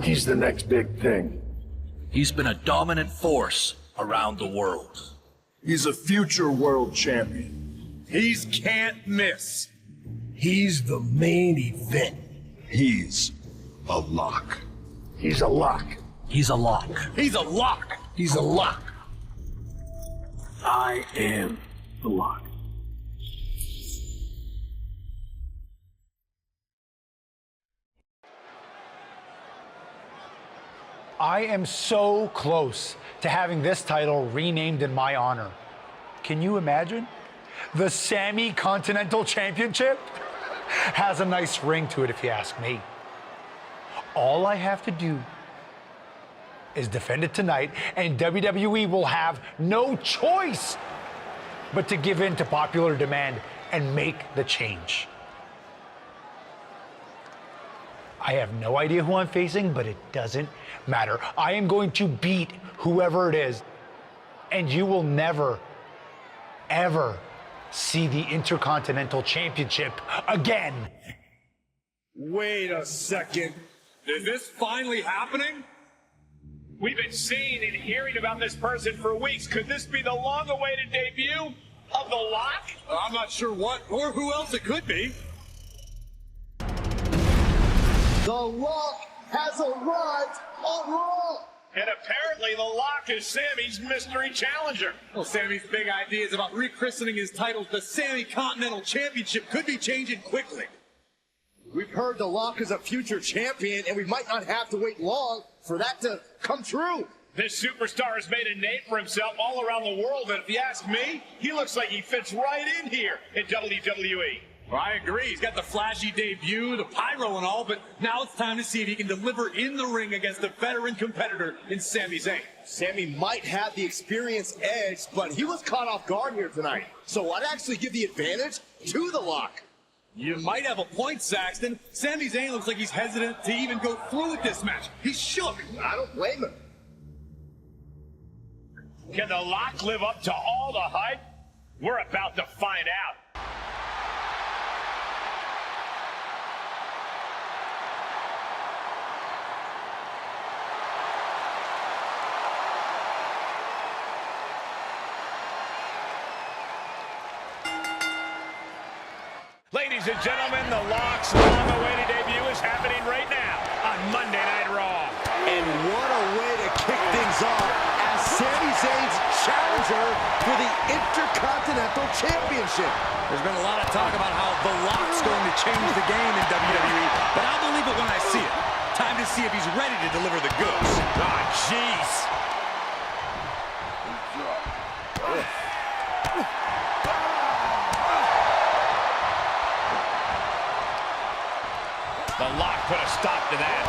He's the next big thing. He's been a dominant force around the world. He's a future world champion. He's can't miss. He's the main event. He's a lock. He's a lock. He's a lock. He's a lock. He's a lock. I am the lock. I am so close to having this title renamed in my honor. Can you imagine? The Sammy Continental Championship has a nice ring to it, if you ask me. All I have to do is defend it tonight, and WWE will have no choice but to give in to popular demand and make the change. I have no idea who I'm facing, but it doesn't matter. I am going to beat whoever it is, and you will never, ever see the Intercontinental Championship again. Wait a second. Is this finally happening? We've been seeing and hearing about this person for weeks. Could this be the long-awaited debut of the Lock? I'm not sure what or who else it could be. The Lock has arrived on Raw! And apparently the Lock is Sammy's mystery challenger. Well, Sammy's big ideas about rechristening his title the Sammy Continental Championship could be changing quickly. We've heard The Lock is a future champion, and we might not have to wait long for that to come true. This superstar has made a name for himself all around the world, and if you ask me, he looks like he fits right in here in WWE. Well, I agree. He's got the flashy debut, the pyro and all, but now it's time to see if he can deliver in the ring against a veteran competitor in Sami Zayn. Sammy might have the experience edge, but he was caught off guard here tonight. So I'd actually give the advantage to The Lock. You might have a point, Saxton. Sami Zayn looks like he's hesitant to even go through with this match. He's shook. I don't blame him. Can the Lock live up to all the hype? We're about to find out. Ladies and gentlemen, the Lock's long-awaited debut is happening right now on Monday Night Raw. And what a way to kick things off as Sami Zayn's challenger for the Intercontinental Championship. There's been a lot of talk about how the Lock's going to change the game in WWE, but I'll believe it when I see it. Time to see if he's ready to deliver the goods. Oh, jeez. The Lock put a stop to that.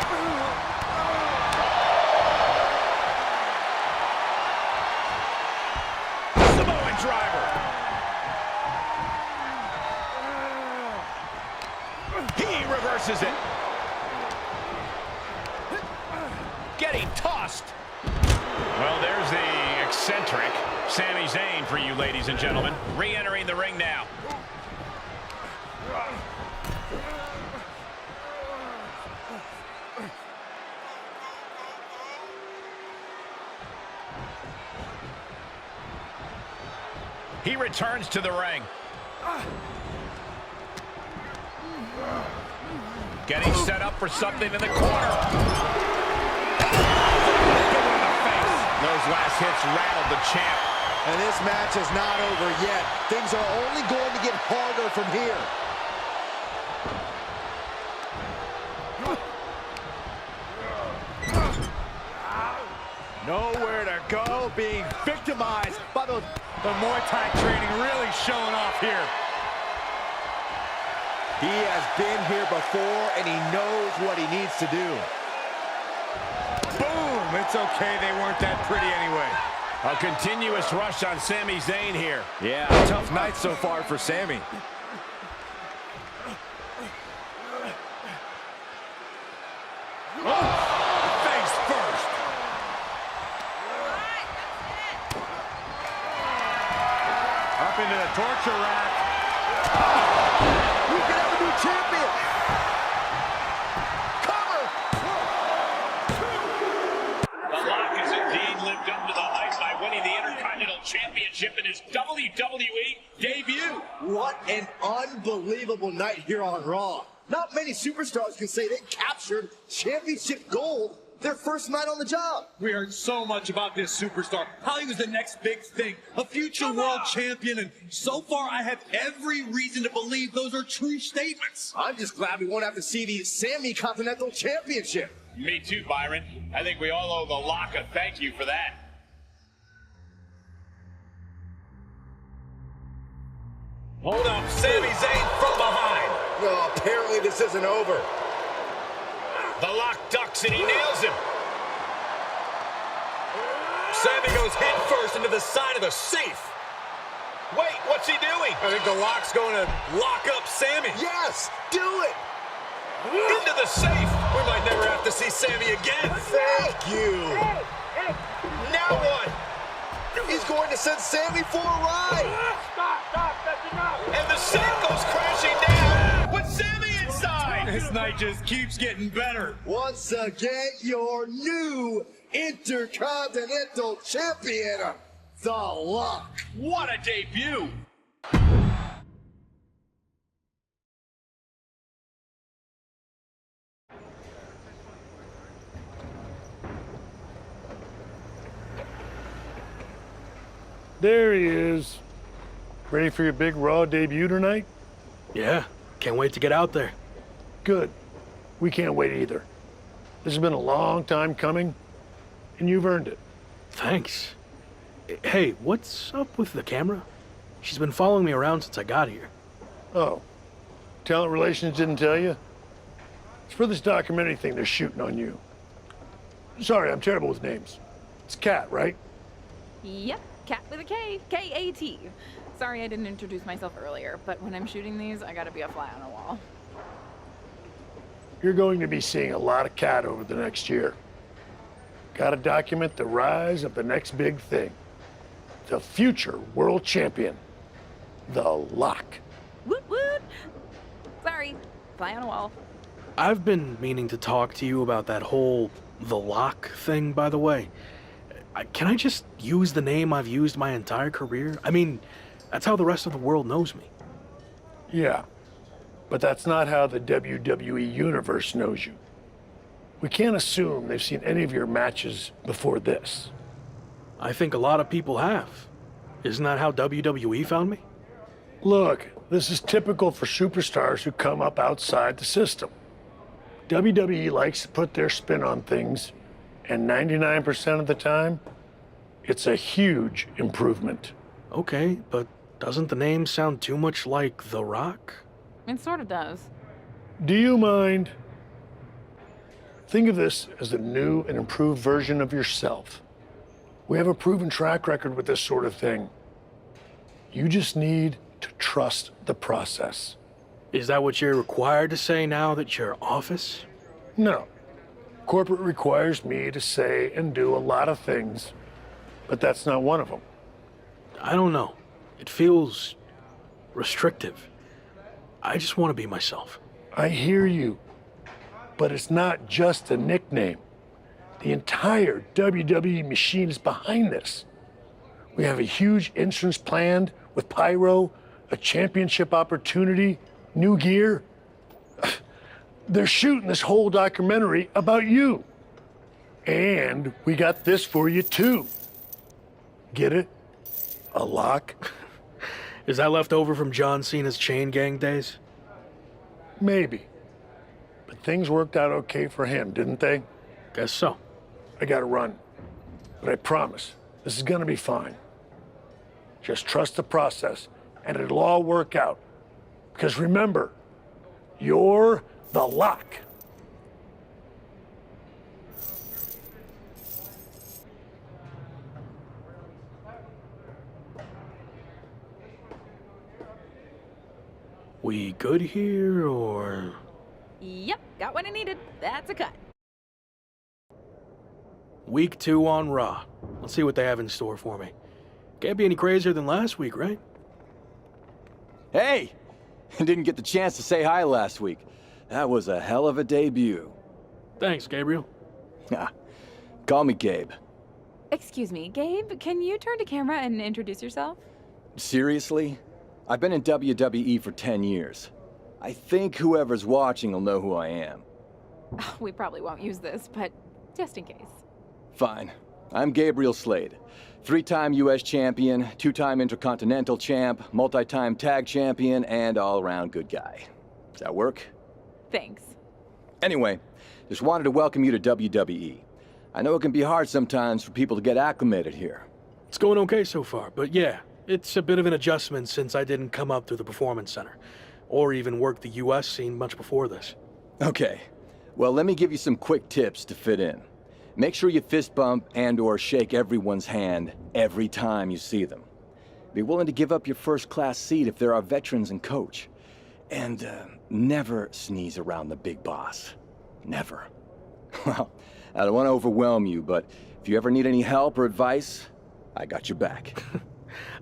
Samoan driver. He reverses it. Getting tossed. Well, there's the eccentric Sami Zayn for you, ladies and gentlemen. Re-entering the ring now. He returns to the ring. Getting set up for something in the corner. Those last hits rattled the champ. And this match is not over yet. Things are only going to get harder from here. Nowhere to go, being victimized by the Muay Thai training really showing off here. He has been here before, and he knows what he needs to do. Boom! It's okay, they weren't that pretty anyway. A continuous rush on Sami Zayn here. Yeah, tough night so far for Sami. Face first. Up into the torture rack. We can have a new champion. Cover. Championship in his WWE debut. What an unbelievable night here on Raw. Not many superstars can say they captured championship gold their first night on the job. We heard so much about this superstar, how he was the next big thing, a future world champion, and so far I have every reason to believe those are true statements. I'm just glad we won't have to see the Sammy Continental Championship. Me too, Byron. I think we all owe the Lock a thank you for that. Hold up, Sami Zayn from behind. No, apparently this isn't over. The Lock ducks and he nails him. Sami goes head first into the side of the safe. Wait, what's he doing? I think the Lock's going to lock up Sami. Yes, do it. Into the safe. We might never have to see Sami again. Thank you. Now what? He's going to send Sammy for a ride. Stop, that's enough. And the safe goes crashing down with Sami inside. This night just keeps getting better. Once again, your new Intercontinental Champion, The Lock. What a debut. There he is. Ready for your big Raw debut tonight? Yeah, can't wait to get out there. Good. We can't wait either. This has been a long time coming, and you've earned it. Thanks. Hey, what's up with the camera? She's been following me around since I got here. Oh, talent relations didn't tell you? It's for this documentary thing they're shooting on you. Sorry, I'm terrible with names. It's Kat, right? Yep, Cat with a K, K-A-T. Sorry I didn't introduce myself earlier, but when I'm shooting these, I gotta be a fly on the wall. You're going to be seeing a lot of Kat over the next year. Gotta document the rise of the next big thing. The future world champion, The Lock. Woot woot! Sorry, fly on a wall. I've been meaning to talk to you about that whole The Lock thing, by the way. Can I just use the name I've used my entire career? I mean, that's how the rest of the world knows me. Yeah, but that's not how the WWE Universe knows you. We can't assume they've seen any of your matches before this. I think a lot of people have. Isn't that how WWE found me? Look, this is typical for superstars who come up outside the system. WWE likes to put their spin on things, and 99% of the time, it's a huge improvement. Okay, but doesn't the name sound too much like The Rock? It sort of does. Do you mind? Think of this as a new and improved version of yourself. We have a proven track record with this sort of thing. You just need to trust the process. Is that what you're required to say now that you're office? No. Corporate requires me to say and do a lot of things, but that's not one of them. I don't know. It feels restrictive. I just want to be myself. I hear you, but it's not just a nickname. The entire WWE machine is behind this. We have a huge entrance planned with pyro, a championship opportunity, new gear. They're shooting this whole documentary about you. And we got this for you too. Get it? A lock? Is that left over from John Cena's Chain Gang days? Maybe. But things worked out okay for him, didn't they? Guess so. I gotta run. But I promise, this is gonna be fine. Just trust the process, and it'll all work out. Because remember, you're The Lock. We good here, or...? Yep, got what I needed. That's a cut. Week 2 on Raw. Let's see what they have in store for me. Can't be any crazier than last week, right? Hey! Didn't get the chance to say hi last week. That was a hell of a debut. Thanks, Gabriel. Call me Gabe. Excuse me, Gabe, can you turn to camera and introduce yourself? Seriously? I've been in WWE for 10 years. I think whoever's watching will know who I am. We probably won't use this, but just in case. Fine. I'm Gabriel Slade. 3-time US champion, 2-time Intercontinental champ, multi-time tag champion, and all-around good guy. Does that work? Thanks. Anyway, just wanted to welcome you to WWE. I know it can be hard sometimes for people to get acclimated here. It's going okay so far, but yeah, it's a bit of an adjustment since I didn't come up through the Performance Center, or even work the US scene much before this. Okay. Well, let me give you some quick tips to fit in. Make sure you fist bump and/or shake everyone's hand every time you see them. Be willing to give up your first-class seat if there are veterans and coach. And never sneeze around the big boss. Never. Well, I don't want to overwhelm you, but if you ever need any help or advice, I got your back.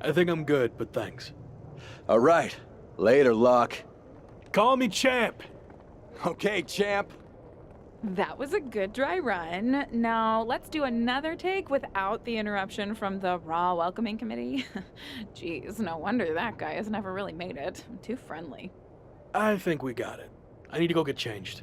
I think I'm good, but thanks. All right. Later, Luck. Call me champ. Okay, champ. That was a good dry run. Now, let's do another take without the interruption from the Raw Welcoming Committee. Jeez, no wonder that guy has never really made it. Too friendly. I think we got it. I need to go get changed.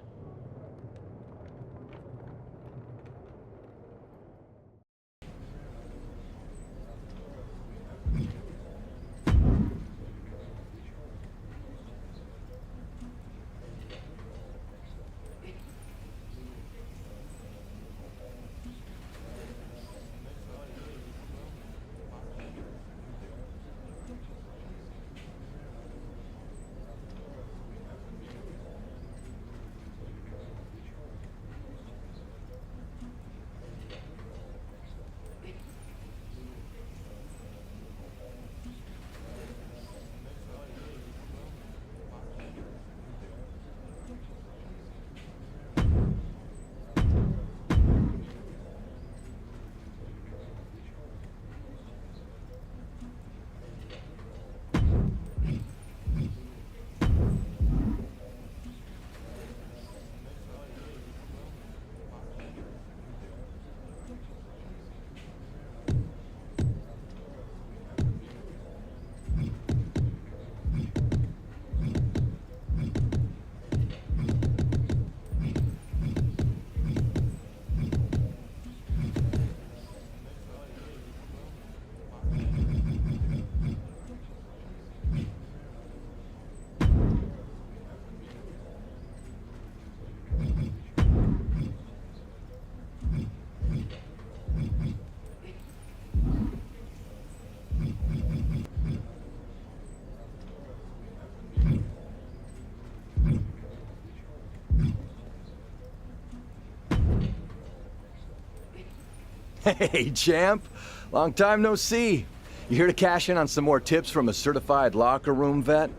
Hey, champ. Long time no see. You here to cash in on some more tips from a certified locker room vet?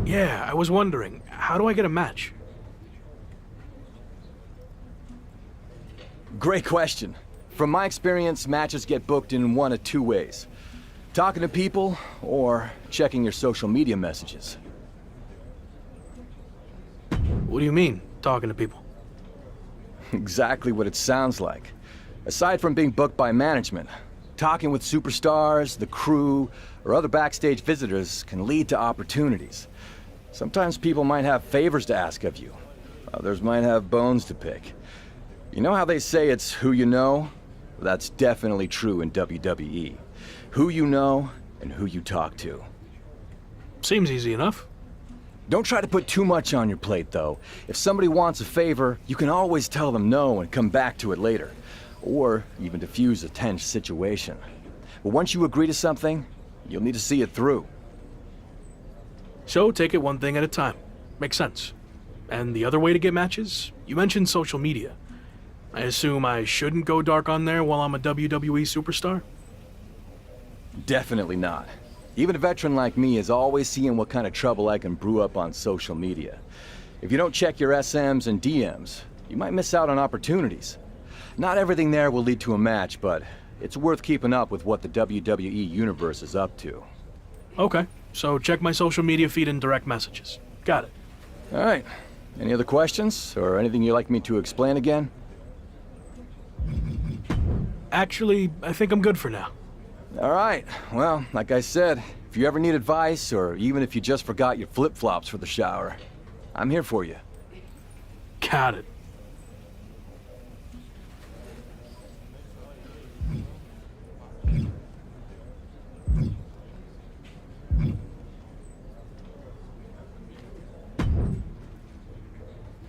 Yeah, I was wondering, how do I get a match? Great question. From my experience, matches get booked in one of two ways. Talking to people, or checking your social media messages. What do you mean, talking to people? Exactly what it sounds like. Aside from being booked by management, talking with superstars, the crew, or other backstage visitors can lead to opportunities. Sometimes people might have favors to ask of you. Others might have bones to pick. You know how they say it's who you know? That's definitely true in WWE. Who you know and who you talk to. Seems easy enough. Don't try to put too much on your plate, though. If somebody wants a favor, you can always tell them no and come back to it later. Or even diffuse a tense situation. But once you agree to something, you'll need to see it through. So take it one thing at a time. Makes sense. And the other way to get matches? You mentioned social media. I assume I shouldn't go dark on there while I'm a WWE superstar? Definitely not. Even a veteran like me is always seeing what kind of trouble I can brew up on social media. If you don't check your SMs and DMs, you might miss out on opportunities. Not everything there will lead to a match, but it's worth keeping up with what the WWE Universe is up to. Okay, so check my social media feed and direct messages. Got it. All right. Any other questions, or anything you'd like me to explain again? Actually, I think I'm good for now. All right. Well, like I said, if you ever need advice, or even if you just forgot your flip-flops for the shower, I'm here for you. Got it.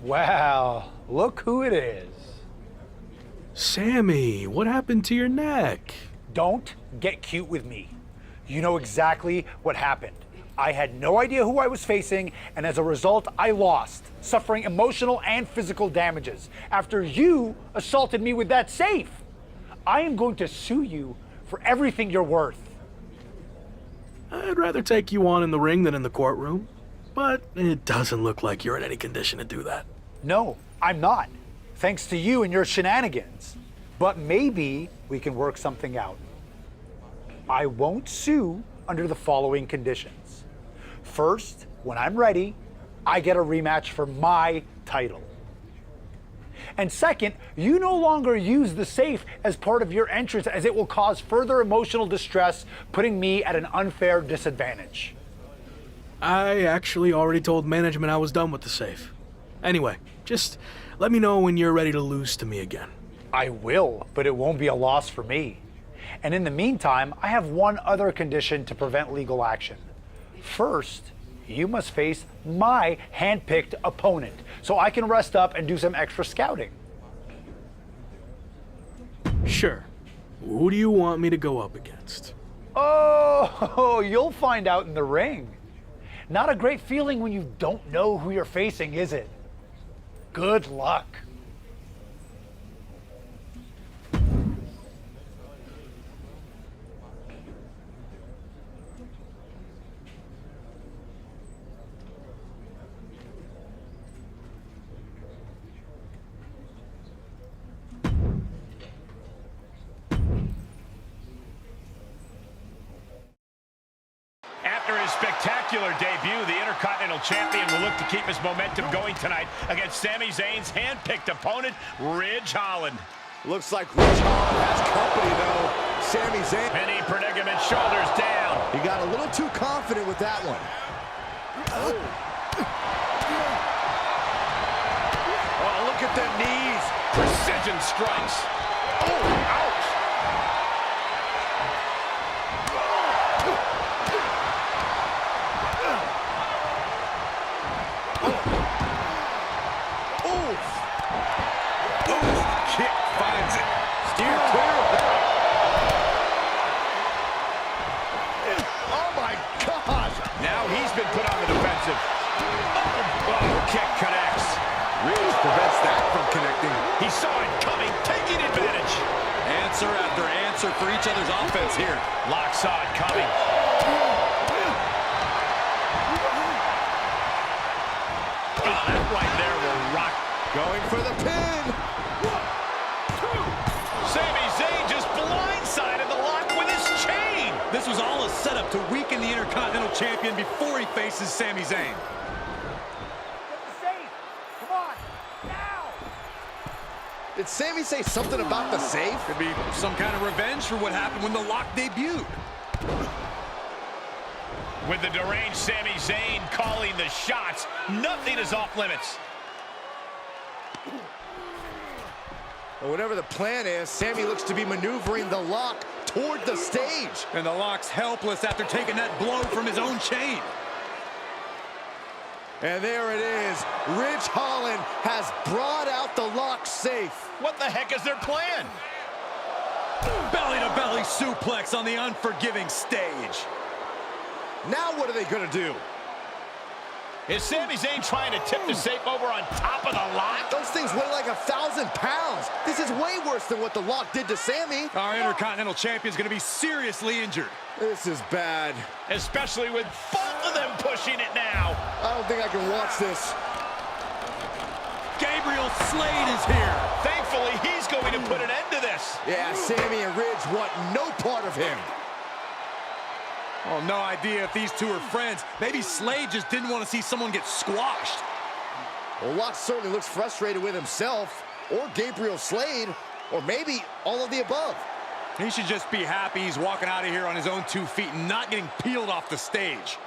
Wow, look who it is. Sammy, what happened to your neck? Don't get cute with me. You know exactly what happened. I had no idea who I was facing, and as a result, I lost, suffering emotional and physical damages after you assaulted me with that safe. I am going to sue you for everything you're worth. I'd rather take you on in the ring than in the courtroom, but it doesn't look like you're in any condition to do that. No, I'm not, thanks to you and your shenanigans. But maybe we can work something out. I won't sue under the following conditions. First, when I'm ready, I get a rematch for my title. And second, you no longer use the safe as part of your entrance, as it will cause further emotional distress, putting me at an unfair disadvantage. I actually already told management I was done with the safe. Anyway, just let me know when you're ready to lose to me again. I will, but it won't be a loss for me. And in the meantime, I have one other condition to prevent legal action. First, you must face my hand-picked opponent, so I can rest up and do some extra scouting. Sure. Who do you want me to go up against? Oh, you'll find out in the ring. Not a great feeling when you don't know who you're facing, is it? Good luck. After his spectacular debut, the Intercontinental Champion will look to keep his momentum going tonight against Sami Zayn's hand-picked opponent, Ridge Holland. Looks like Ridge Holland has company, though. Sami Zayn. Penny predicament, shoulders down. He got a little too confident with that one. Oh, look at the knees. Precision strikes. Oh, ouch. Kick finds it. Steer clear of that. Oh, my gosh. Now he's been put on the defensive. Oh, kick connects. Ridge prevents that from connecting. He saw it coming, taking advantage. Answer after answer for each other's offense here. Lock saw it coming. Oh, that right there will rock. Going for the pin. Sami Zayn just blindsided the lock with his chain. This was all a setup to weaken the Intercontinental Champion before he faces Sami Zayn. Get the safe! Come on, now! Did Sami say something about the safe? Could be some kind of revenge for what happened when the lock debuted. With the deranged Sami Zayn calling the shots, nothing is off limits. Well, whatever the plan is, Sami looks to be maneuvering the lock toward the stage. And the lock's helpless after taking that blow from his own chain. And there it is. Ridge Holland has brought out the lock safe. What the heck is their plan? Belly-to-belly suplex on the unforgiving stage. Now what are they going to do? Is Sami Zayn trying to tip the safe over on top of the lock? Those things weigh like 1,000 pounds. This is way worse than what the lock did to Sami. Our Intercontinental Champion's going to be seriously injured. This is bad. Especially with both of them pushing it now. I don't think I can watch this. Gabriel Slade is here. Thankfully, he's going to put an end to this. Yeah, Sami and Ridge want no part of him. Oh, no idea if these two are friends. Maybe Slade just didn't want to see someone get squashed. Well, Locke certainly looks frustrated with himself, or Gabriel Slade, or maybe all of the above. He should just be happy he's walking out of here on his own 2 feet and not getting peeled off the stage.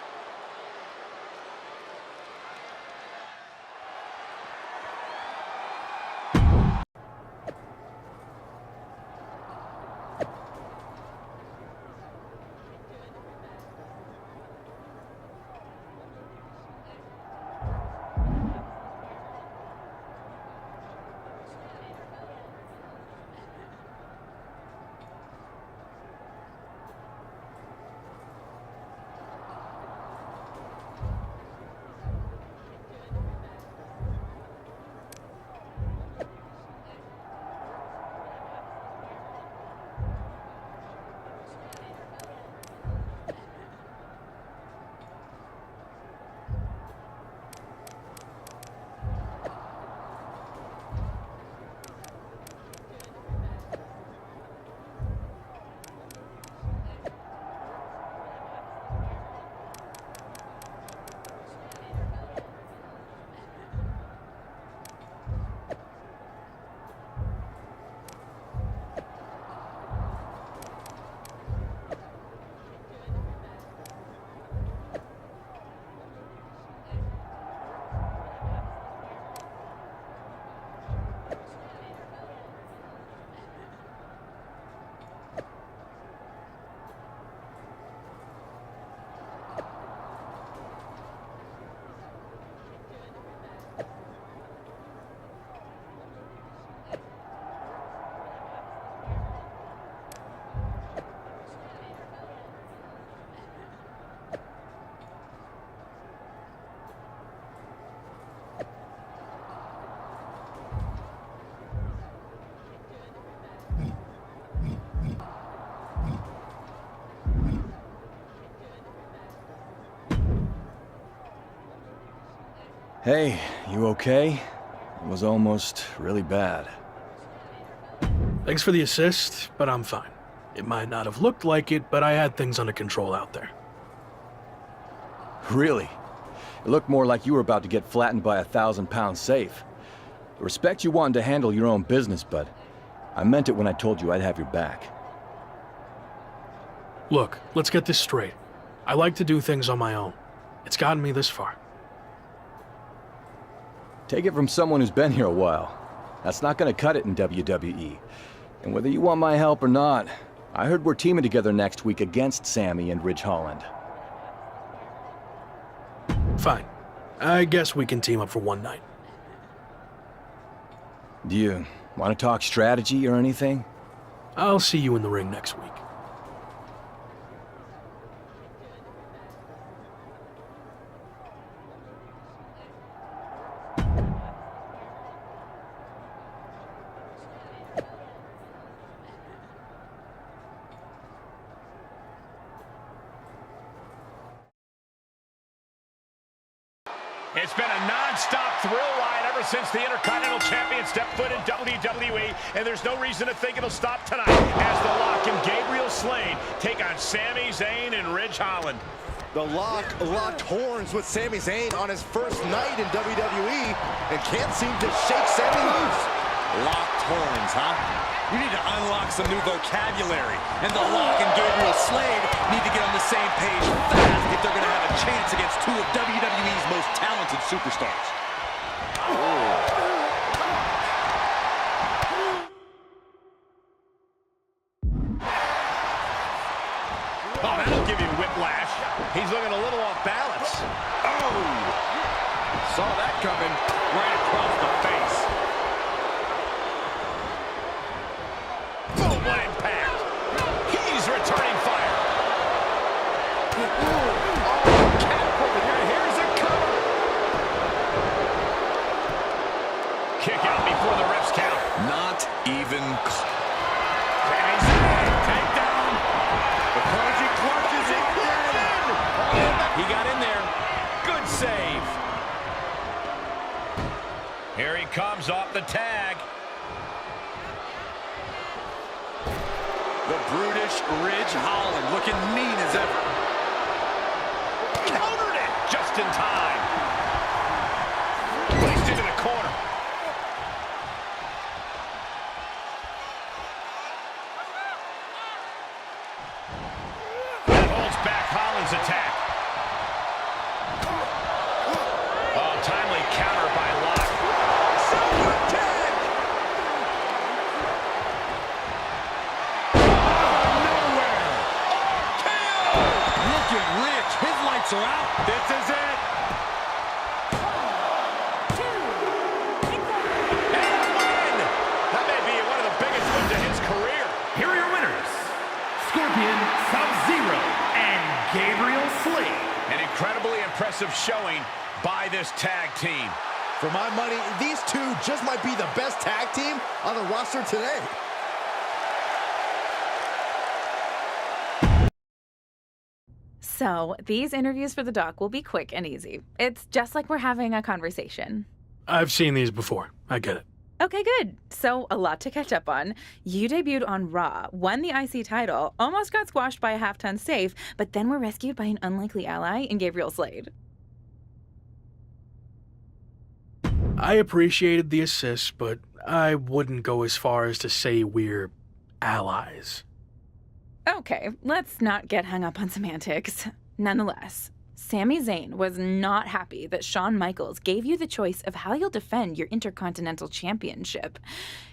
Hey, you okay? It was almost really bad. Thanks for the assist, but I'm fine. It might not have looked like it, but I had things under control out there. Really? It looked more like you were about to get flattened by a 1,000-pound safe. I respect you wanting to handle your own business, but I meant it when I told you I'd have your back. Look, let's get this straight. I like to do things on my own. It's gotten me this far. Take it from someone who's been here a while. That's not gonna cut it in WWE. And whether you want my help or not, I heard we're teaming together next week against Sammy and Ridge Holland. Fine. I guess we can team up for one night. Do you want to talk strategy or anything? I'll see you in the ring next week. It's been a non-stop thrill ride ever since the Intercontinental Champion stepped foot in WWE, and there's no reason to think it'll stop tonight as The Lock and Gabriel Slade take on Sami Zayn and Ridge Holland. The Lock locked horns with Sami Zayn on his first night in WWE and can't seem to shake Sami loose. Locked horns, huh? You need to unlock some new vocabulary. And The Lock and Gabriel Slade need to get on the same page fast if they're going to have a chance against two of WWE's most talented superstars. Oh, that'll give you whiplash. He's looking a little off balance. Oh! Saw that coming right across the face. Boom, what impact. He's returning fire. Catapult over here. Here's a cover. Kick out before the ref's count. Not even close. Sami Zayn, takedown. The Prodigy clutches it again. He got in there. Good save. Here he comes off the tag. The brutish Ridge Holland looking mean as ever. Countered it just in time. Placed into the his attack. Oh, timely counter by Locke. Super kick! Nowhere. KO! Looking rich. His lights are out. This is it. And a win! That may be one of the biggest wins of his career. Here are your winners, Scorpion, Sub-Zero, and Gabriel Slade. An incredibly impressive showing by this tag team. For my money, these two just might be the best tag team on the roster today. So, these interviews for the doc will be quick and easy. It's just like we're having a conversation. I've seen these before. I get it. Okay, good. So, a lot to catch up on. You debuted on Raw, won the IC title, almost got squashed by a half-ton safe, but then were rescued by an unlikely ally in Gabriel Slade. I appreciated the assist, but I wouldn't go as far as to say we're allies. Okay, let's not get hung up on semantics. Nonetheless, Sami Zayn was not happy that Shawn Michaels gave you the choice of how you'll defend your Intercontinental Championship.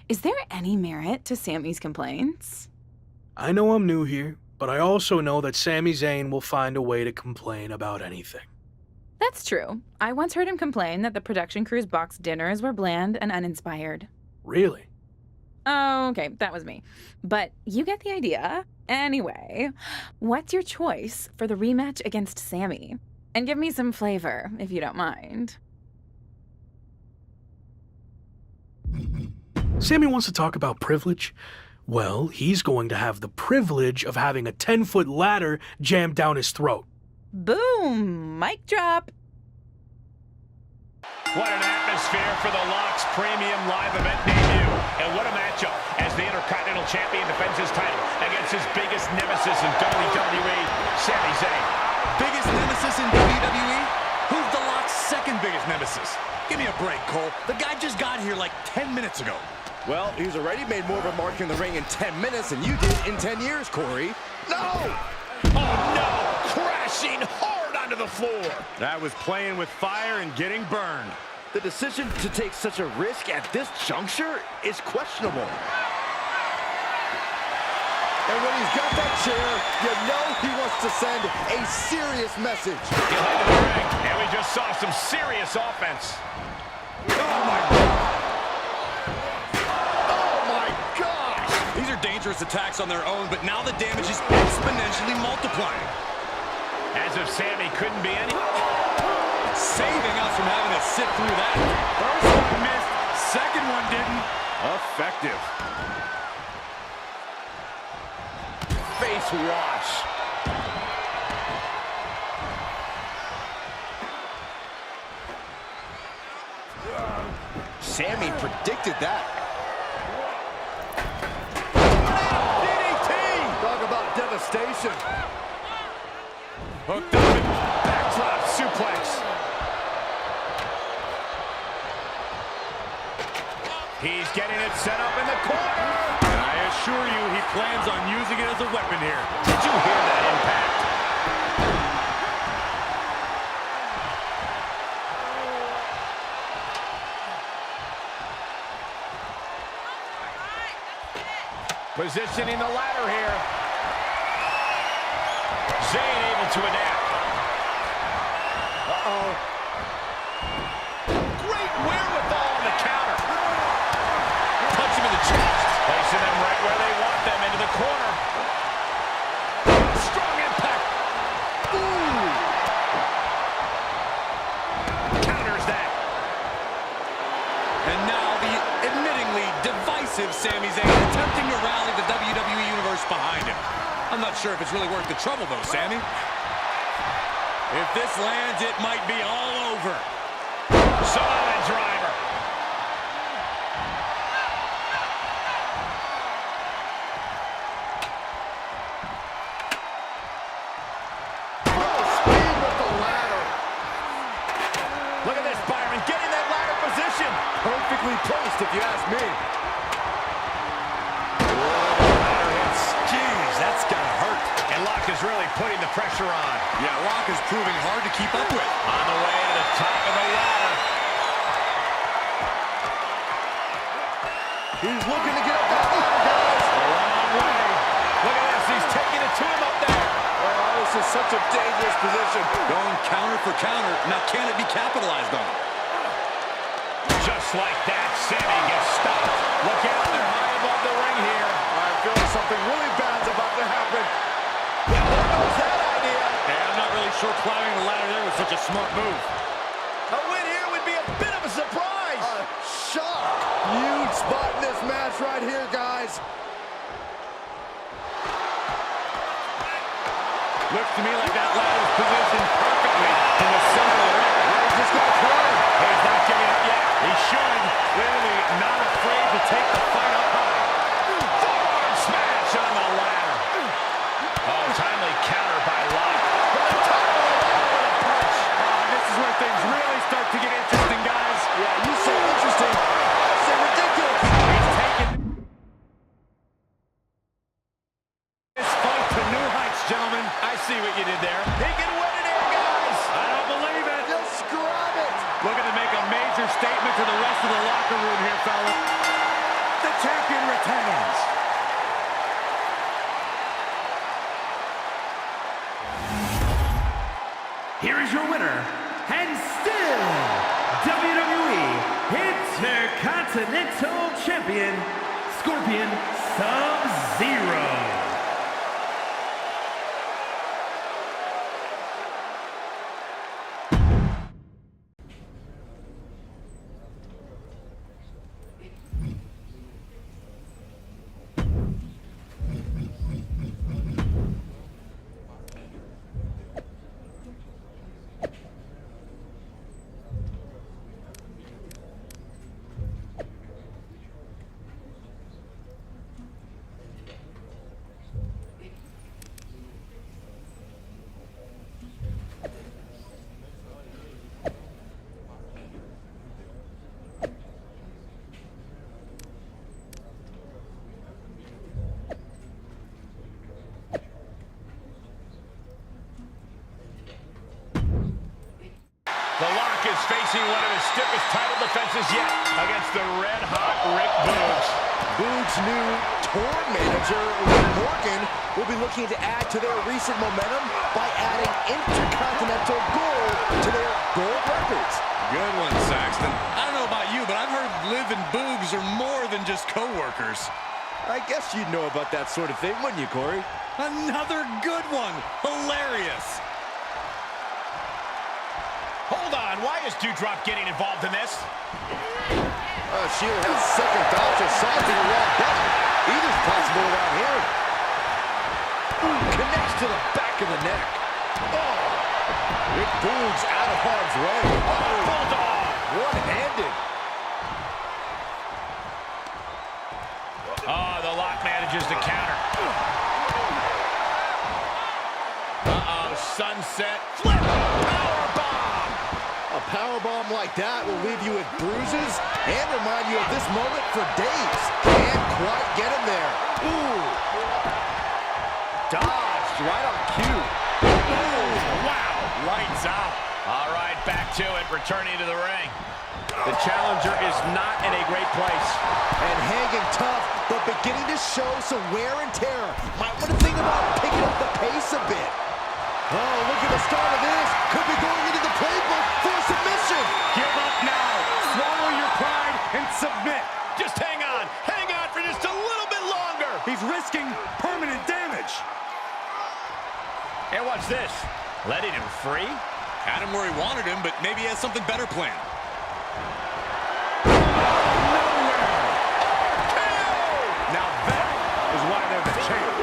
Is there any merit to Sami's complaints? I know I'm new here, but I also know that Sami Zayn will find a way to complain about anything. That's true. I once heard him complain that the production crew's box dinners were bland and uninspired. Really? Oh, okay, that was me. But you get the idea. Anyway, what's your choice for the rematch against Sami? And give me some flavor, if you don't mind. Sami wants to talk about privilege? Well, he's going to have the privilege of having a 10-foot ladder jammed down his throat. Boom! Mic drop! What an atmosphere for the Locks Premium Live Event debut. And what a matchup as the Intercontinental Champion defends his title against his biggest nemesis in WWE, Sami Zayn. Biggest nemesis in WWE? Who's the Lock's second biggest nemesis? Give me a break, Cole. The guy just got here like 10 minutes ago. Well, he's already made more of a mark in the ring in 10 minutes than you did in 10 years, Corey. No! Oh no! Crashing hard onto the floor. That was playing with fire and getting burned. The decision to take such a risk at this juncture is questionable. And when he's got that chair, you know he wants to send a serious message. He'll head to the ring, and we just saw some serious offense. Oh my gosh! These are dangerous attacks on their own, but now the damage is exponentially multiplying. As if Sami couldn't be any... Saving us from having to sit through that. First one missed, second one didn't. Effective. Face wash. Sami predicted that. DDT! Talk about devastation. Hooked up and backdrop suplex. He's getting it set up in the corner. And I assure you, he plans on using it as a weapon here. Did you hear that impact? Positioning the ladder here. Zayn able to adapt. Uh-oh. Great wherewithal on the counter. Punch him in the chest. Placing them right where they want them, into the corner. Strong impact. Ooh. Counters that. And now the admittingly divisive Sami Zayn attempting to rally the WWE Universe behind him. I'm not sure if it's really worth the trouble, though, Sami. If this lands, it might be all over. Solid driver. Speed with the ladder. Look at this, Byron, getting that ladder position. Perfectly placed, if you ask me. Ladder hits. Jeez, that's gotta hurt. And Locke is really putting the pressure on. Yeah, Rock is proving hard to keep up with. On the way to the top of the ladder. He's looking to get up that ladder, guys. A long way. Look at this. He's taking it to him up there. Oh, this is such a dangerous position. Going counter for counter. Now, can it be capitalized on? Just like that, Sammy gets stopped. Look out, they're high above the ring here. I feel like something really bad's about to happen. Yeah, there goes that idea. Hey, I'm not really sure climbing the ladder there was such a smart move. A win here would be a bit of a surprise. Shock. Huge spot in this match right here, guys. Looks to me like that ladder is positioned perfectly in the center of the ring. He's just going to play. He's not giving up yet. He should. Clearly not afraid to take the fight up high. Forearm smash on the ladder. Oh, timely counter by Locke. From the top of the ladder with a punch. This is where things really start to get interesting, guys. Yeah, you say interesting. I say ridiculous. He's taking this fight to new heights, gentlemen. I see what you did there. He can win it here, guys. I don't believe it. Just grab it. Looking to make a major statement to the rest of the locker room here, fella. The champion retains. Here is your winner, and still WWE Intercontinental Champion, Scorpion Sub-Zero. The Lock is facing one of his stiffest title defenses yet against the red-hot Rick Boogs. Boogs' new tour manager, Rick Morgan, will be looking to add to their recent momentum by adding Intercontinental Gold to their gold records. Good one, Saxton. I don't know about you, but I've heard Liv and Boogs are more than just co-workers. I guess you'd know about that sort of thing, wouldn't you, Corey? Another good one. Hilarious. Hold on, why is Doudrop getting involved in this? Sheila has second thoughts or something around belly. Either's possible around here. Ooh, connects to the back of the neck. Oh, Rick Boogs out of harm's way. Oh, Bulldog. one-handed. Oh, the Lock manages to counter. Uh-oh, sunset flip. Powerbomb. A powerbomb like that will leave you with bruises and remind you of this moment for days. Can't quite get him there. Ooh. Dodged right on cue. Ooh, wow, lights out. All right, back to it, returning to the ring. The challenger is not in a great place. And hanging tough, but beginning to show some wear and tear. Might want to think about picking up the pace a bit. Oh, look at the start of this. Could be going into the playbook for a submission. Give up now. Swallow your pride and submit. Just hang on for just a little bit longer. He's risking permanent damage. And watch this. Letting him free. Had him where he wanted him, but maybe he has something better planned. Now that is why they're the champ.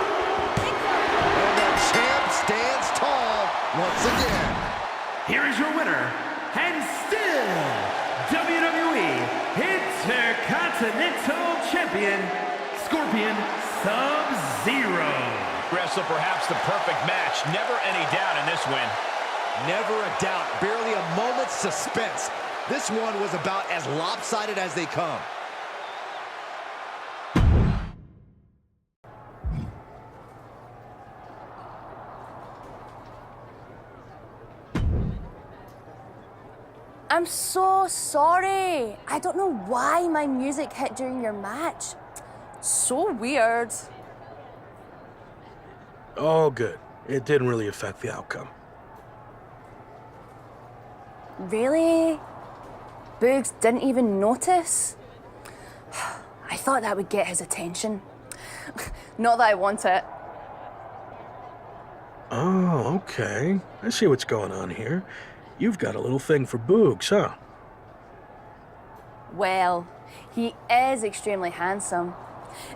And the champ stands tall once again. Here is your winner, and still WWE Intercontinental Champion, Scorpion Sub-Zero. Wrestle perhaps the perfect match. Never any doubt in this win. Never a doubt, barely a moment's suspense. This one was about as lopsided as they come. I'm so sorry. I don't know why my music hit during your match. So weird. All good. It didn't really affect the outcome. Really? Boogs didn't even notice? I thought that would get his attention. Not that I want it. Oh, okay. I see what's going on here. You've got a little thing for Boogs, huh? Well, he is extremely handsome.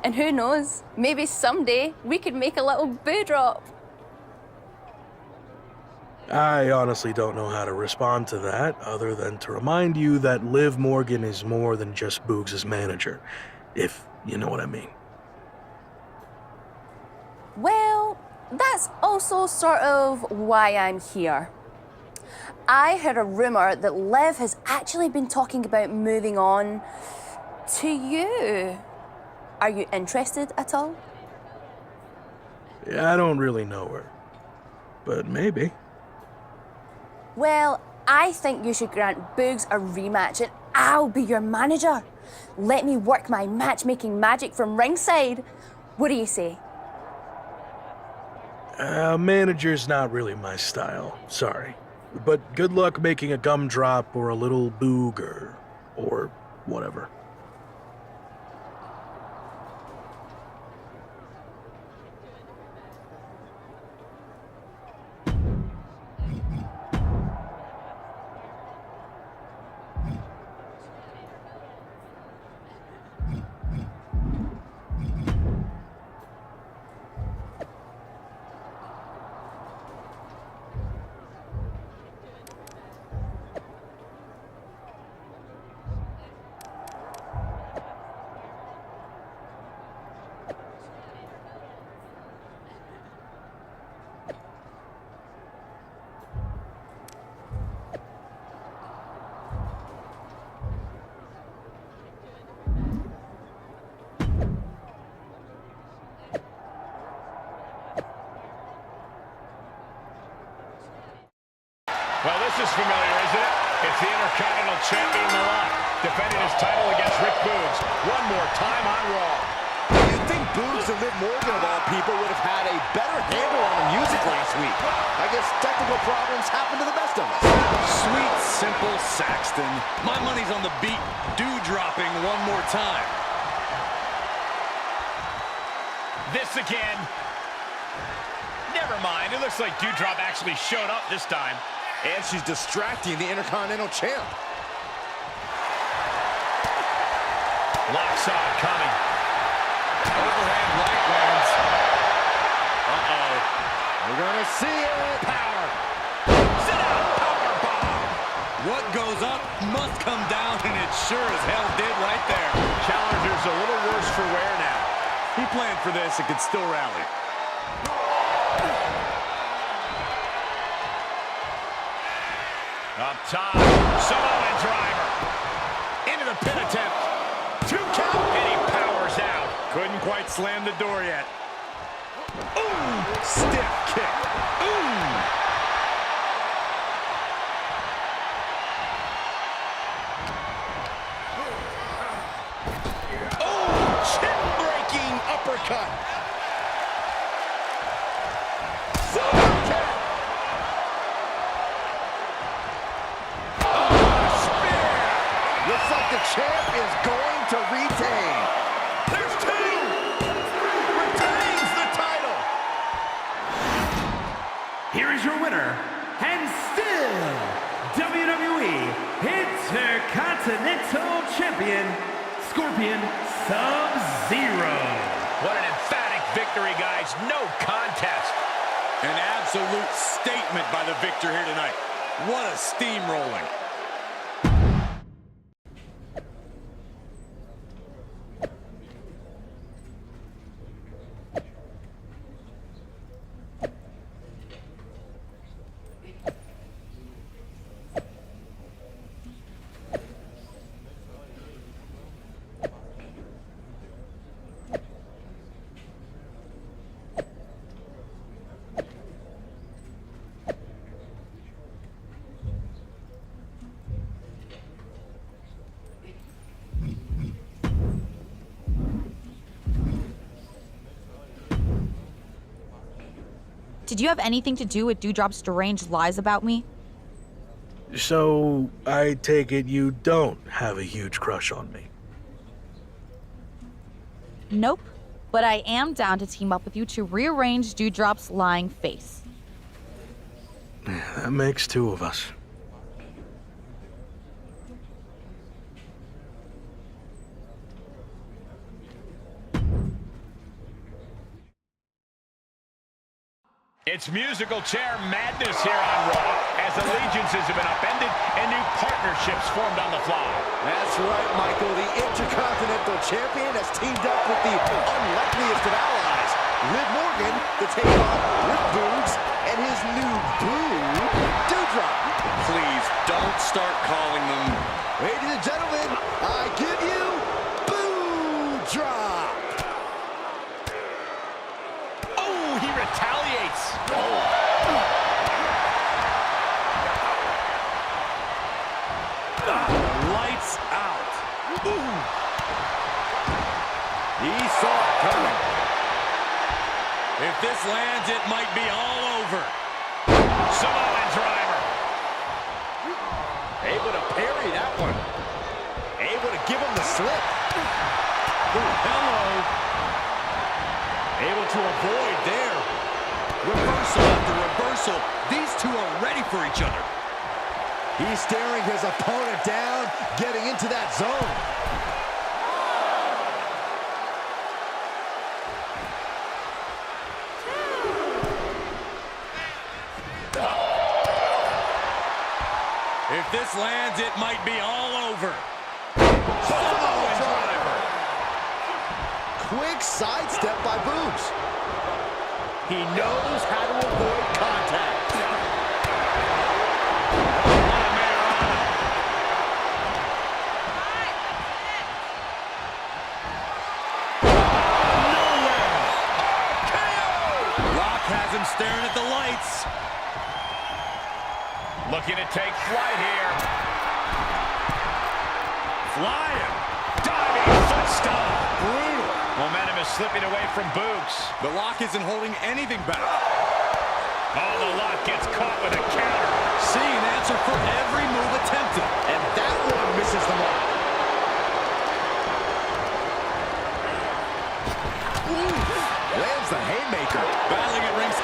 And who knows, maybe someday we could make a little boo drop. I honestly don't know how to respond to that, other than to remind you that Liv Morgan is more than just Boogs' manager, if you know what I mean. Well, that's also sort of why I'm here. I heard a rumor that Liv has actually been talking about moving on to you. Are you interested at all? I don't really know her, but maybe. Well, I think you should grant Boogs a rematch and I'll be your manager. Let me work my matchmaking magic from ringside. What do you say? Manager's not really my style, sorry. But good luck making a gumdrop or a little booger, or whatever. Well, this is familiar, isn't it? It's the Intercontinental Champion, The Rock, defending his title against Rick Boogs. One more time on Raw. You'd think Boogs and Liv Morgan, of all people, would have had a better handle on the music last week. I guess technical problems happen to the best of us. Sweet, simple Saxton. My money's on the beat. Dew-dropping one more time. This again. Never mind. It looks like Dewdrop actually showed up this time. And she's distracting the Intercontinental Champ. Lock saw it coming. Overhand right lands. Uh-oh. We're gonna see it. Power. Sit down, power bomb. What goes up must come down, and it sure as hell did right there. Challenger's a little worse for wear now. He planned for this and could still rally. Up top, Samoan driver. Into the pin attempt. 2 count, and he powers out. Couldn't quite slam the door yet. Ooh, stiff kick. Ooh. Oh, chin-breaking uppercut. Looks like the champ is going to retain. There's 2. Retains the title. Here is your winner, and still WWE Intercontinental Champion, Scorpion Sub-Zero. What an emphatic victory, guys. No contest. An absolute statement by the victor here tonight. What a steamrolling. Did you have anything to do with Dewdrop's deranged lies about me? So, I take it you don't have a huge crush on me. Nope. But I am down to team up with you to rearrange Dewdrop's lying face. That makes two of us. It's musical chair madness here on Raw, as allegiances have been upended and new partnerships formed on the fly. That's right, Michael. The Intercontinental Champion has teamed up with the unlikeliest of allies, Liv Morgan, to take on Rick Boogs and his new boo, Dewdrop. Please don't start calling them. Ladies and gentlemen, I give you Boo Drop. Oh, he retaliates. Lights out. Ooh. He saw it coming. If this lands, it might be all over. Samoan driver. Able to parry that one. Able to give him the slip. Ooh, hello. Able to avoid there. Reversal after reversal. These two are ready for each other. He's staring his opponent down, getting into that zone. If this lands, it might be all over. Samoan driver. Quick sidestep by Boogs. He knows how to avoid contact. Rock has him staring at the lights. Looking to take flight here. Flying. Diving foot stomp. Brutal. Momentum is slipping away from Boogs. The Lock isn't holding anything back. Oh, the Lock gets caught with a counter. Seeing answer for every move attempted. And that one misses the mark. Lands the haymaker. Battling at rings.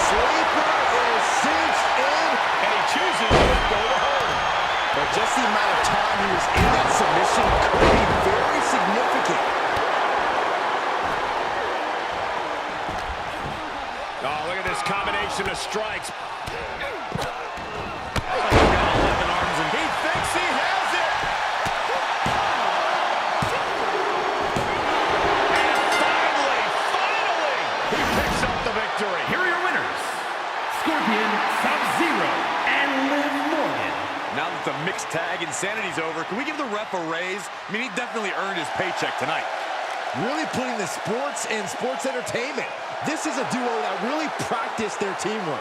Sleeper is cinched in. And he chooses to go to home. But just the amount of time he was in that submission could be very significant. Oh, look at this combination of strikes. He thinks he has it. And finally, he picks up the victory. Here are your winners, Scorpion, Sub-Zero, and Liv Morgan. Now that the mixed tag insanity's over, can we give the ref a raise? I mean, he definitely earned his paycheck tonight. Really putting the sports in sports entertainment. This is a duo that really practiced their teamwork.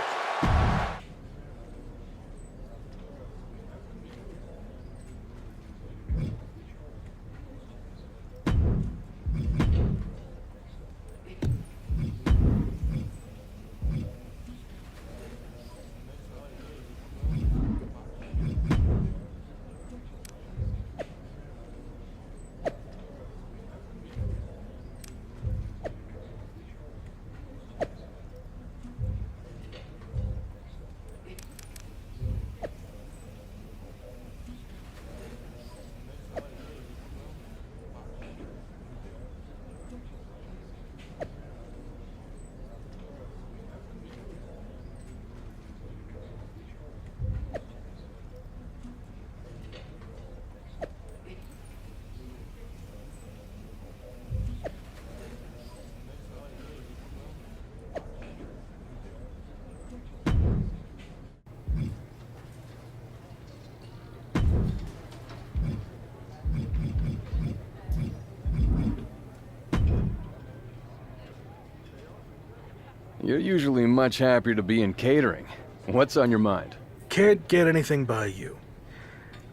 You're usually much happier to be in catering. What's on your mind? Can't get anything by you.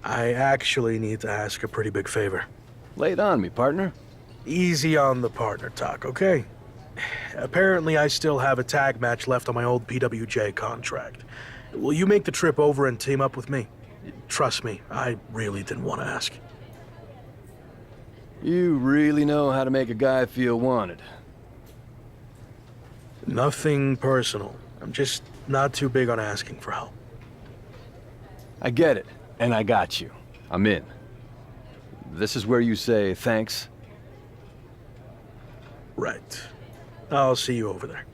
I actually need to ask a pretty big favor. Lay it on me, partner. Easy on the partner talk, okay? Apparently, I still have a tag match left on my old PWJ contract. Will you make the trip over and team up with me? Trust me, I really didn't want to ask. You really know how to make a guy feel wanted. Nothing personal. I'm just not too big on asking for help. I get it, and I got you. I'm in. This is where you say thanks? Right. I'll see you over there.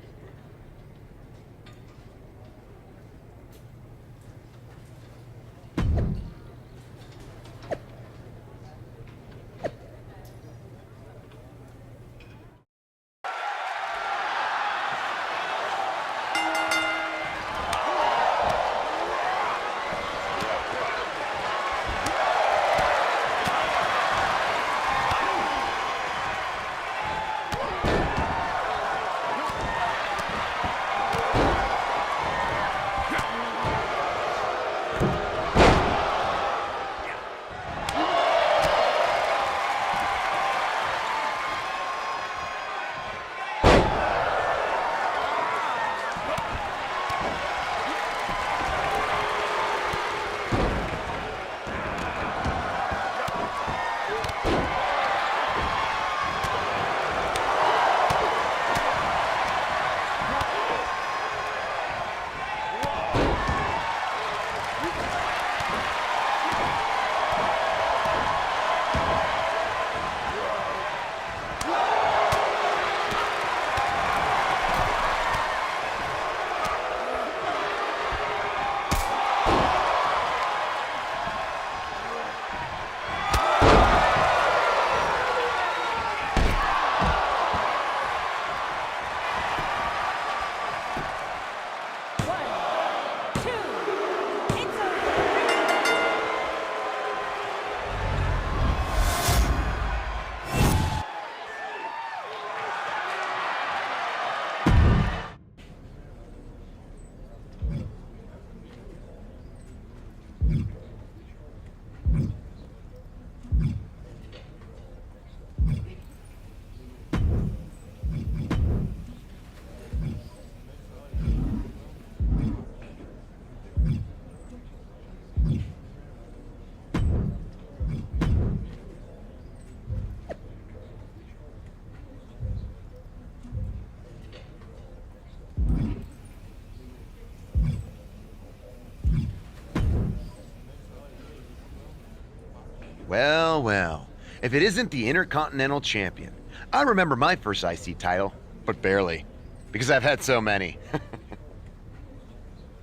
Well, well. If it isn't the Intercontinental Champion. I remember my first IC title, but barely. Because I've had so many.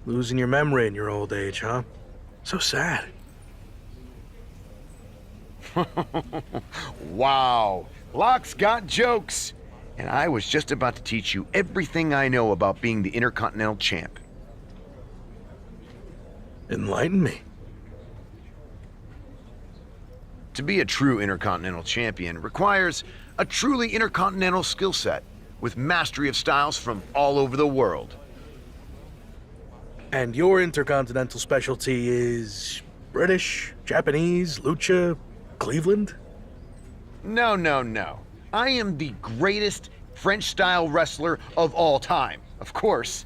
Losing your memory in your old age, huh? So sad. Wow. Locke's got jokes. And I was just about to teach you everything I know about being the Intercontinental Champ. Enlighten me. To be a true Intercontinental Champion requires a truly intercontinental skill set with mastery of styles from all over the world. And your intercontinental specialty is British, Japanese, Lucha, Cleveland? No, no, no. I am the greatest French-style wrestler of all time, of course.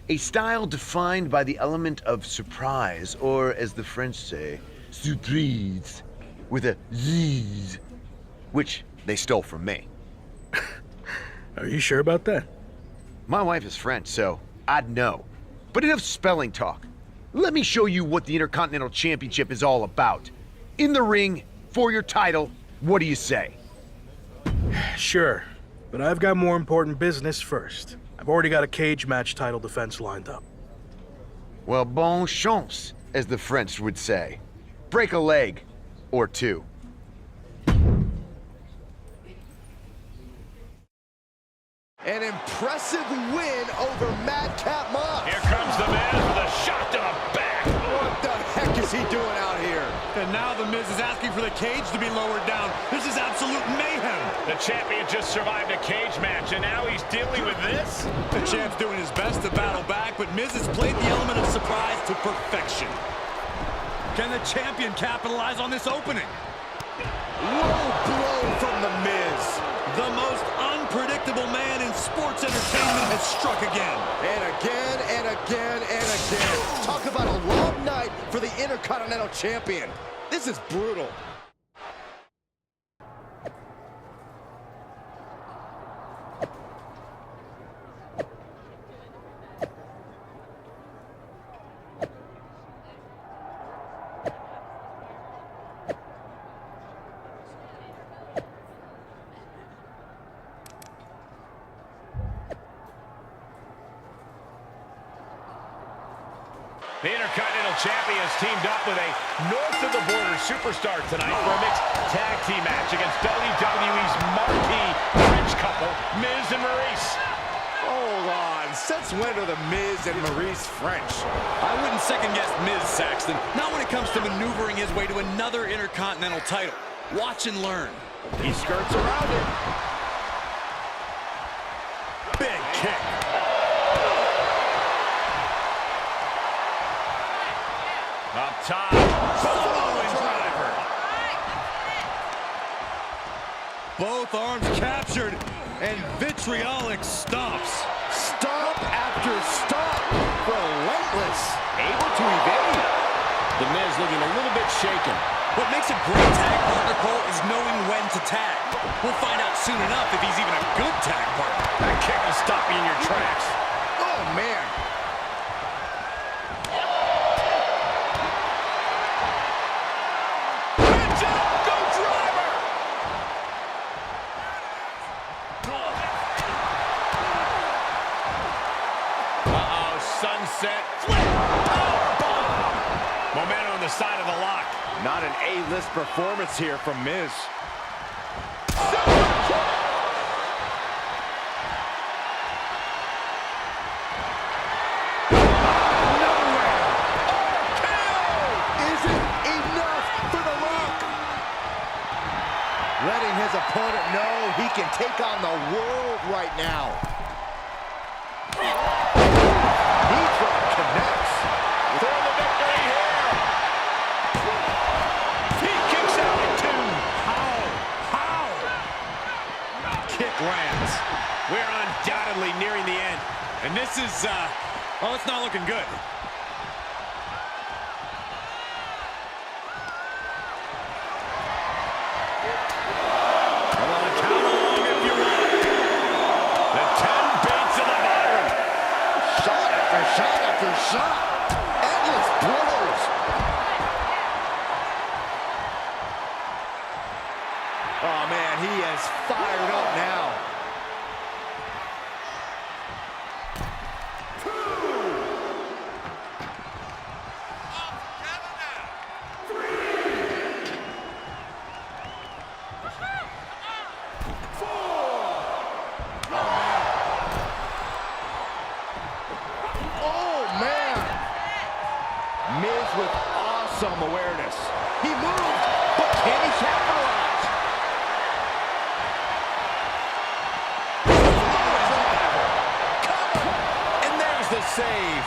A style defined by the element of surprise, or as the French say, surprise, with a Z, which they stole from me. Are you sure about that? My wife is French, so I'd know. But enough spelling talk. Let me show you what the Intercontinental Championship is all about. In the ring, for your title, what do you say? Sure, but I've got more important business first. I've already got a cage match title defense lined up. Well, bon chance, as the French would say. Break a leg, or two. An impressive win over Madcap Moss. Here comes the Miz with a shot to the back. What the heck is he doing out here? And now the Miz is asking for the cage to be lowered down. This is absolute mayhem. The champion just survived a cage match, and now he's dealing with this? The champ's doing his best to battle back, but Miz has played the element of surprise to perfection. Can the champion capitalize on this opening? Low blow from the Miz. The most unpredictable unpredictable man in sports entertainment has struck again. And again, and again, and again. Talk about a long night for the Intercontinental Champion. This is brutal. The Intercontinental Champions teamed up with a north-of-the-border superstar tonight for a mixed tag team match against WWE's marquee French couple, Miz and Maryse. Hold on. Since when are the Miz and Maryse French? I wouldn't second-guess Miz, Saxton. Not when it comes to maneuvering his way to another Intercontinental title. Watch and learn. He skirts around it. Big kick. Up top, Buffalo driver. Both arms captured, and vitriolic stomps. Stomp after stomp. Relentless. Able to evade. The Miz looking a little bit shaken. What makes a great tag partner, Cole, is knowing when to tag. We'll find out soon enough if he's even a good tag partner. That kick will stop you in your tracks. Oh, man. Sunset flip. Powerbomb. Momentum on the side of the lock. Not an A-list performance here from Miz. Nowhere. Isn't enough for the Rock. Letting his opponent know he can take on the world right now. Connects. For the victory here. He kicks out at two. How? Kick lands. We're undoubtedly nearing the end. And this is, well, it's not looking good. Come on, count along if you want. The 10 baits of the modern. Shot after shot after shot. Endless blows. Oh, man, he is fired up now. Miz with awesome awareness. He moved, but can he capitalize? And there's the save.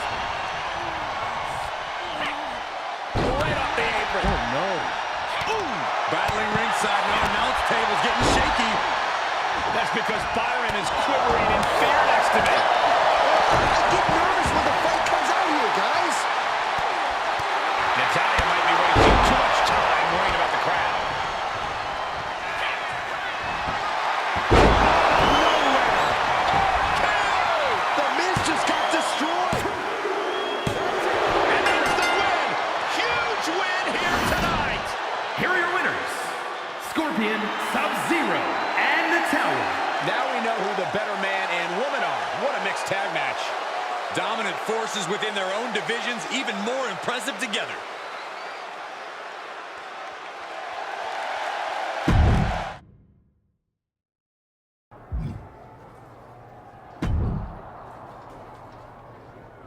Right off the apron. Oh, no. Ooh. Battling ringside now. Announce table's getting shaky. That's because Byron is quivering in fear next to me. I get nervous when the fight comes out here, guys. Natalia might be wasting too much time worrying about the crowd. The Miz just got destroyed. And there's the win. Huge win here tonight. Here are your winners, Scorpion, Sub-Zero, and Natalia. Now we know who the better man and woman are. What a mixed tag match. Dominant forces within their own divisions, even more impressive together.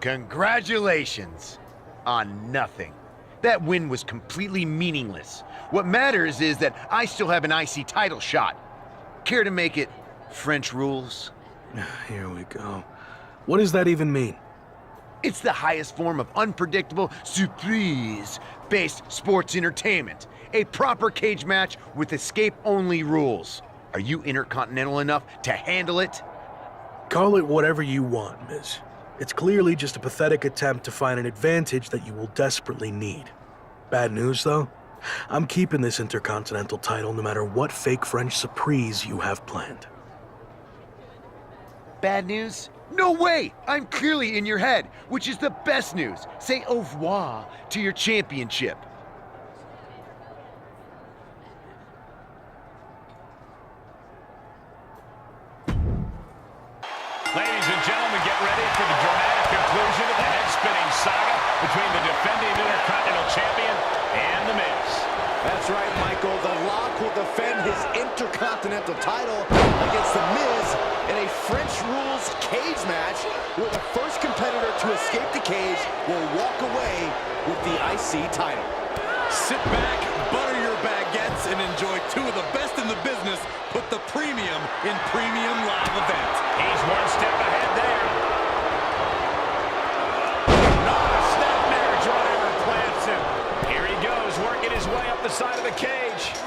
Congratulations on nothing. That win was completely meaningless. What matters is that I still have an IC title shot. Care to make it French rules? Here we go. What does that even mean? It's the highest form of unpredictable surprise-based sports entertainment. A proper cage match with escape-only rules. Are you intercontinental enough to handle it? Call it whatever you want, Miz. It's clearly just a pathetic attempt to find an advantage that you will desperately need. Bad news, though? I'm keeping this Intercontinental title no matter what fake French surprise you have planned. Bad news? No way! I'm clearly in your head, which is the best news. Say au revoir to your championship. Ladies and gentlemen, get ready for the dramatic conclusion of the head-spinning saga between the defending Intercontinental Champion and The Miz. That's right, Michael. The Lock will defend his Intercontinental title against The Miz in a French rules cage match where the first competitor to escape the cage will walk away with the IC title. Sit back, butter your baguettes, and enjoy two of the best in the business. Put the premium in premium live events. He's one step ahead there. Snapmare driver plants him. Here he goes, working his way up the side of the cage.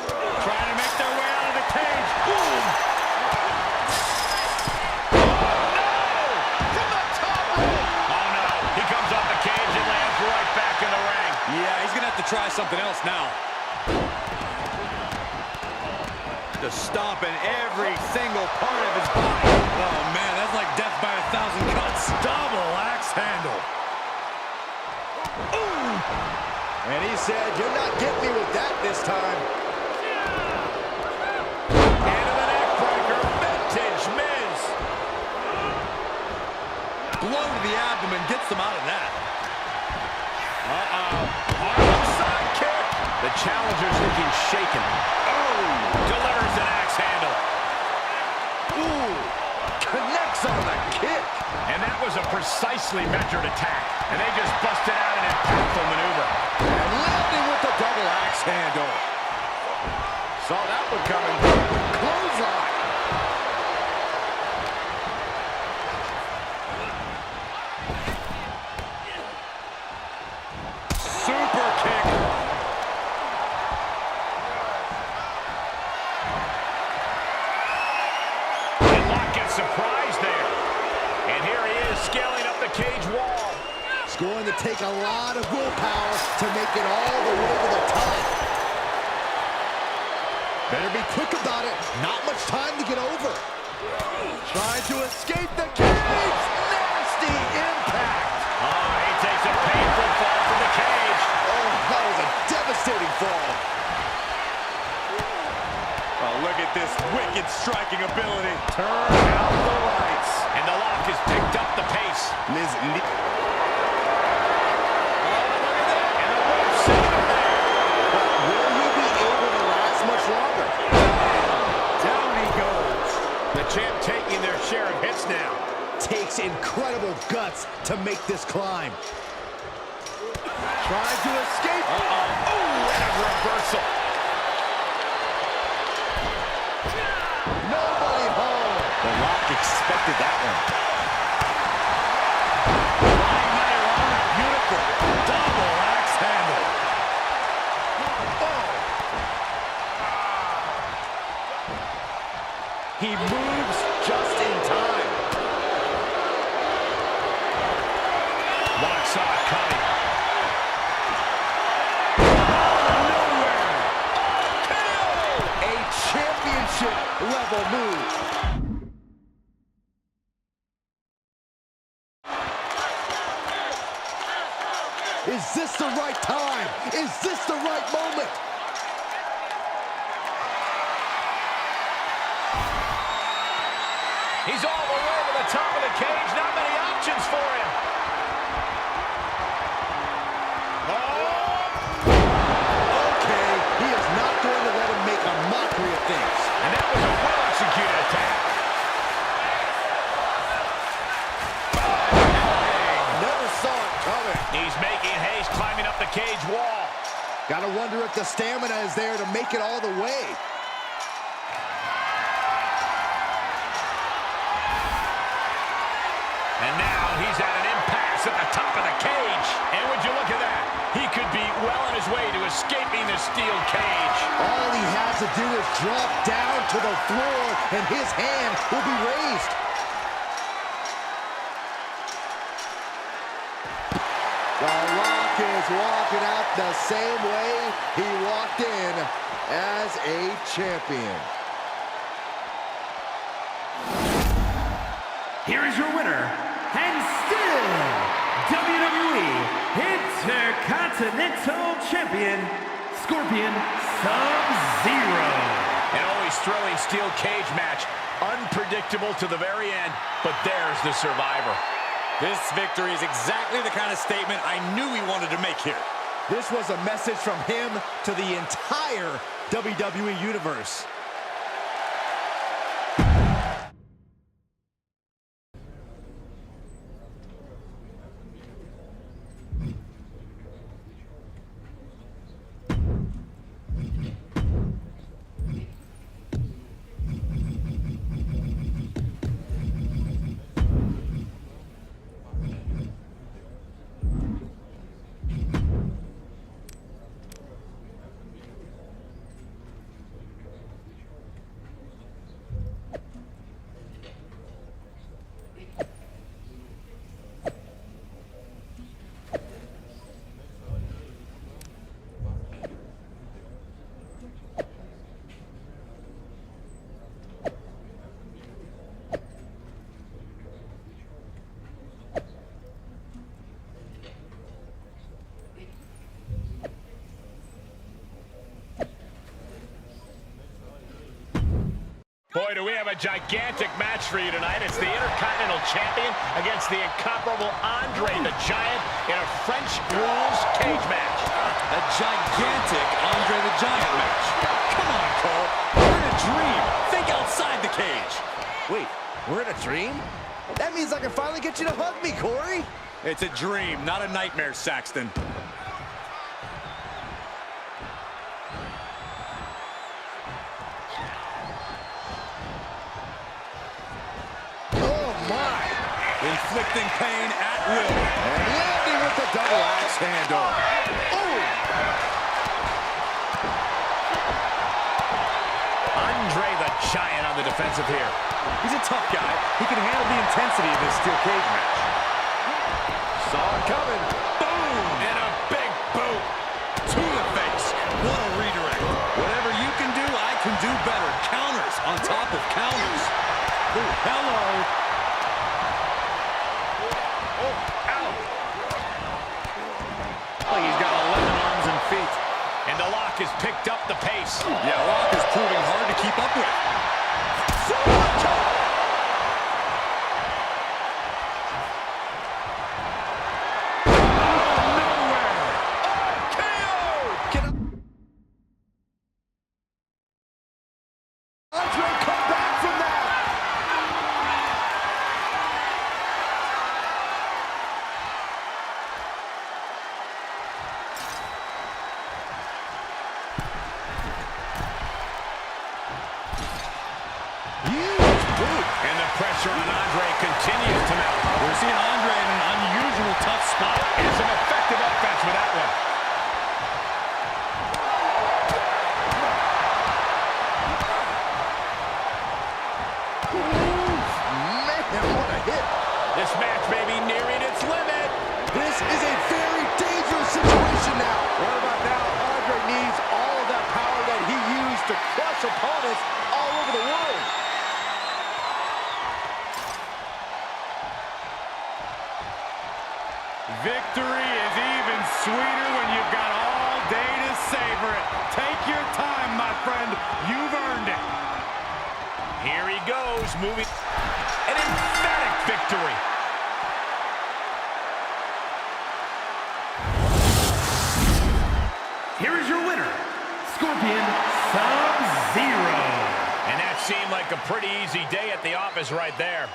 Trying to make their way out of the cage. Boom! Try something else now. Just stomping every single part of his body. Oh man, that's like death by 1,000 cuts. Double axe handle. Ooh! And he said, "You're not getting me with that this time." Into the neck breaker, vintage Miz. Blow to the abdomen gets them out of that. The challenger's looking shaken. Oh, delivers an axe handle. Ooh, connects on the kick. And that was a precisely measured attack. And they just busted out an impactful maneuver. And landing with the double axe handle. Saw that one coming. Clothesline. Super kick. Surprise there. And here he is scaling up the cage wall. It's going to take a lot of willpower to make it all the way to the top. Better be quick about it. Not much time to get over. Trying to escape the cage. Nasty impact. Oh, he takes a painful fall from the cage. Oh, that was a devastating fall. Oh, look at this wicked striking ability. Turn out the lights. And the Lock has picked up the pace. Miz. Oh, look at that. And the rope set him there. But will he be able to last much longer? Down he goes. The champ taking their share of hits now. Takes incredible guts to make this climb. Trying to escape. Uh-oh. Oh, and a reversal. Nobody home. The Lock expected that one. Beautiful. Double axe handle. Oh. He moves just in time. Lock saw it coming. A championship level move. Is this the right time? Is this the right moment? He's all the way to the top of the cage. Not many options for him. Okay, he is not going to let him make a mockery of things. And that was a well-executed attack. Never saw it coming. He's making haste, climbing up the cage wall. Gotta wonder if the stamina is there to make it all the way. And now he's at an impasse at the top of the cage. And would you look at that? He could be well on his way to escaping the steel cage. All he has to do is drop down to the floor, and his hand will be raised. The Rock is walking out the same way he walked in as a champion. Here is your winner, and still WWE Intercontinental Champion, Scorpion Sub-Zero. An always thrilling steel cage match. Unpredictable to the very end, but there's the survivor. This victory is exactly the kind of statement I knew he wanted to make here. This was a message from him to the entire WWE Universe. Boy, do we have a gigantic match for you tonight. It's the Intercontinental Champion against the incomparable Andre the Giant in a French rules cage match. A gigantic Andre the Giant match. Come on, Cole. We're in a dream. Think outside the cage. Wait, we're in a dream? That means I can finally get you to hug me, Corey. It's a dream, not a nightmare, Saxton. Inflicting pain at will. And landing with the double axe handle. Oh! Andre the Giant on the defensive here. He's a tough guy. He can handle the intensity of this steel cage match. Saw it coming. Boom! And a big boot to the face. What a redirect. Whatever you can do, I can do better. Counters on top of counters. Ooh, hello. He's got 11 arms and feet. And the Lock has picked up the pace. Yeah, Rock is proving hard to keep up with. And the pressure on Andre continues to mount. We're seeing Andre in an unusual tough spot. And some effective offense with that one. Man, what a hit. This match may be nearing its limit. This is a very dangerous situation now. What about now? Andre needs all of that power that he used to crush opponents all over the world. Victory is even sweeter when you've got all day to savor it. Take your time, my friend. You've earned it. Here he goes, moving. An emphatic victory. Here is your winner, Scorpion Sub-Zero. And that seemed like a pretty easy day at the office right there.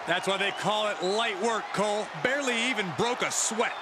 That's why they call it light work, Cole. Barely even broke a sweat.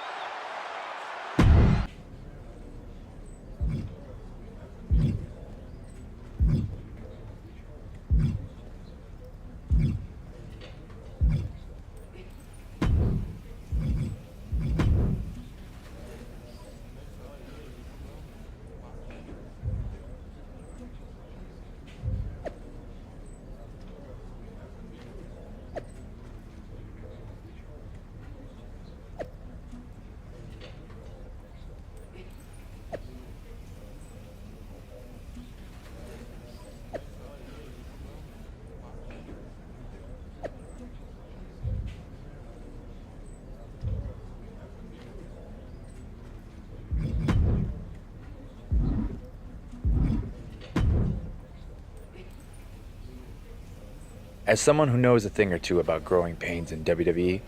As someone who knows a thing or two about growing pains in WWE,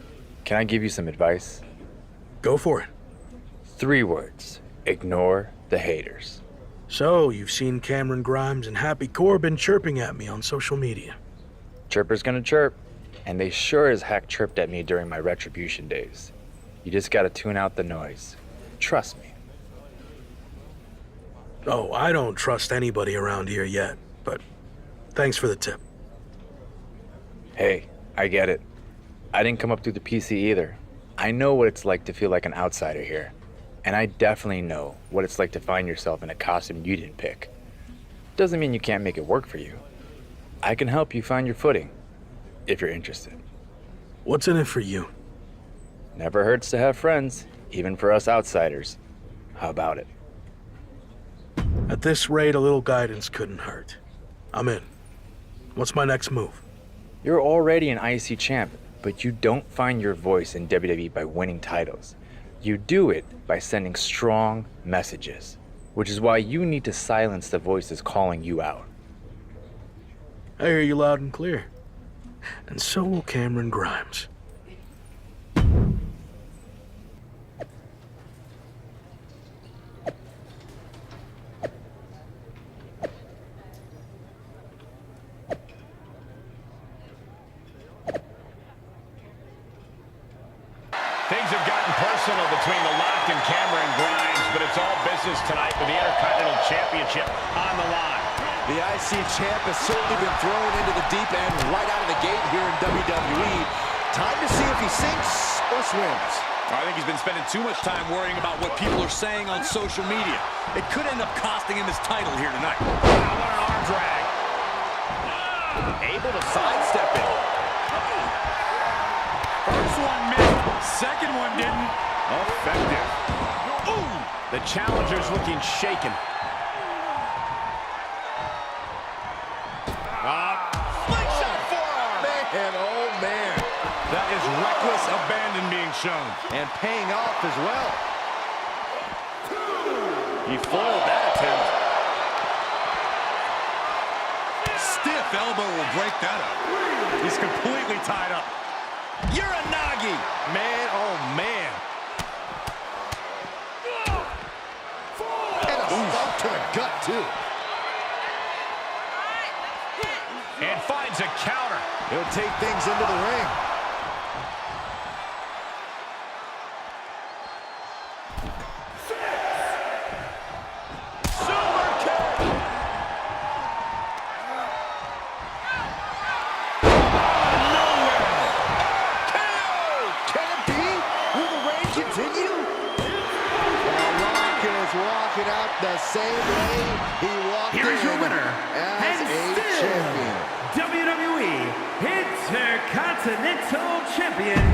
can I give you some advice? Go for it. 3 words. Ignore the haters. So, you've seen Cameron Grimes and Happy Corbin chirping at me on social media. Chirper's gonna chirp, and they sure as heck chirped at me during my Retribution days. You just gotta tune out the noise. Trust me. Oh, I don't trust anybody around here yet, but thanks for the tip. Hey, I get it. I didn't come up through the PC either. I know what it's like to feel like an outsider here. And I definitely know what it's like to find yourself in a costume you didn't pick. Doesn't mean you can't make it work for you. I can help you find your footing, if you're interested. What's in it for you? Never hurts to have friends, even for us outsiders. How about it? At this rate, a little guidance couldn't hurt. I'm in. What's my next move? You're already an IC champ, but you don't find your voice in WWE by winning titles. You do it by sending strong messages, which is why you need to silence the voices calling you out. I hear you loud and clear. And so will Cameron Grimes. Things have gotten personal between The Lock and Cameron Grimes, but it's all business tonight with the Intercontinental Championship on the line. The IC champ has certainly been thrown into the deep end right out of the gate here in WWE. Time to see if he sinks or swims. I think he's been spending too much time worrying about what people are saying on social media. It could end up costing him his title here tonight. Wow, what an arm drag. Able to sidestep it. First one missed, second one didn't. Effective. Ooh, the challenger's looking shaken. Slingshot forearm. Man, oh man. That is reckless abandon being shown. And paying off as well. He foiled that attempt. Stiff elbow will break that up. He's completely tied up. Uranagi. Man, oh man. And a stomp to the gut, too. And finds a counter. He'll take things into the ring. Super kick. Nowhere. KO. Can it be? Will the reign continue? The Rock is walking out the same way he walked in. Here is your winner, as and a still champion. WWE Intercontinental Champion.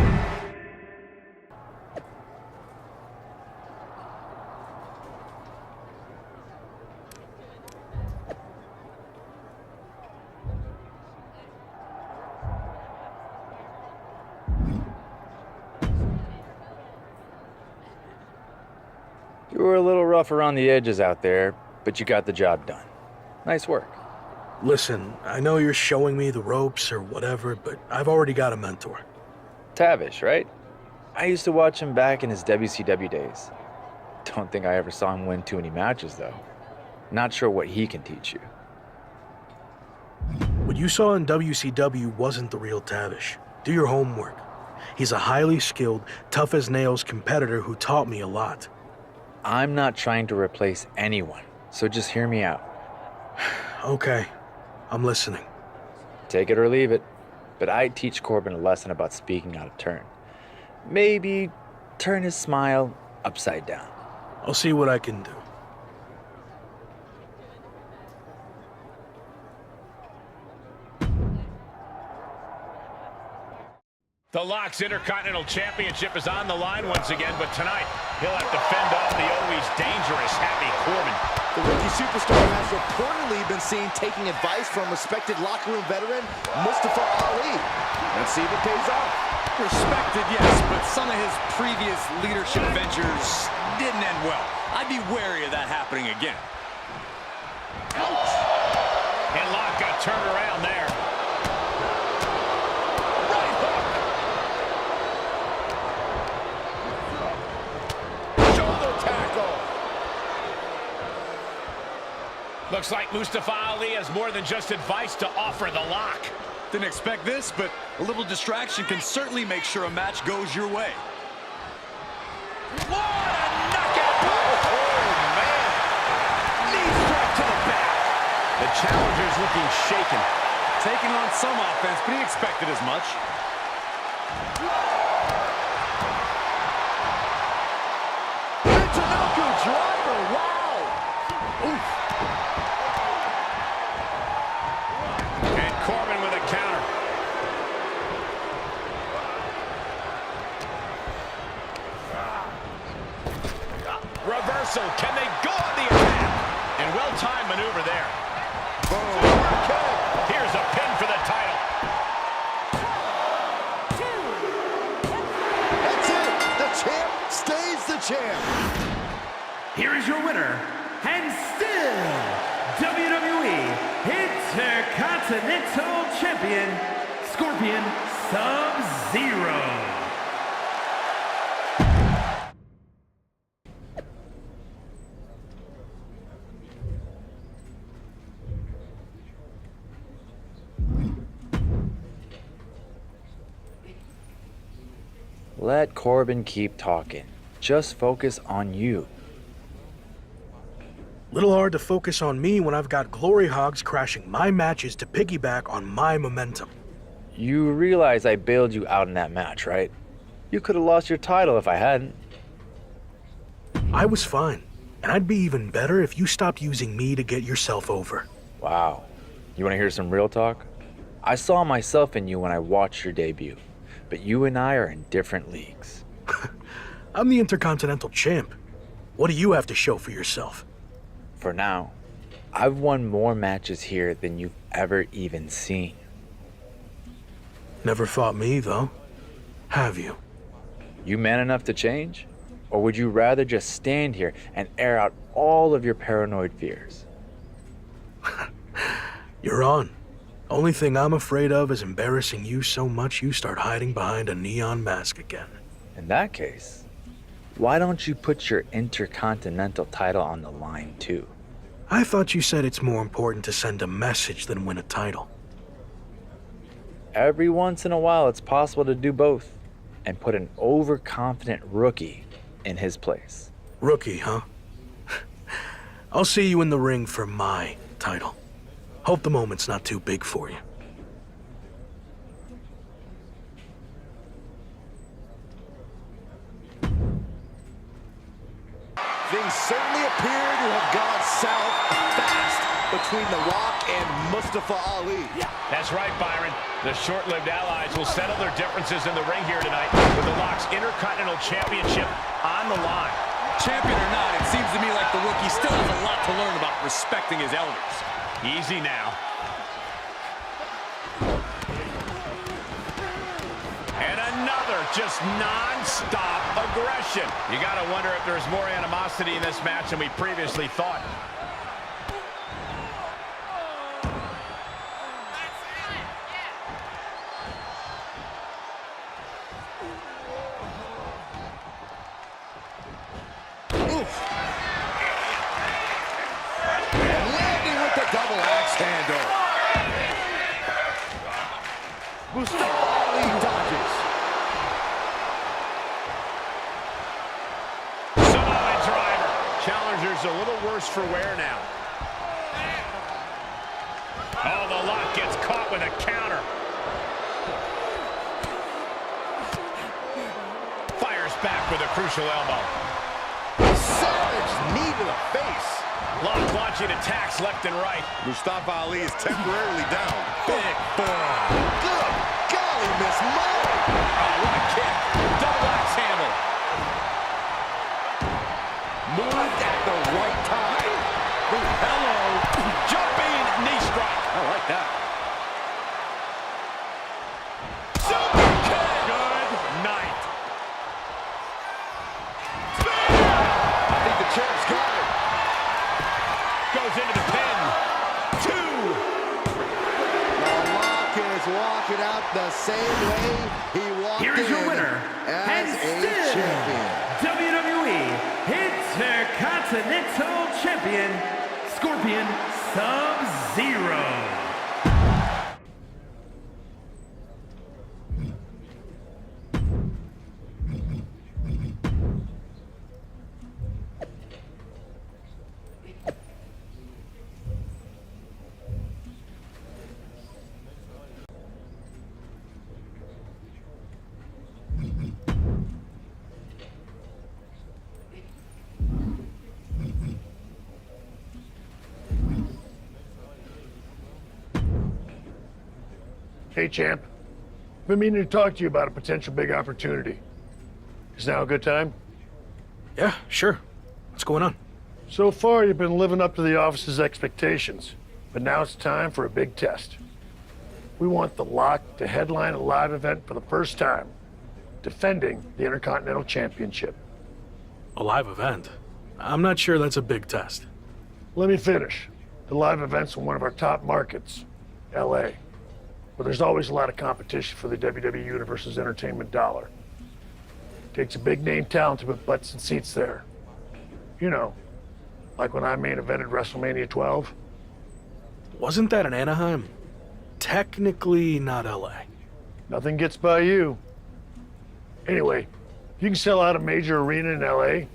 You were a little rough around the edges out there, but you got the job done. Nice work. Listen, I know you're showing me the ropes or whatever, but I've already got a mentor. Tavish, right? I used to watch him back in his WCW days. Don't think I ever saw him win too many matches, though. Not sure what he can teach you. What you saw in WCW wasn't the real Tavish. Do your homework. He's a highly skilled, tough-as-nails competitor who taught me a lot. I'm not trying to replace anyone, so just hear me out. Okay, I'm listening. Take it or leave it, but I'd teach Corbin a lesson about speaking out of turn. Maybe turn his smile upside down. I'll see what I can do. The Lock's Intercontinental Championship is on the line once again, but tonight he'll have to fend off the always dangerous Happy Corbin. The rookie superstar has reportedly been seen taking advice from respected locker room veteran Mustafa Ali. Let's see if it pays off. Respected, yes, but some of his previous leadership ventures didn't end well. I'd be wary of that happening again. Ouch. And Lock got turned around there. Looks like Mustafa Ali has more than just advice to offer. The lock. Didn't expect this, but a little distraction can certainly make sure a match goes your way. What a knockout blow! Oh, man. Knee strike to the back. The challenger's looking shaken. Taking on some offense, but he expected as much. Michinoku driver, wow! Oof. And Corbin with a counter. Reversal. Can they go on the attack? And well-timed maneuver there. Here's a pin for the title. That's it! The champ stays the champ! Here is your winner, and still WWE Intercontinental Champion, Scorpion Sub-Zero. Let Corbin keep talking. Just focus on you. Little hard to focus on me when I've got glory hogs crashing my matches to piggyback on my momentum. You realize I bailed you out in that match, right? You could have lost your title if I hadn't. I was fine, and I'd be even better if you stopped using me to get yourself over. Wow. You want to hear some real talk? I saw myself in you when I watched your debut, but you and I are in different leagues. I'm the Intercontinental Champ. What do you have to show for yourself? For now, I've won more matches here than you've ever even seen. Never fought me, though. Have you? You man enough to change? Or would you rather just stand here and air out all of your paranoid fears? You're on. Only thing I'm afraid of is embarrassing you so much you start hiding behind a neon mask again. In that case, why don't you put your Intercontinental title on the line too? I thought you said it's more important to send a message than win a title. Every once in a while, it's possible to do both and put an overconfident rookie in his place. Rookie, huh? I'll see you in the ring for my title. Hope the moment's not too big for you. Things certainly appear to have gone south fast between The Rock and Mustafa Ali. That's right, Byron. The short-lived allies will settle their differences in the ring here tonight with The Rock's Intercontinental Championship on the line. Champion or not, it seems to me like the rookie still has a lot to learn about respecting his elders. Easy now. And another just non-stop aggression. You got to wonder if there's more animosity in this match than we previously thought. Double axe handle. Mustafa Ali dodges. Samoa driver. Challenger's a little worse for wear now. Oh, the lock gets caught with a counter. Fires back with a crucial elbow. Savage knee to the face. Lock launching attacks left and right. Mustafa Ali is temporarily down. Big bomb. Good golly, Miss Mo. Oh, what a kick. Double axe handle. Moved at the right time. Hello. Jumping knee strike. I like that. Super kick. Good night. I think the champ's got it. Goes into the pin. 2. The Rock is walking out the same way he walked in. Here is your winner, as and a still champion. WWE Intercontinental Champion, Scorpion Sub-Zero. Hey, champ. Been meaning to talk to you about a potential big opportunity. Is now a good time? Yeah, sure. What's going on? So far, you've been living up to the office's expectations, but now it's time for a big test. We want the Lock to headline a live event for the first time, defending the Intercontinental Championship. A live event? I'm not sure that's a big test. Let me finish. The live event's in one of our top markets, LA, where there's always a lot of competition for the WWE Universe's entertainment dollar. Takes a big-name talent to put butts and seats there. You know, like when I main evented WrestleMania 12. Wasn't that in Anaheim? Technically not LA. Nothing gets by you. Anyway, if you can sell out a major arena in LA,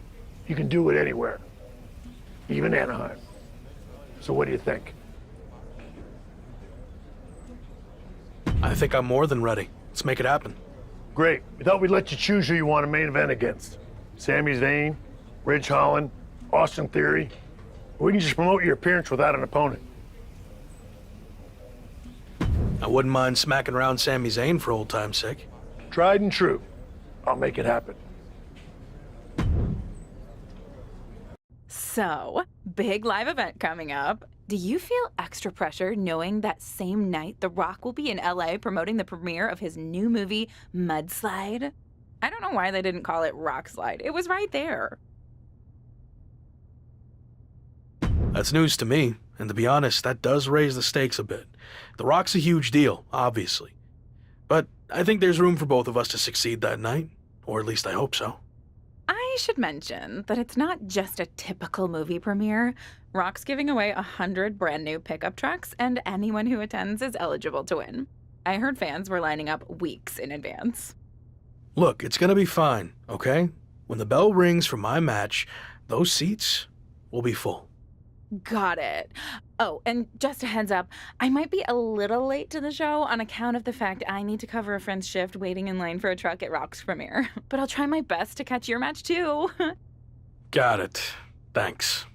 you can do it anywhere, even Anaheim. So what do you think? I think I'm more than ready. Let's make it happen. Great. We thought we'd let you choose who you want to main event against. Sami Zayn, Ridge Holland, Austin Theory. Or we can just promote your appearance without an opponent. I wouldn't mind smacking around Sami Zayn for old time's sake. Tried and true. I'll make it happen. So, big live event coming up. Do you feel extra pressure knowing that same night The Rock will be in LA promoting the premiere of his new movie, Mudslide? I don't know why they didn't call it Rock Slide. It was right there. That's news to me, and to be honest, that does raise the stakes a bit. The Rock's a huge deal, obviously. But I think there's room for both of us to succeed that night, or at least I hope so. I should mention that it's not just a typical movie premiere. Rock's giving away 100 brand new pickup trucks, and anyone who attends is eligible to win. I heard fans were lining up weeks in advance. Look, it's gonna be fine, okay? When the bell rings for my match, those seats will be full. Got it. Oh, and just a heads up, I might be a little late to the show on account of the fact I need to cover a friend's shift waiting in line for a truck at Rock's premiere. But I'll try my best to catch your match too. Got it. Thanks.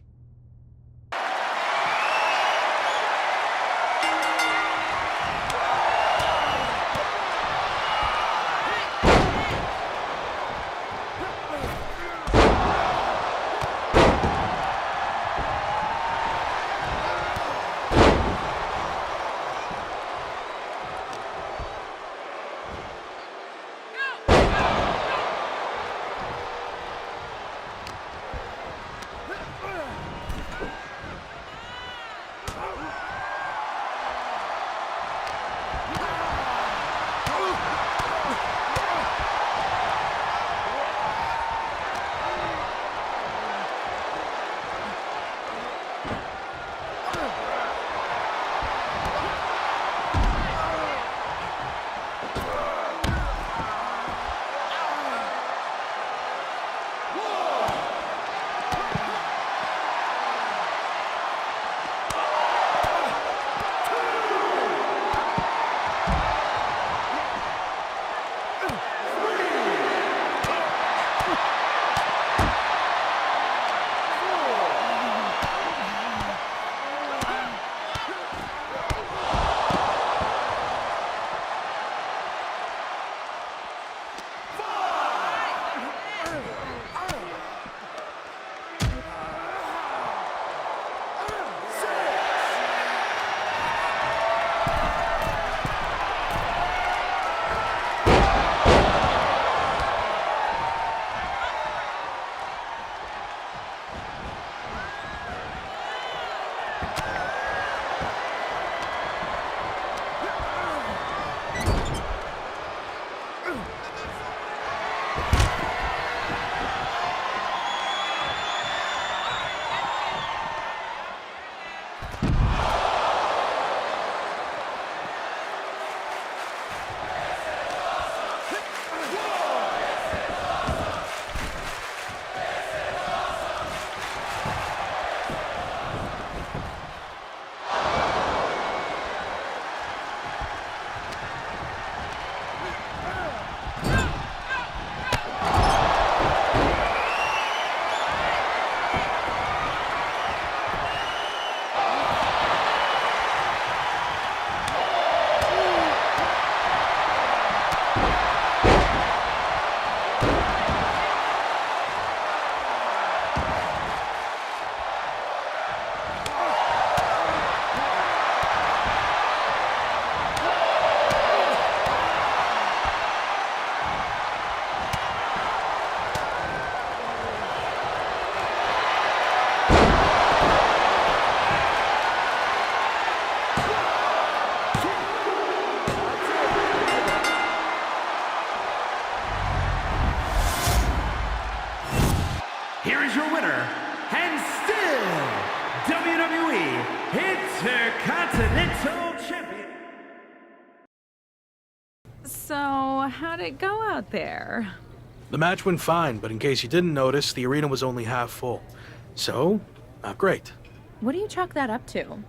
Intercontinental Champion. So, how'd it go out there? The match went fine, but in case you didn't notice, the arena was only half full. So, not great. What do you chalk that up to?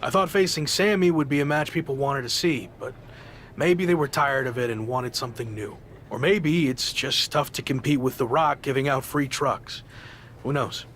I thought facing Sammy would be a match people wanted to see, but maybe they were tired of it and wanted something new. Or maybe it's just tough to compete with The Rock giving out free trucks. Who knows?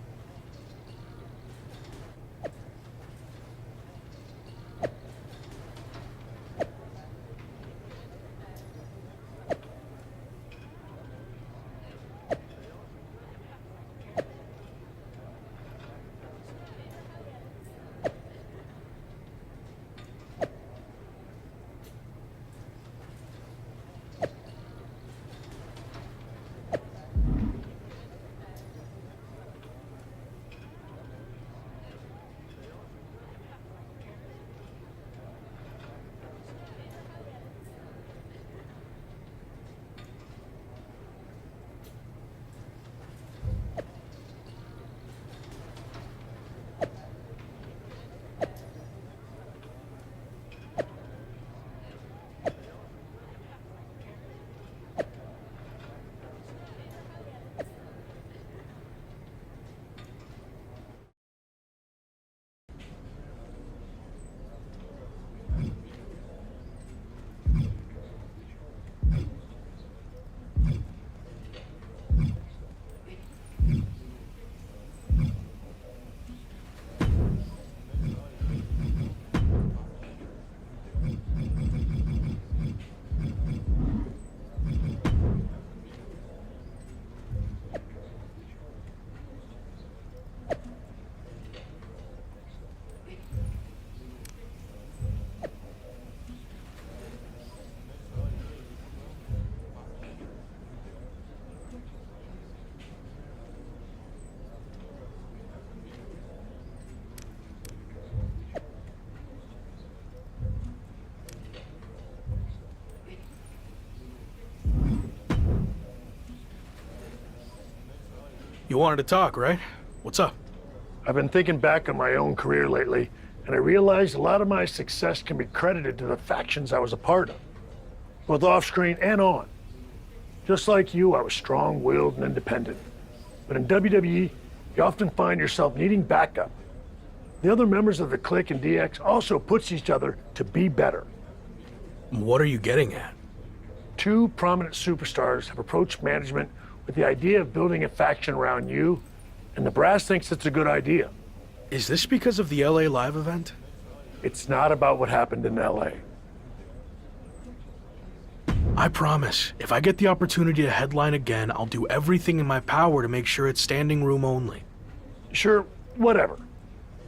You wanted to talk, right? What's up? I've been thinking back on my own career lately, and I realized a lot of my success can be credited to the factions I was a part of, both off-screen and on. Just like you, I was strong-willed and independent. But in WWE, you often find yourself needing backup. The other members of the Clique and DX also push each other to be better. What are you getting at? Two prominent superstars have approached management with the idea of building a faction around you, and the brass thinks it's a good idea. Is this because of the LA Live event? It's not about what happened in LA. I promise, if I get the opportunity to headline again, I'll do everything in my power to make sure it's standing room only. Sure, whatever.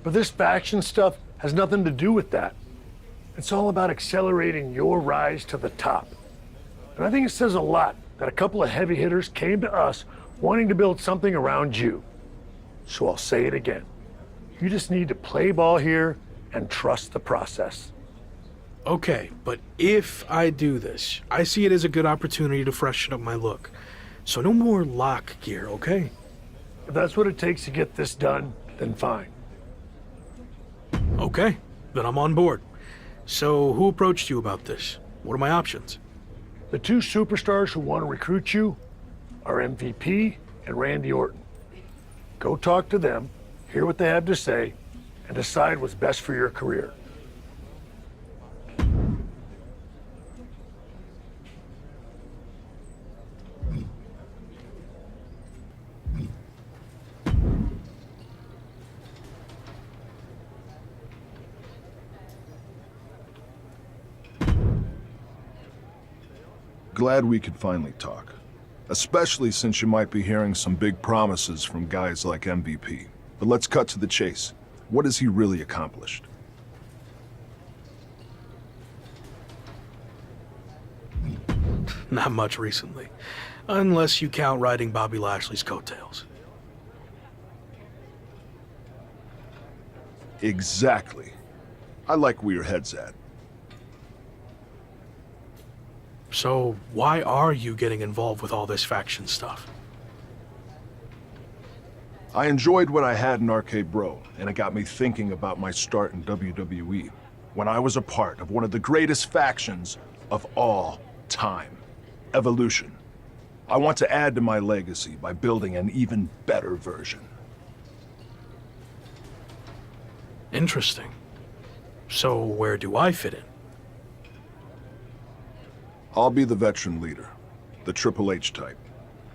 But this faction stuff has nothing to do with that. It's all about accelerating your rise to the top. And I think it says a lot that a couple of heavy hitters came to us wanting to build something around you. So I'll say it again. You just need to play ball here and trust the process. Okay, but if I do this, I see it as a good opportunity to freshen up my look. So no more lock gear, okay? If that's what it takes to get this done, then fine. Okay, then I'm on board. So who approached you about this? What are my options? The two superstars who want to recruit you are MVP and Randy Orton. Go talk to them, hear what they have to say, and decide what's best for your career. Glad we could finally talk. Especially since you might be hearing some big promises from guys like MVP. But let's cut to the chase. What has he really accomplished? Not much recently. Unless you count riding Bobby Lashley's coattails. Exactly. I like where your head's at. So why are you getting involved with all this faction stuff? I enjoyed what I had in Arcade Bro, and it got me thinking about my start in WWE. when I was a part of one of the greatest factions of all time, Evolution. I want to add to my legacy by building an even better version. Interesting. So where do I fit in? I'll be the veteran leader, the Triple H type.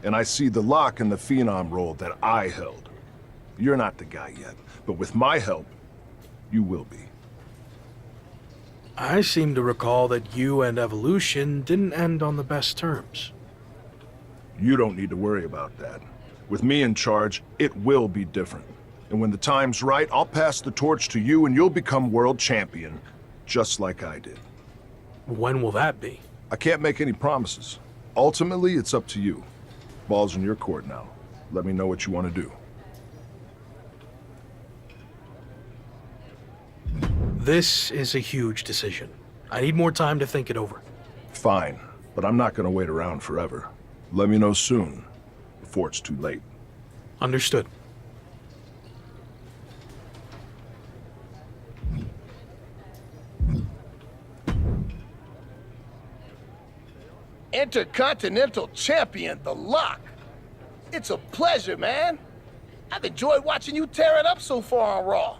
And I see the Lock in the Phenom role that I held. You're not the guy yet, but with my help, you will be. I seem to recall that you and Evolution didn't end on the best terms. You don't need to worry about that. With me in charge, it will be different. And when the time's right, I'll pass the torch to you and you'll become world champion, just like I did. When will that be? I can't make any promises. Ultimately, it's up to you. Ball's in your court now. Let me know what you want to do. This is a huge decision. I need more time to think it over. Fine, but I'm not going to wait around forever. Let me know soon, before it's too late. Understood. Intercontinental Champion, The Lock. It's a pleasure, man. I've enjoyed watching you tear it up so far on Raw.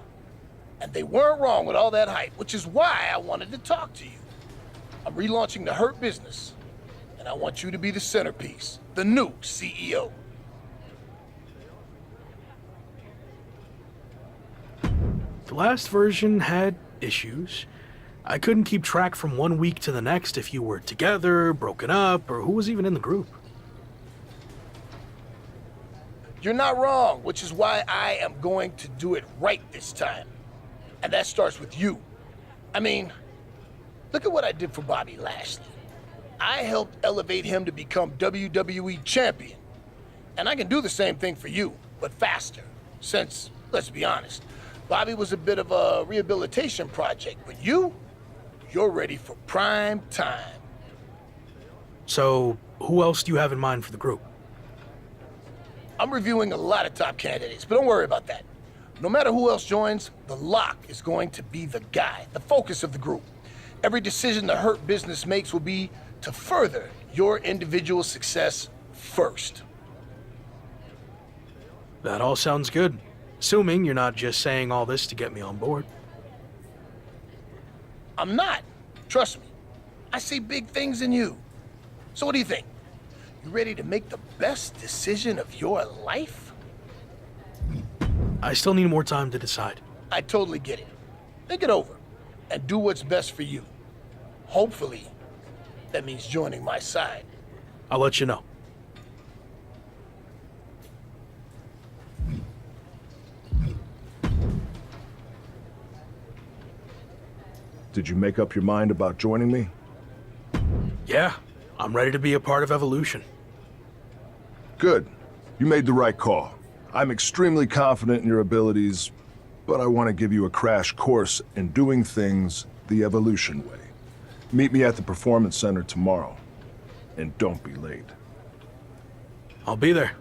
And they weren't wrong with all that hype, which is why I wanted to talk to you. I'm relaunching the Hurt Business, and I want you to be the centerpiece, the new CEO. The last version had issues. I couldn't keep track from one week to the next if you were together, broken up, or who was even in the group. You're not wrong, which is why I am going to do it right this time. And that starts with you. I mean, look at what I did for Bobby Lashley. I helped elevate him to become WWE champion. And I can do the same thing for you, but faster. Since, let's be honest, Bobby was a bit of a rehabilitation project, but you're ready for prime time. So, who else do you have in mind for the group? I'm reviewing a lot of top candidates, but don't worry about that. No matter who else joins, The Lock is going to be the guy, the focus of the group. Every decision the Hurt Business makes will be to further your individual success first. That all sounds good. Assuming you're not just saying all this to get me on board. I'm not. Trust me. I see big things in you. So what do you think? You ready to make the best decision of your life? I still need more time to decide. I totally get it. Think it over and do what's best for you. Hopefully, that means joining my side. I'll let you know. Did you make up your mind about joining me? Yeah, I'm ready to be a part of Evolution. Good. You made the right call. I'm extremely confident in your abilities, but I want to give you a crash course in doing things the Evolution way. Meet me at the Performance Center tomorrow, and don't be late. I'll be there.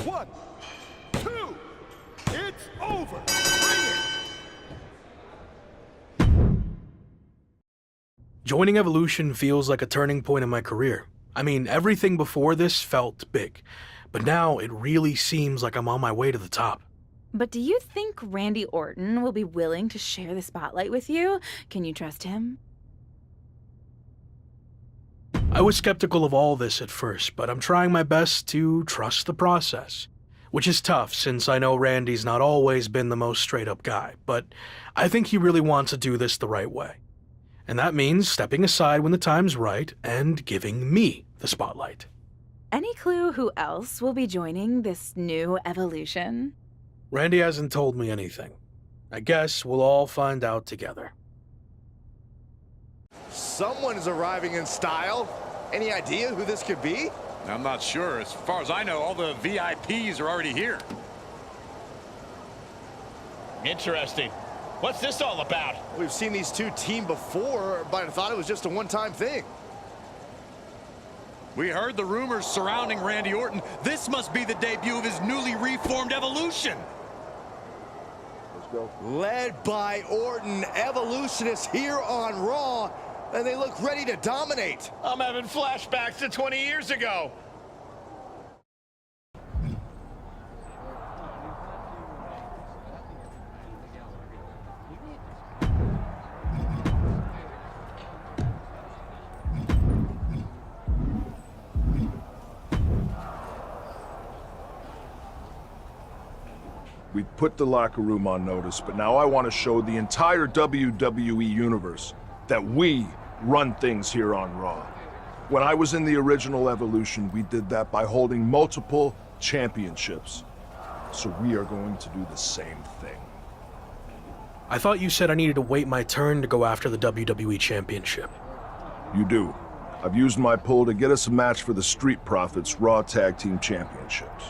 1, 2, it's over. Bring it. Joining Evolution feels like a turning point in my career. I mean, everything before this felt big, but now it really seems like I'm on my way to the top. But do you think Randy Orton will be willing to share the spotlight with you? Can you trust him? I was skeptical of all this at first, but I'm trying my best to trust the process. Which is tough, since I know Randy's not always been the most straight-up guy, but I think he really wants to do this the right way. And that means stepping aside when the time's right and giving me the spotlight. Any clue who else will be joining this new evolution? Randy hasn't told me anything. I guess we'll all find out together. Someone's arriving in style. Any idea who this could be? I'm not sure. As far as I know, all the VIPs are already here. Interesting. What's this all about? We've seen these two team before, but I thought it was just a one-time thing. We heard the rumors surrounding Randy Orton. This must be the debut of his newly reformed Evolution. Let's go. Led by Orton, Evolution is here on Raw, and they look ready to dominate. I'm having flashbacks to 20 years ago. We put the locker room on notice, but now I want to show the entire WWE universe that we run things here on Raw. When I was in the original Evolution, we did that by holding multiple championships. So we are going to do the same thing. I thought you said I needed to wait my turn to go after the WWE Championship. You do. I've used my pull to get us a match for the Street Profits Raw Tag Team Championships.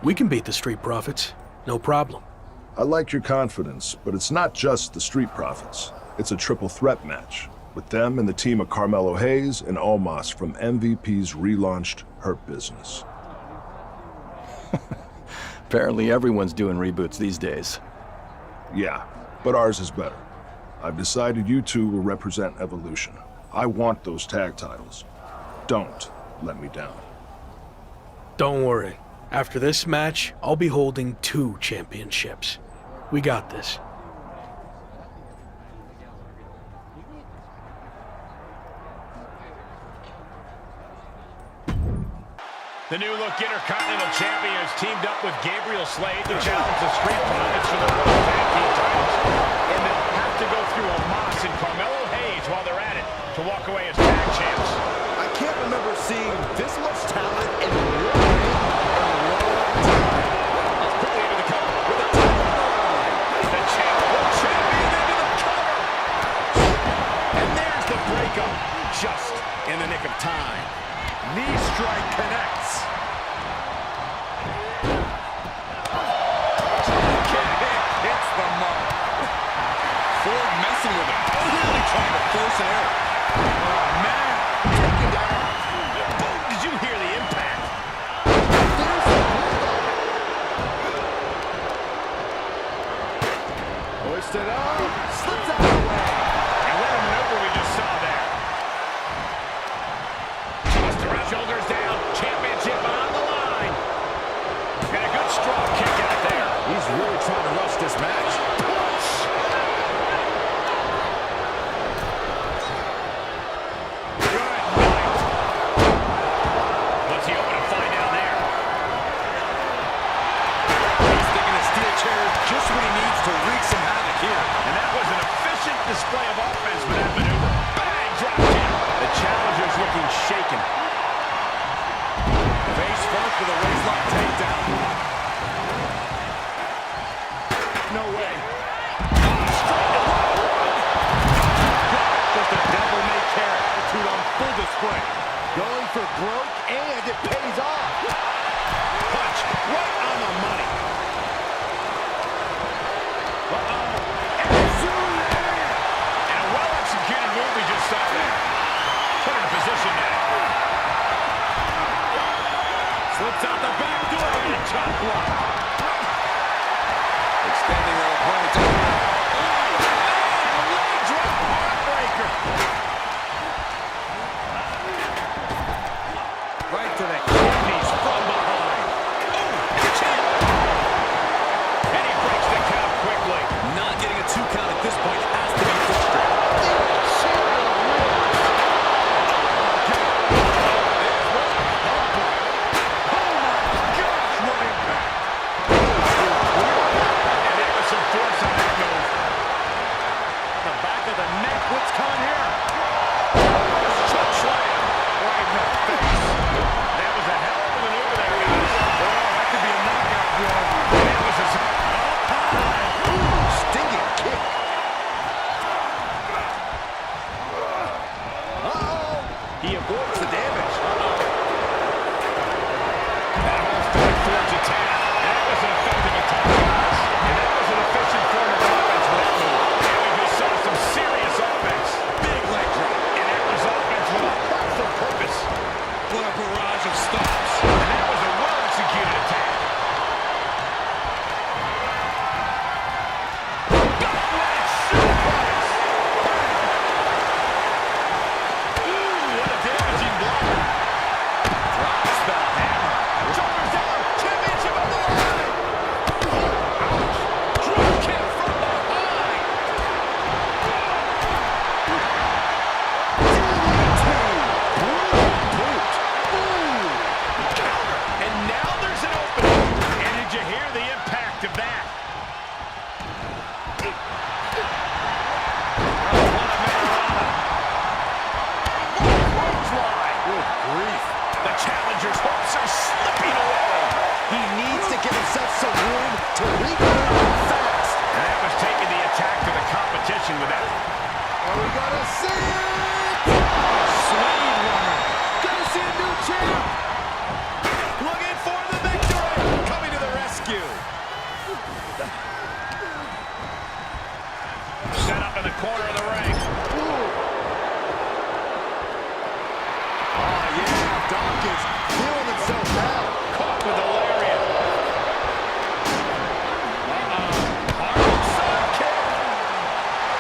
We can beat the Street Profits. No problem. I like your confidence, but it's not just the Street Profits. It's a triple threat match, with them and the team of Carmelo Hayes and Omos from MVP's relaunched Hurt Business. Apparently everyone's doing reboots these days. Yeah, but ours is better. I've decided you two will represent Evolution. I want those tag titles. Don't let me down. Don't worry. After this match, I'll be holding 2 championships. We got this. The new look Intercontinental Champion has teamed up with Gabriel Slade to challenge the Street Profits for the Raw Tag Team titles. And they'll have to go through Omos and Carmelo Hayes while they're at it to walk away as tag champs. I can't remember seeing this much talent in one ring in a long time. It's quickly into the cover with a the champ, world champion into the cover. And there's the breakup, just in the nick of time. Knee strike connects. Hits the mark. Ford messing with him. Really trying to force an error. Oh, man. Taken down. Boom, did you hear the impact? Hoisted up. Slips out of the way. And what a maneuver we just saw there. Tossed around, shoulders down. Championship on the line. And a good strong kick out there. He's really trying to rush this match. Display of offense with that maneuver. Bang, drop kick. The challenger's looking shaken. Face first with a waistlock takedown. No way. Straight to just a devil-may-care attitude on full display. Going for broke, and it pays off. Punch right on the money. We just saw that. Put in position now. Slips out the the back door with a chop block. Extending their opponent's arm. Oh, man, leg drop heartbreaker. Right to the kidneys from behind. Oh, chin. And he breaks the count quickly. Not getting a 2 count at this point has to be frustrating. What's coming here? Choke slam right in the face. That was a hell of a maneuver there, guys. Oh, that could be a knockout, Joe. That was a Stinging kick. Uh-oh. He avoids the damage. That holds towards attack. That was an effective attack, guys. And that was an efficient form of offense with that move. And we just saw some serious offense. Big leg drop. And that was offense with a heart for purpose. What a barrage of stops. And that was a well-executed attack. Gauntlet suplex. Ooh, what a damaging blow. Drops the hammer. Shoulders down. Championship on the line. Ouch. Drop kick from behind. And now there's an opening. And did you hear the impact of that? Good grief. The challenger's hopes are slipping away. He needs to give himself some room to regroup fast. And that was taking the attack to the competition with that. Oh, we gotta see it! Slade runner. Gonna see a new champ. Looking for the victory. Coming to the rescue. Set up in the corner of the ring. Oh, yeah, Dawkins feeling himself now. Caught with the lariat. Harlem Sun kick.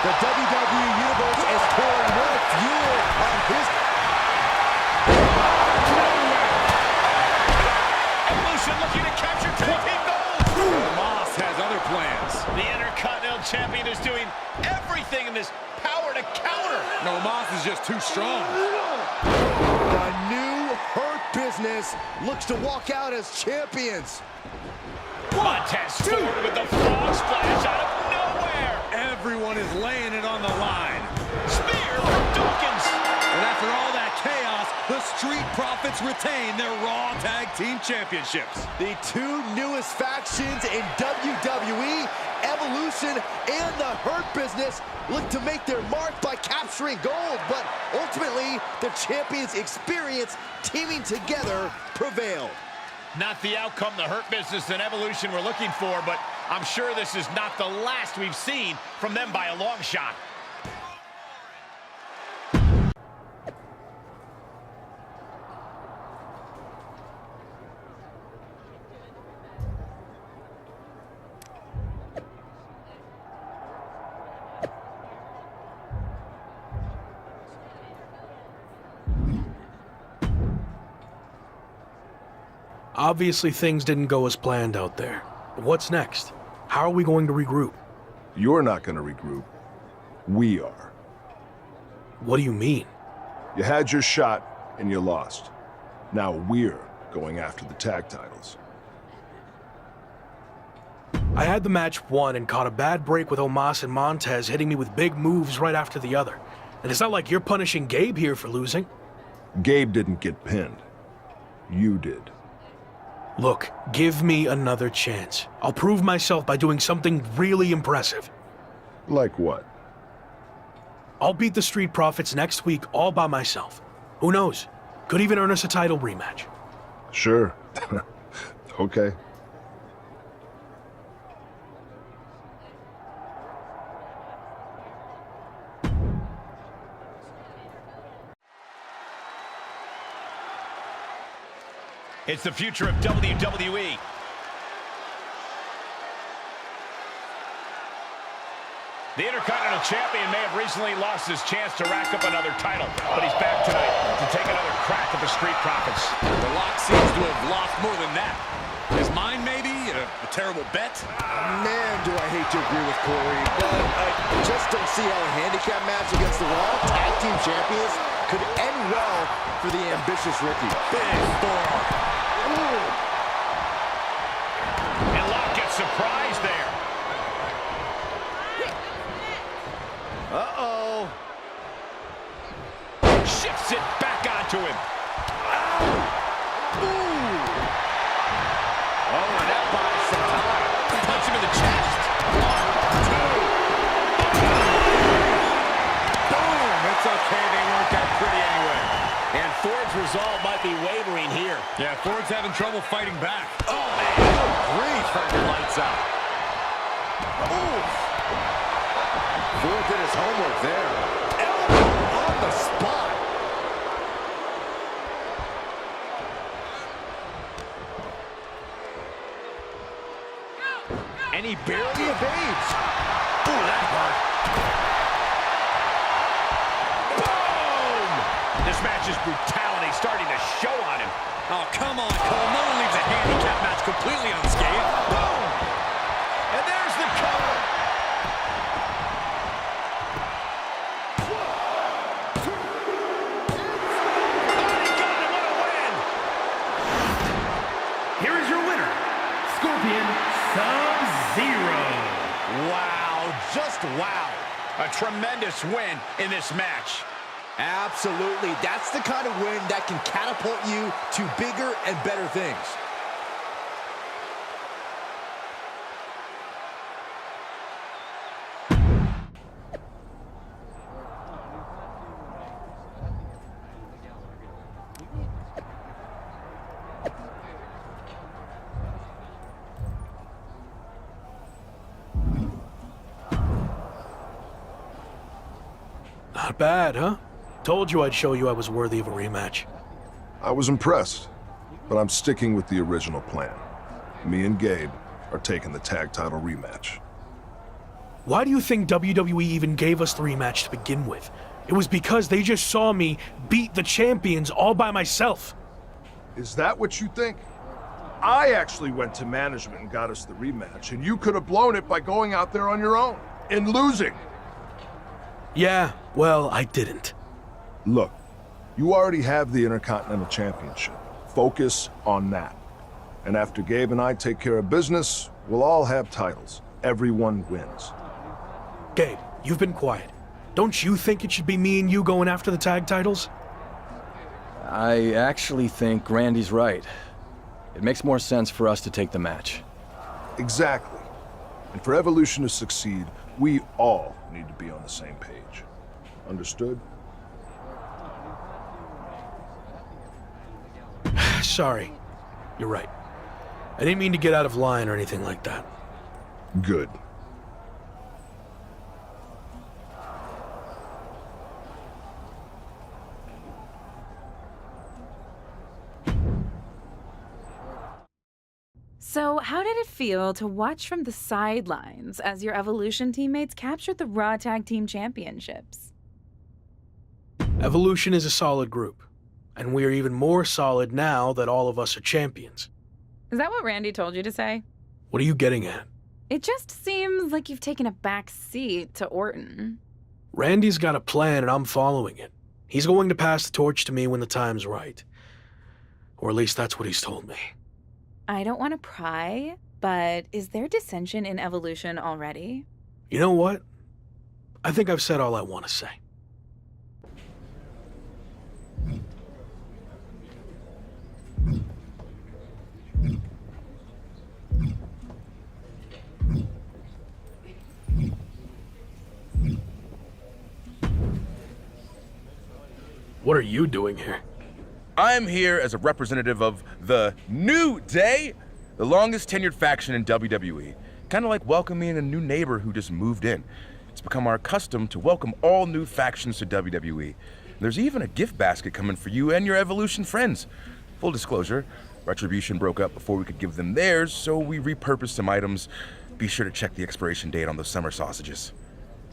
The WWE Universe is pouring more fuel on his... Evolution looking to capture tag team gold. Moss has other plans. The Intercontinental Champion is doing everything in his power to counter. No, Moss is just too strong. The new Hurt Business looks to walk out as champions. Montez Ford with the frog splash out of nowhere. Everyone is laying it on the line. Spear from Dawkins. And after all that chaos, the Street Profits retain their Raw Tag Team Championships. The two newest factions in WWE, Evolution and the Hurt Business, look to make their mark by capturing gold, but ultimately, the champions' experience teaming together prevailed. Not the outcome the Hurt Business and Evolution were looking for, but I'm sure this is not the last we've seen from them by a long shot. Obviously, things didn't go as planned out there. What's next? How are we going to regroup? You're not going to regroup. We are. What do you mean? You had your shot, and you lost. Now we're going after the tag titles. I had the match won and caught a bad break with Omos and Montez hitting me with big moves right after the other. And it's not like you're punishing Gabe here for losing. Gabe didn't get pinned. You did. Look, give me another chance. I'll prove myself by doing something really impressive. Like what? I'll beat the Street Profits next week all by myself. Who knows? Could even earn us a title rematch. Sure. Okay. It's the future of WWE. The Intercontinental Champion may have recently lost his chance to rack up another title, but he's back tonight to take another crack at the Street Profits. The Lock seems to have lost more than that. His mind, maybe? A terrible bet? Man, do I hate to agree with Corey, but I just don't see how a handicap match against the Raw Tag Team Champions could end well for the ambitious rookie. Big forearm. And Lock gets surprised there. Uh-oh. Shifts it back onto him. Oh, and that buys some time. Punch him in the chest. 1, 2. Boom. It's okay. They weren't that pretty anyway. And Ford's resolve might be wavering here. Yeah, Ford's having trouble fighting back. Oh, man. Good grief. Fighting the lights out. Oof. Ford did his homework there. Elbow on the spot. And he barely evades. Ooh, that hurt. Boom! This match's brutality starting to show on him. Oh, come on, Cole. No one leaves a handicap match completely unscathed. Boom! And there's the cover. Here is your winner, Scorpion Sub-Zero. Wow, just wow. A tremendous win in this match. Absolutely. That's the kind of win that can catapult you to bigger and better things. Not bad, huh? Told you I'd show you I was worthy of a rematch. I was impressed, but I'm sticking with the original plan. Me and Gabe are taking the tag title rematch. Why do you think WWE even gave us the rematch to begin with? It was because they just saw me beat the champions all by myself. Is that what you think? I actually went to management and got us the rematch, and you could have blown it by going out there on your own and losing. Yeah, well, I didn't. Look, you already have the Intercontinental Championship. Focus on that. And after Gabe and I take care of business, we'll all have titles. Everyone wins. Gabe, you've been quiet. Don't you think it should be me and you going after the tag titles? I actually think Randy's right. It makes more sense for us to take the match. Exactly. And for Evolution to succeed, we all need to be on the same page. Understood? Sorry. You're right. I didn't mean to get out of line or anything like that. Good. So, how did it feel to watch from the sidelines as your Evolution teammates captured the Raw Tag Team Championships? Evolution is a solid group, and we are even more solid now that all of us are champions. Is that what Randy told you to say? What are you getting at? It just seems like you've taken a back seat to Orton. Randy's got a plan and I'm following it. He's going to pass the torch to me when the time's right. Or at least that's what he's told me. I don't want to pry, but is there dissension in Evolution already? You know what? I think I've said all I want to say. What are you doing here? I'm here as a representative of the New Day, the longest tenured faction in WWE. Kind of like welcoming a new neighbor who just moved in. It's become our custom to welcome all new factions to WWE. There's even a gift basket coming for you and your Evolution friends. Full disclosure, Retribution broke up before we could give them theirs, so we repurposed some items. Be sure to check the expiration date on those summer sausages.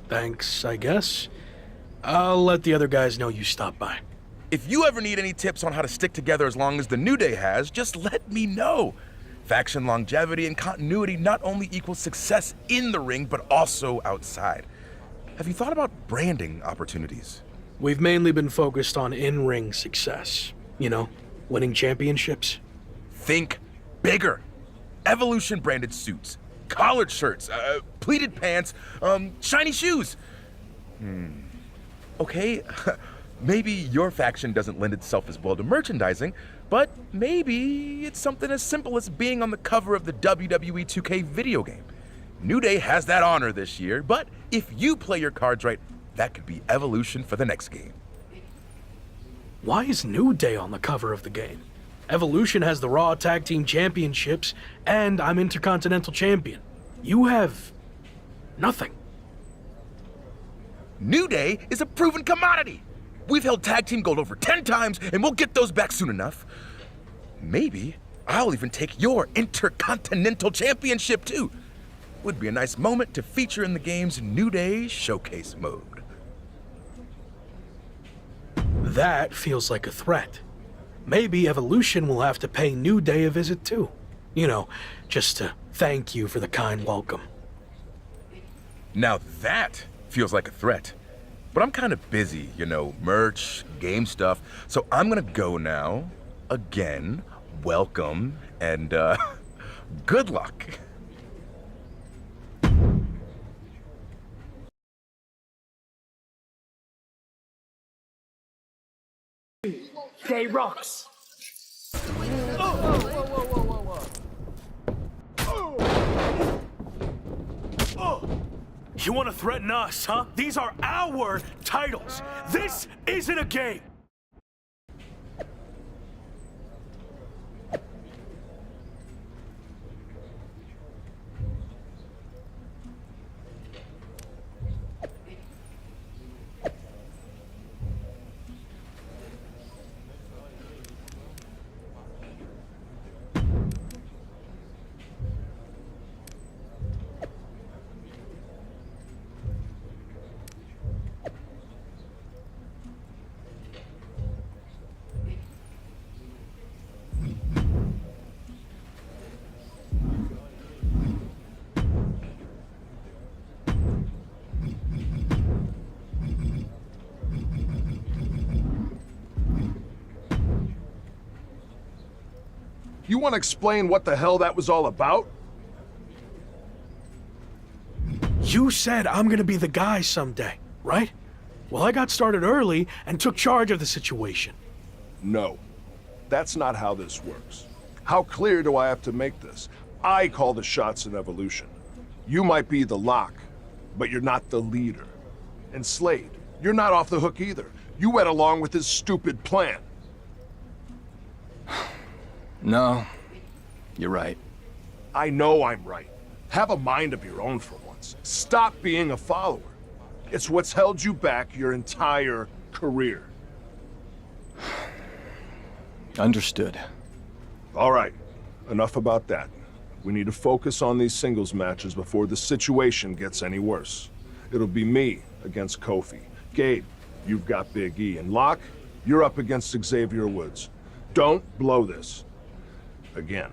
Thanks, I guess. I'll let the other guys know you stopped by. If you ever need any tips on how to stick together as long as the New Day has, just let me know. Faction longevity and continuity not only equals success in the ring, but also outside. Have you thought about branding opportunities? We've mainly been focused on in-ring success. You know, winning championships. Think bigger. Evolution branded suits, collared shirts, pleated pants, shiny shoes. Okay, maybe your faction doesn't lend itself as well to merchandising, but maybe it's something as simple as being on the cover of the WWE 2K video game. New Day has that honor this year, but if you play your cards right, that could be Evolution for the next game. Why is New Day on the cover of the game? Evolution has the Raw Tag Team Championships, and I'm Intercontinental Champion. You have nothing. New Day is a proven commodity. We've held tag team gold over 10 times, and we'll get those back soon enough. Maybe I'll even take your Intercontinental Championship too. Would be a nice moment to feature in the game's New Day Showcase mode. That feels like a threat. Maybe Evolution will have to pay New Day a visit too. You know, just to thank you for the kind welcome. Now that feels like a threat. But I'm kind of busy, you know, merch, game stuff. So I'm gonna go now. Again, welcome, and good luck. Day rocks. You want to threaten us, huh? These are our titles. This isn't a game. You want to explain what the hell that was all about? You said I'm gonna be the guy someday, right? Well, I got started early and took charge of the situation. No, that's not how this works. How clear do I have to make this? I call the shots in Evolution. You might be the lock, but you're not the leader. And Slade, you're not off the hook either. You went along with his stupid plan. No, you're right. I know I'm right. Have a mind of your own for once. Stop being a follower. It's what's held you back your entire career. Understood. All right, enough about that. We need to focus on these singles matches before the situation gets any worse. It'll be me against Kofi. Gabe, you've got Big E. And Locke, you're up against Xavier Woods. Don't blow this. Again.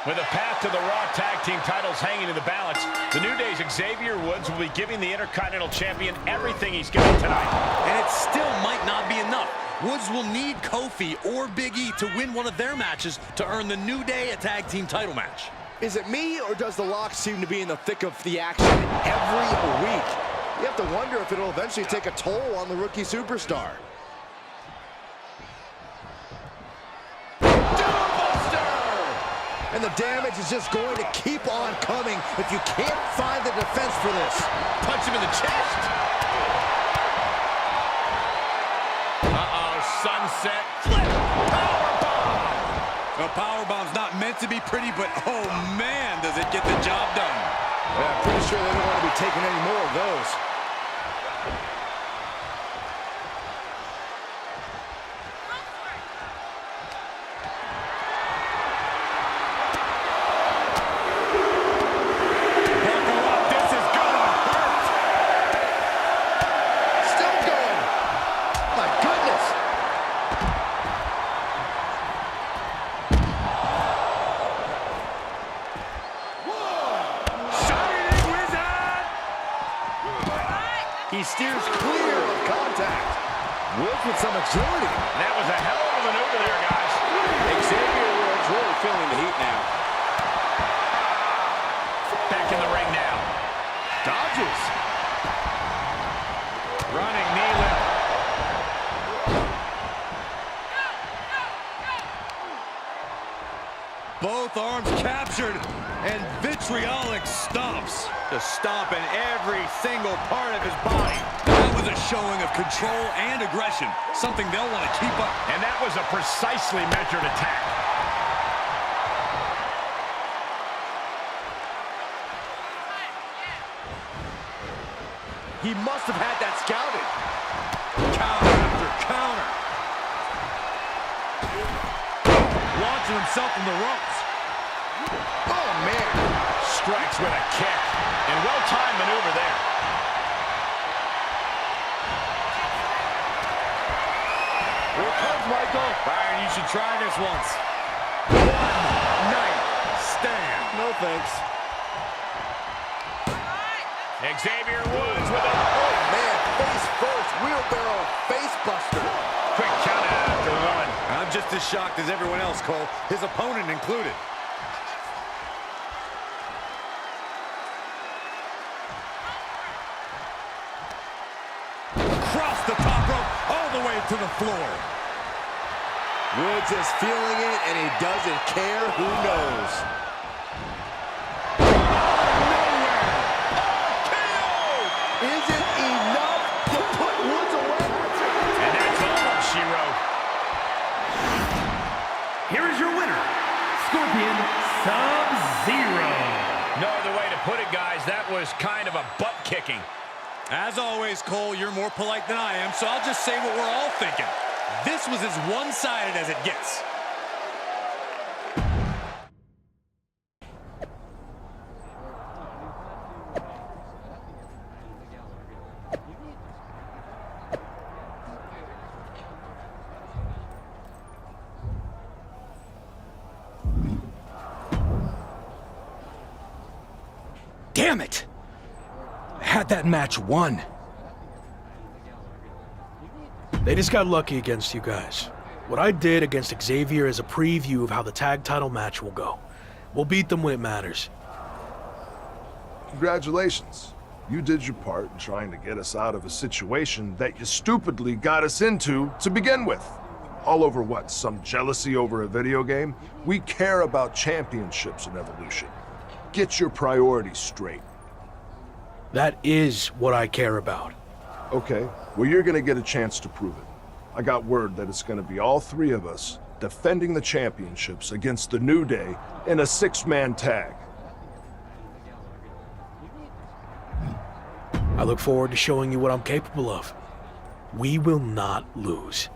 With a path to the Raw Tag Team titles hanging in the balance, the New Day's Xavier Woods will be giving the Intercontinental Champion everything he's given tonight. And it still might not be enough. Woods will need Kofi or Big E to win one of their matches to earn the New Day a tag team title match. Is it me, or does the Lock seem to be in the thick of the action every week? You have to wonder if it'll eventually take a toll on the rookie superstar. And the damage is just going to keep on coming if you can't find the defense for this. Punch him in the chest. set. Flip. Powerbomb. A powerbomb's not meant to be pretty, but oh man, does it get the job done. Yeah, I'm pretty sure they don't want to be taking any more of those. He steers clear of contact. Woods with some agility. That was a hell of a maneuver there, guys. Xavier Woods really feeling the heat now. Back in the ring now. Dodges. Running knee lift. Both arms captured, and vitriolic stomps. Just stomping every single part of his body. That was a showing of control and aggression, something they'll want to keep up. And that was a precisely measured attack. He must have had that scouted. Counter after counter. Launching himself from the ropes. Oh, man. Strikes with a kick. And well-timed maneuver there. Here comes Michael. Byron, you should try this once. One night stand. No thanks. Xavier Woods with a... Oh, man, face first, wheelbarrow, face buster. Quick count out after one. I'm just as shocked as everyone else, Cole, his opponent included. Across the top rope, all the way to the floor. Woods is feeling it, and he doesn't care. Who knows? Is it enough to put Woods away? And that's all she wrote. Here is your winner, Scorpion Sub-Zero. No other way to put it, guys. That was kind of a butt kicking. As always, Cole, you're more polite than I am, so I'll just say what we're all thinking. This was as one-sided as it gets. Damn it! I had that match won. They just got lucky against you guys. What I did against Xavier is a preview of how the tag title match will go. We'll beat them when it matters. Congratulations. You did your part in trying to get us out of a situation that you stupidly got us into to begin with. All over what? Some jealousy over a video game? We care about championships in Evolution. Get your priorities straight. That is what I care about. Okay, well, you're gonna get a chance to prove it. I got word that it's gonna be all three of us defending the championships against the New Day in a six-man tag. I look forward to showing you what I'm capable of. We will not lose.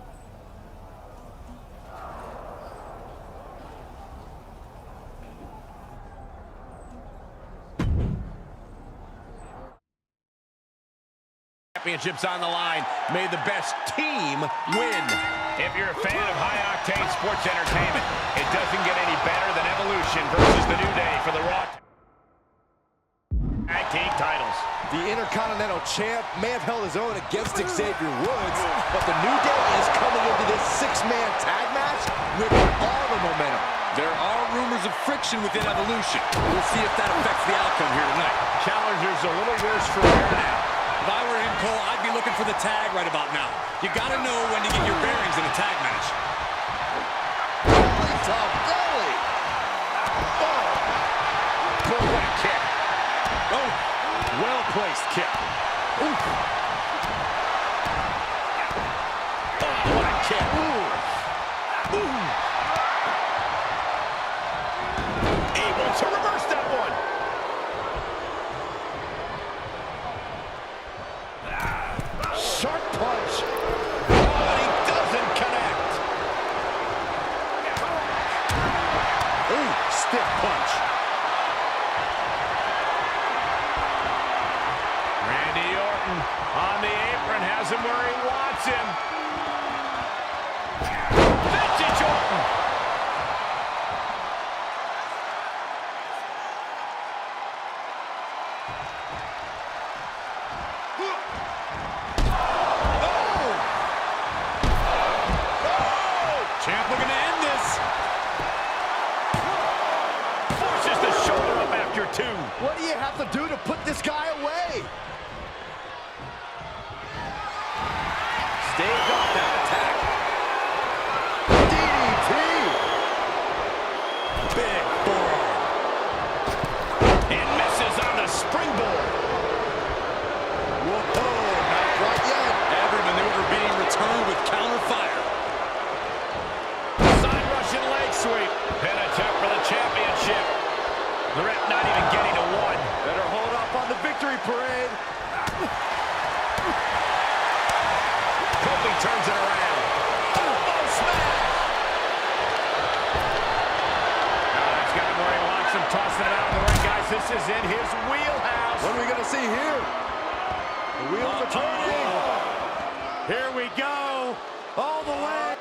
Championships on the line. May the best team win. If you're a fan of high-octane sports entertainment, it doesn't get any better than Evolution versus the New Day for the Raw Tag Team titles. The Intercontinental Champ may have held his own against Xavier Woods, but the New Day is coming into this six-man tag match with all the momentum. There are rumors of friction within Evolution. We'll see if that affects the outcome here tonight. Challenger's a little worse for wear now. If I were him, Cole, I'd be looking for the tag right about now. You gotta know when to get your bearings in a tag match. Belly to belly. Oh, boy, what a kick. Oh, well-placed kick. Ooh. Oh, what a kick. Ooh. Able to reverse that one. Sharp punch. Oh, and he doesn't connect. Ooh, stiff punch. Randy Orton on the apron has him where he wants him. Vintage Orton. Champ looking to end this. Forces the shoulder up after two. What do you have to do to put this guy away? Staved off that attack. DDT! Big forearm. And misses on the springboard. Whoa, not quite yet. Every maneuver being returned with counter fire. Side Russian leg sweep. Pin attempt for the championship. The ref not even getting to one. Better hold up on the victory parade. Kofi turns it around. Elbow smash. He's got him where he wants him, tossing it out of the ring, guys. This is in his wheelhouse. What are we going to see here? The wheels are turning. Here we go. All the way.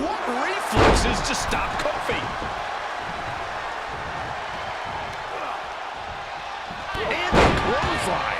What reflexes to stop Kofi? And the clothesline.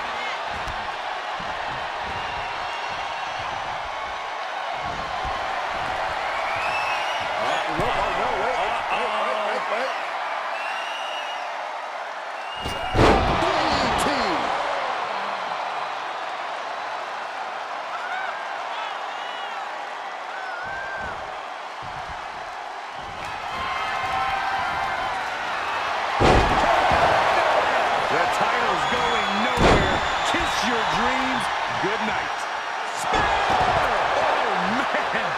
Good night. Oh, man.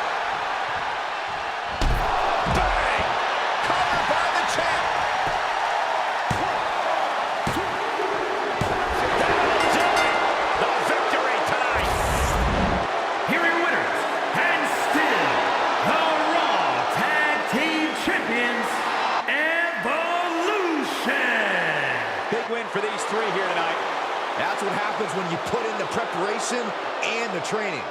Bang! Covered by the champ. That'll do it. The victory tonight. Here are your winners, and still the Raw Tag Team Champions, Evolution. Big win for these three here tonight. That's what happens when you put in the preparation and the training.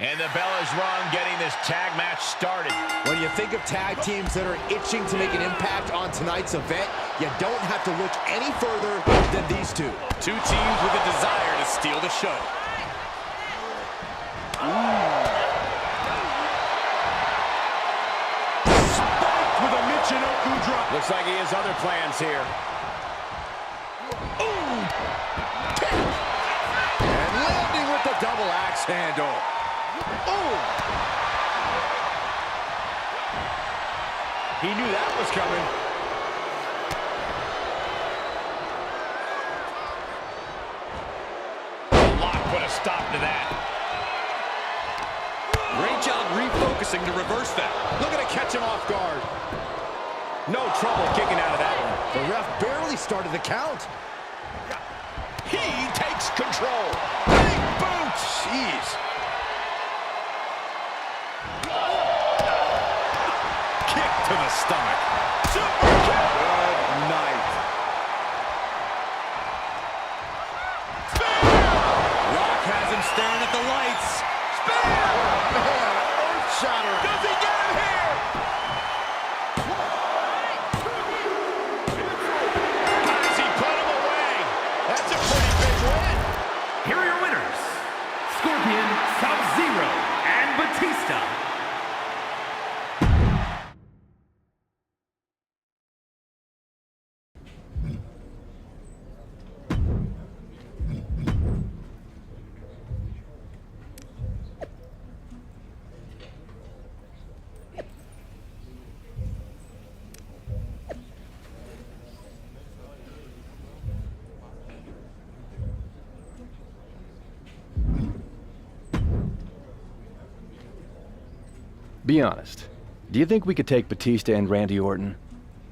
And the bell is rung, getting this tag match started. When you think of tag teams that are itching to make an impact on tonight's event, you don't have to look any further than these two. Two teams with a desire to steal the show. Spiked with a Michinoku drop. Looks like he has other plans here. And landing with the double axe handle. He knew that was coming. The lock put a stop to that. Great job refocusing forcing to reverse that. Looking to catch him off guard. No trouble kicking out of that one. The ref barely started the count. He takes control. Big boot. Jeez. Kick to the stomach. Super kick. Good night. Rock has him staring at the lights. Spear. Man, earth-shattering. Does he get him here? Does he put him away? That's a pretty big win. Here are your winners, Scorpion, Sub-Zero, and Batista. Be honest. Do you think we could take Batista and Randy Orton?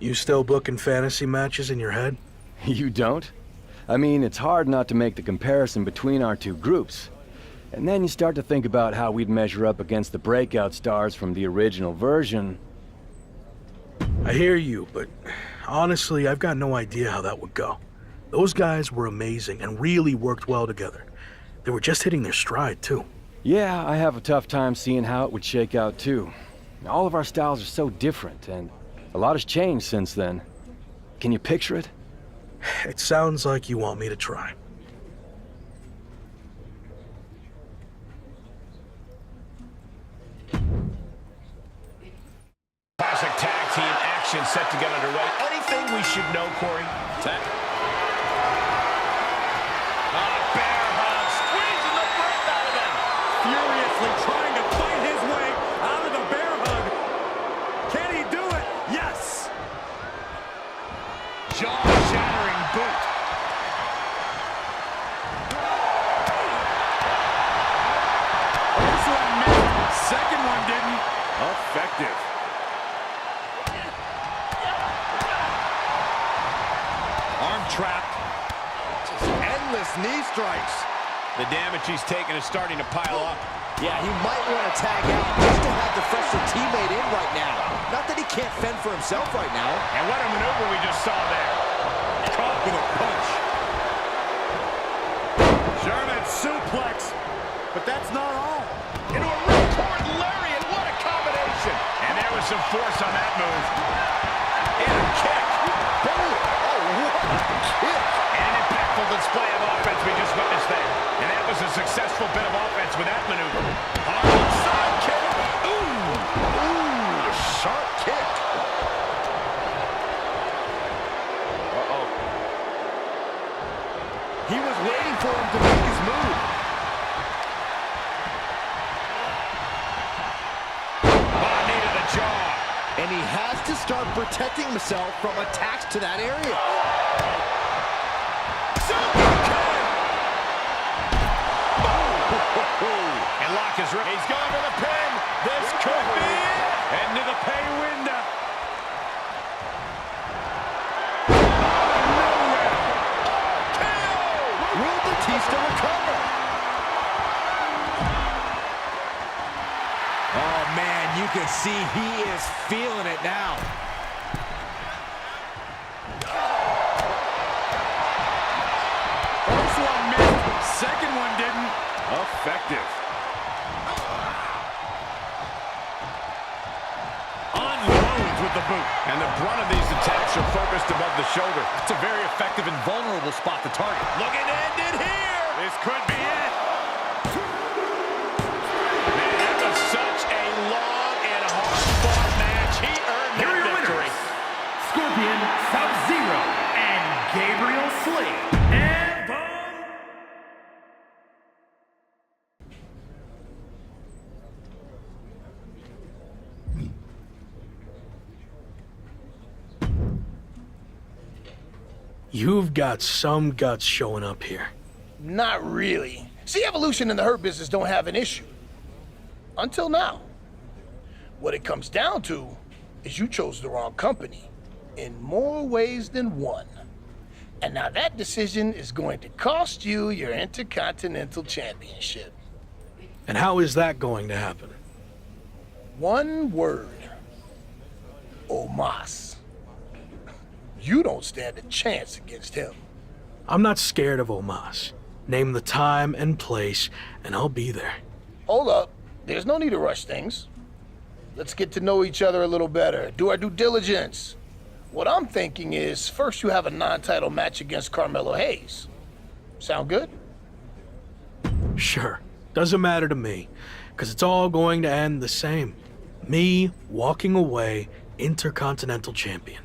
You still booking fantasy matches in your head? You don't? I mean, it's hard not to make the comparison between our two groups. And then you start to think about how we'd measure up against the breakout stars from the original version. I hear you, but honestly, I've got no idea how that would go. Those guys were amazing and really worked well together. They were just hitting their stride, too. Yeah, I have a tough time seeing how it would shake out, too. All of our styles are so different, and a lot has changed since then. Can you picture it? It sounds like you want me to try. Classic tag team action set to get underway. Anything we should know, Corey? Bear hug, squeezing the breath out of him. Furiously trying to fight his way out of the bear hug. Can he do it? Yes. Jaw-shattering boot. First one missed. Second one didn't. Effective. Arm trap. Just endless knee strikes. The damage he's taken is starting to pile up. Yeah, he might want to tag out just to have the fresher teammate in right now. Not that he can't fend for himself right now. And what a maneuver we just saw there. Caught with a punch. German suplex. But that's not all. Into a ripcord lariat. What a combination. And there was some force on that move. And a kick. Boom! Oh, what a kick! And an impactful display of offense we just witnessed there. And that was a successful bit of offense with that maneuver. Side kick. Ooh, a sharp kick. Uh-oh. He was waiting for him to make his move. Knee to the jaw. And he has to start protecting himself from attacks to that area. And Locke is ready. He's going for the pin. This could be it. Into the pay window. Will Batista recover? Oh, man, you can see he is feeling it now. First one missed. Second one didn't. Effective. Unloads with the boot. And the brunt of these attacks are focused above the shoulder. It's a very effective and vulnerable spot to target. Looking to end it here. This could be it. Man, that was such a long and hard-fought match. He earned Here are that your victory. winners, Scorpion, Sub-Zero, and Gabriel Slade. And the... You've got some guts showing up here. Not really. See, Evolution and the Hurt Business don't have an issue. Until now. What it comes down to is you chose the wrong company in more ways than one. And now that decision is going to cost you your Intercontinental Championship. And how is that going to happen? One word. Omos. You don't stand a chance against him. I'm not scared of Omos. Name the time and place, and I'll be there. Hold up. There's no need to rush things. Let's get to know each other a little better. Do our due diligence. What I'm thinking is, first you have a non-title match against Carmelo Hayes. Sound good? Sure. Doesn't matter to me, because it's all going to end the same. Me walking away Intercontinental Champion.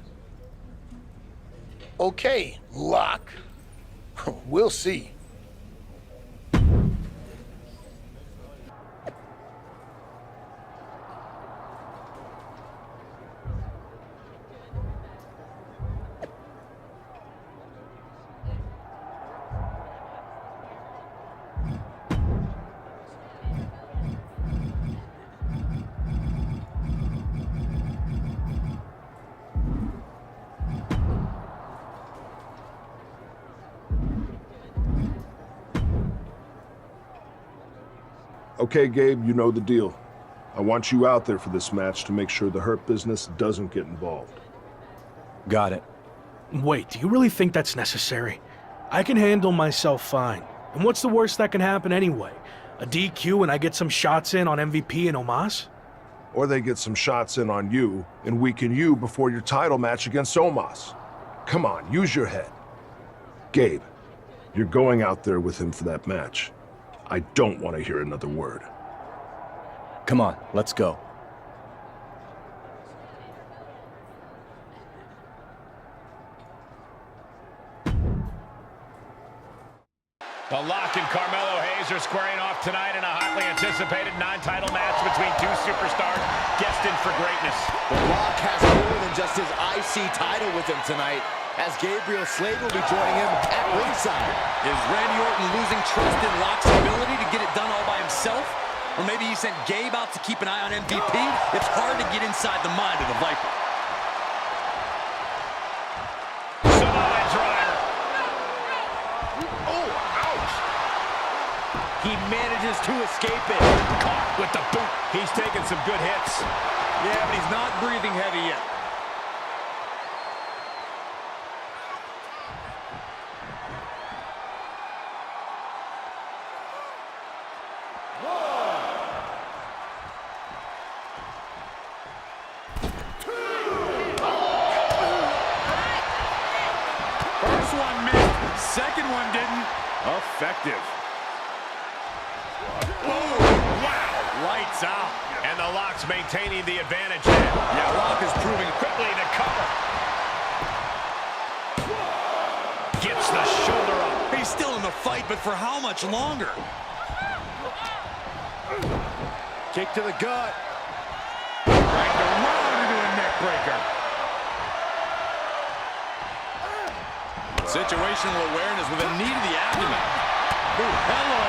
Okay, Lock. We'll see. Okay, Gabe, you know the deal. I want you out there for this match to make sure the Hurt Business doesn't get involved. Got it. Wait, do you really think that's necessary? I can handle myself fine. And what's the worst that can happen anyway? A DQ and I get some shots in on MVP and Omos? Or they get some shots in on you and weaken you before your title match against Omos. Come on, use your head. Gabe, you're going out there with him for that match. I don't want to hear another word. Come on, let's go. The Lock and Carmelo Hayes are squaring off tonight in a hotly anticipated non-title match between two superstars destined for greatness. The Rock has more than just his IC title with him tonight, as Gabriel Slade will be joining him at ringside. Is Randy Orton losing trust in Locke's ability to get it done all by himself? Or maybe he sent Gabe out to keep an eye on MVP? It's hard to get inside the mind of the Viper. Samoa driver. Oh, ouch! He manages to escape it. Caught with the boot. He's taking some good hits. Yeah, but he's not breathing heavy yet. First one missed. Second one didn't. Effective. Oh, wow. Lights out. And the Lock's maintaining the advantage here. Yeah, Lock is proving quickly to cover. Gets the shoulder up. He's still in the fight, but for how much longer? Kick to the gut. Dragged around into a neck breaker. Situational awareness with a knee to the abdomen. Ooh, hello.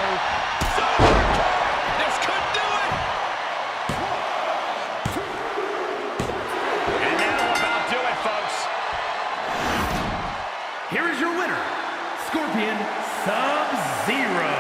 This could do it. And that'll about do it, folks. Here is your winner, Scorpion Sub-Zero.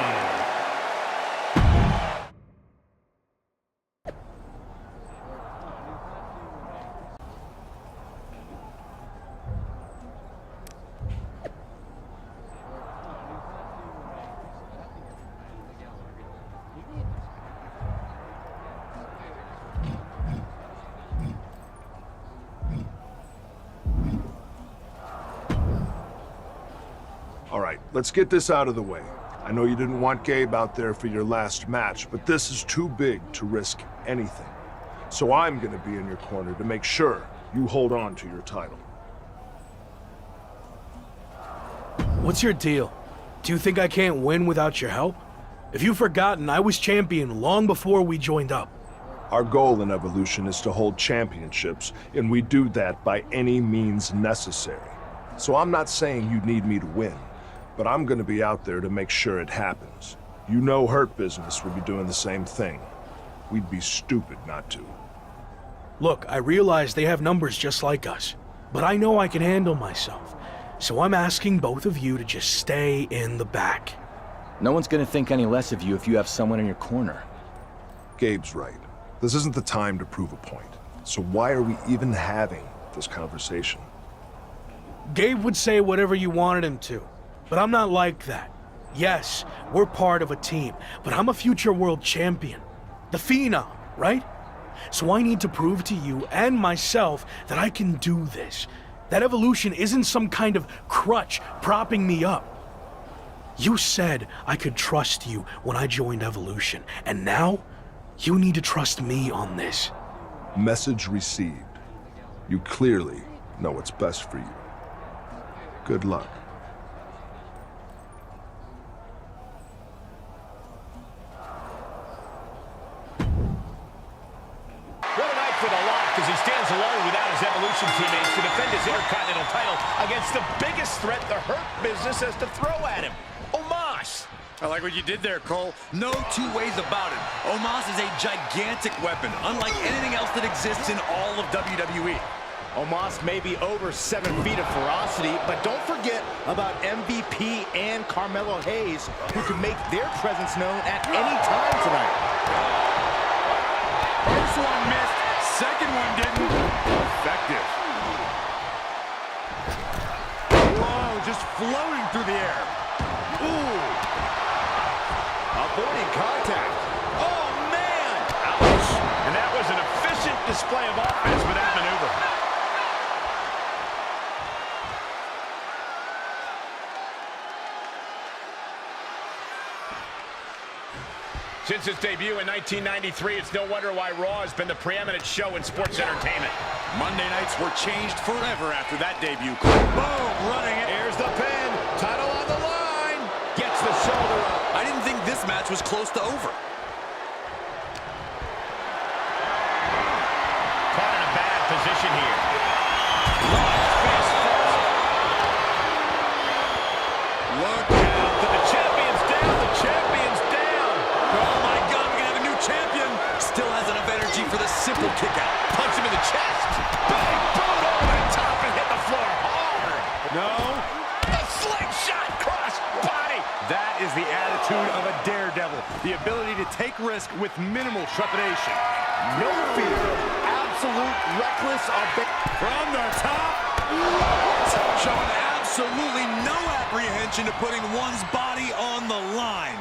All right, let's get this out of the way. I know you didn't want Gabe out there for your last match, but this is too big to risk anything. So I'm gonna be in your corner to make sure you hold on to your title. What's your deal? Do you think I can't win without your help? If you've forgotten, I was champion long before we joined up. Our goal in Evolution is to hold championships, and we do that by any means necessary. So I'm not saying you need me to win, but I'm gonna be out there to make sure it happens. You know Hurt Business would be doing the same thing. We'd be stupid not to. Look, I realize they have numbers just like us, but I know I can handle myself. So I'm asking both of you to just stay in the back. No one's gonna think any less of you if you have someone in your corner. Gabe's right. This isn't the time to prove a point. So why are we even having this conversation? Gabe would say whatever you wanted him to, but I'm not like that. Yes, we're part of a team, but I'm a future world champion. The Phenom, right? So I need to prove to you and myself that I can do this. That Evolution isn't some kind of crutch propping me up. You said I could trust you when I joined Evolution, and now you need to trust me on this. Message received. You clearly know what's best for you. Good luck. What a night for the Lock as he stands alone without his Evolution teammates to defend his Intercontinental title against the biggest threat the Hurt Business has to throw at him, Omos. I like what you did there, Cole. No two ways about it. Omos is a gigantic weapon, unlike anything else that exists in all of WWE. Omos may be over 7 feet of ferocity, but don't forget about MVP and Carmelo Hayes, who can make their presence known at any time tonight. First one missed, second one didn't. Effective. Whoa, just floating through the air. Ooh. Avoiding contact. Oh, man! Ouch. And that was an efficient display of offense with that maneuver. Since its debut in 1993, it's no wonder why Raw has been the preeminent show in sports entertainment. Monday nights were changed forever after that debut. Boom, running it. Here's the pin. Title on the line. Gets the shoulder up. I didn't think this match was close to over. Caught in a bad position here. Look out. The champion's down. The champion's down. Oh my God, we're gonna have a new champion. Still has enough energy for the simple kick out. Punch him in the chest. Big boot over the top and hit the floor hard. No. A slingshot cross body. That is the attitude of a daredevil. The ability to take risk with minimal trepidation. No fear. Absolute reckless from the top. Showing absolutely no apprehension to putting one's body on the line.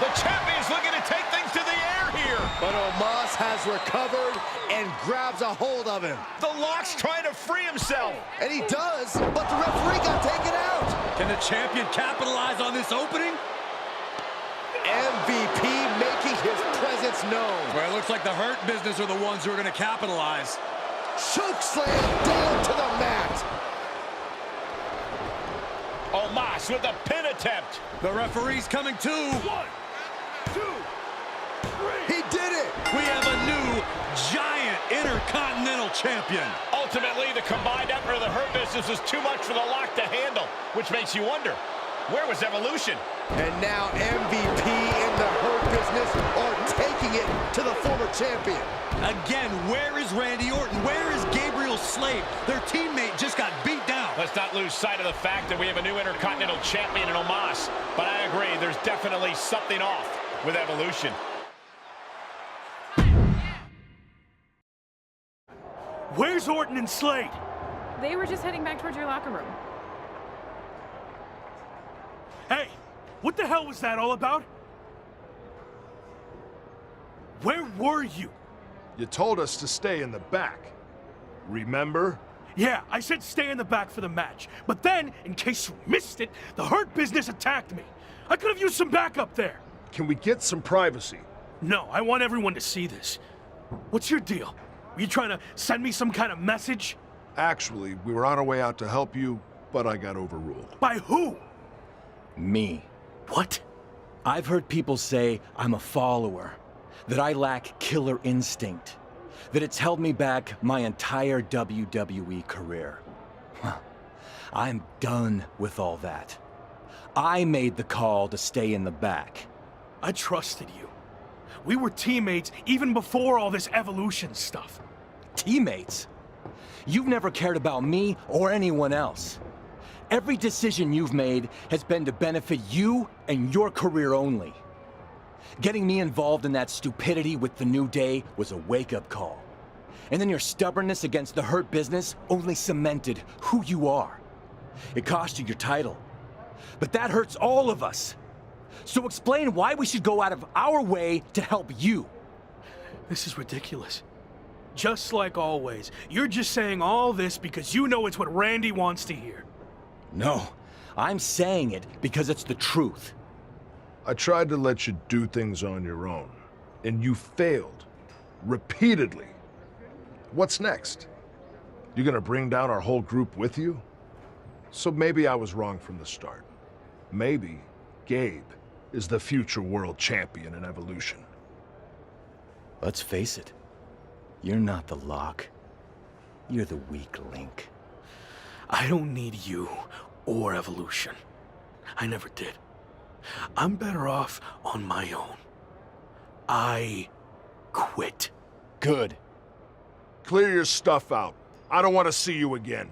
The champion's looking to take things to the air here. But Omos has recovered and grabs a hold of him. The Lock's trying to free himself. And he does, but the referee got taken out. Can the champion capitalize on this opening? MVP making his presence known. Well, it looks like the Hurt Business are the ones who are going to capitalize. Choke slam down to the mat. Omos with a pin attempt. The referee's coming too. 1, 2, 3. He did it. We have a new giant Intercontinental Champion. Ultimately, the combined effort of the Hurt Business was too much for the Lock to handle, which makes you wonder, where was Evolution? And now MVP and the Hurt Business are taking it to the former champion. Again, where is Randy Orton? Where is Gabriel Slade? Their teammate just got beat down. Let's not lose sight of the fact that we have a new Intercontinental Champion in Omos. But I agree, there's definitely something off with Evolution. Where's Orton and Slade? They were just heading back towards your locker room. Hey, what the hell was that all about? Where were you? You told us to stay in the back. Remember? Yeah, I said stay in the back for the match. But then, in case you missed it, the Hurt Business attacked me. I could have used some backup there. Can we get some privacy? No, I want everyone to see this. What's your deal? Were you trying to send me some kind of message? Actually, we were on our way out to help you, but I got overruled. By who? Me. What? I've heard people say I'm a follower. that I lack killer instinct, that it's held me back my entire WWE career. I'm done with all that. I made the call to stay in the back. I trusted you. We were teammates even before all this evolution stuff. Teammates? You've never cared about me or anyone else. Every decision you've made has been to benefit you and your career only. Getting me involved in that stupidity with the New Day was a wake-up call. And then your stubbornness against the Hurt Business only cemented who you are. It cost you your title. But that hurts all of us. So explain why we should go out of our way to help you. This is ridiculous. Just like always, you're just saying all this because you know it's what Randy wants to hear. No, I'm saying it because it's the truth. I tried to let you do things on your own, and you failed. Repeatedly. What's next? You gonna bring down our whole group with you? So maybe I was wrong from the start. Maybe Gabe is the future world champion in Evolution. Let's face it. You're not the lock. You're the weak link. I don't need you or Evolution. I never did. I'm better off on my own. I quit. Good. Clear your stuff out. I don't want to see you again.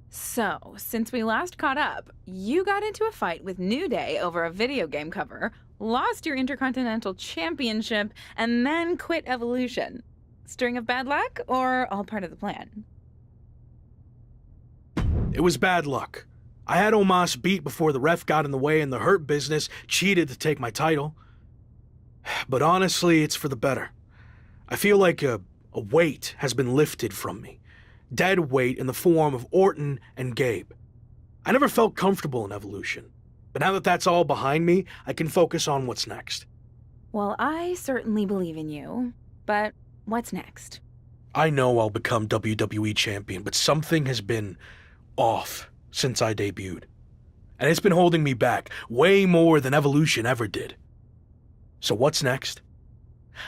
So, since we last caught up, you got into a fight with New Day over a video game cover, lost your Intercontinental Championship, and then quit Evolution. String of bad luck, or all part of the plan? It was bad luck. I had Omos beat before the ref got in the way and the Hurt Business cheated to take my title. But honestly, it's for the better. I feel like a weight has been lifted from me. Dead weight in the form of Orton and Gabe. I never felt comfortable in Evolution, but now that that's all behind me, I can focus on what's next. Well, I certainly believe in you, but what's next? I know I'll become WWE champion, but something has been off since I debuted. And it's been holding me back way more than Evolution ever did. So what's next?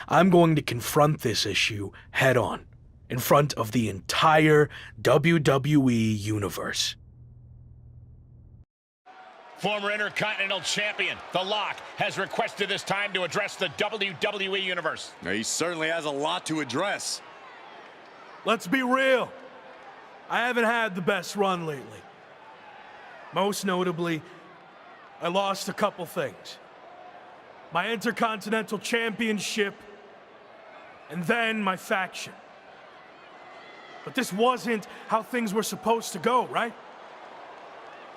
I'm going to confront this issue head on, in front of the entire WWE universe. Former Intercontinental Champion, The Lock, has requested this time to address the WWE Universe. He certainly has a lot to address. Let's be real. I haven't had the best run lately. Most notably, I lost a couple things. My Intercontinental Championship, and then my faction. But this wasn't how things were supposed to go, right?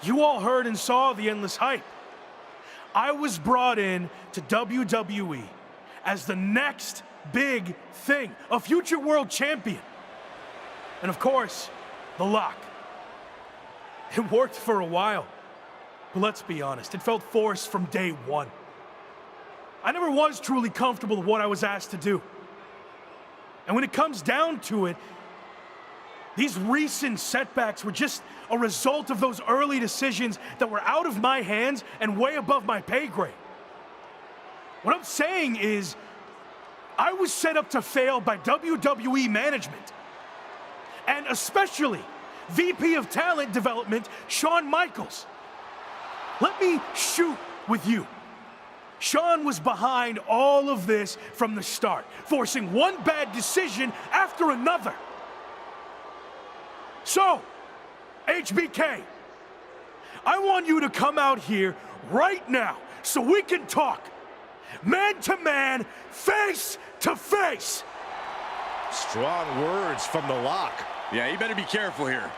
You all heard and saw the endless hype. I was brought in to WWE as the next big thing, a future world champion. And of course, The Lock. It worked for a while, but let's be honest, it felt forced from day one. I never was truly comfortable with what I was asked to do. And when it comes down to it, these recent setbacks were just a result of those early decisions that were out of my hands and way above my pay grade. What I'm saying is, I was set up to fail by WWE management. And especially VP of Talent Development, Shawn Michaels. Let me shoot with you. Shawn was behind all of this from the start, forcing one bad decision after another. So, HBK, I want you to come out here right now so we can talk. Man to man, face to face. Strong words from The Lock. Yeah, you better be careful here.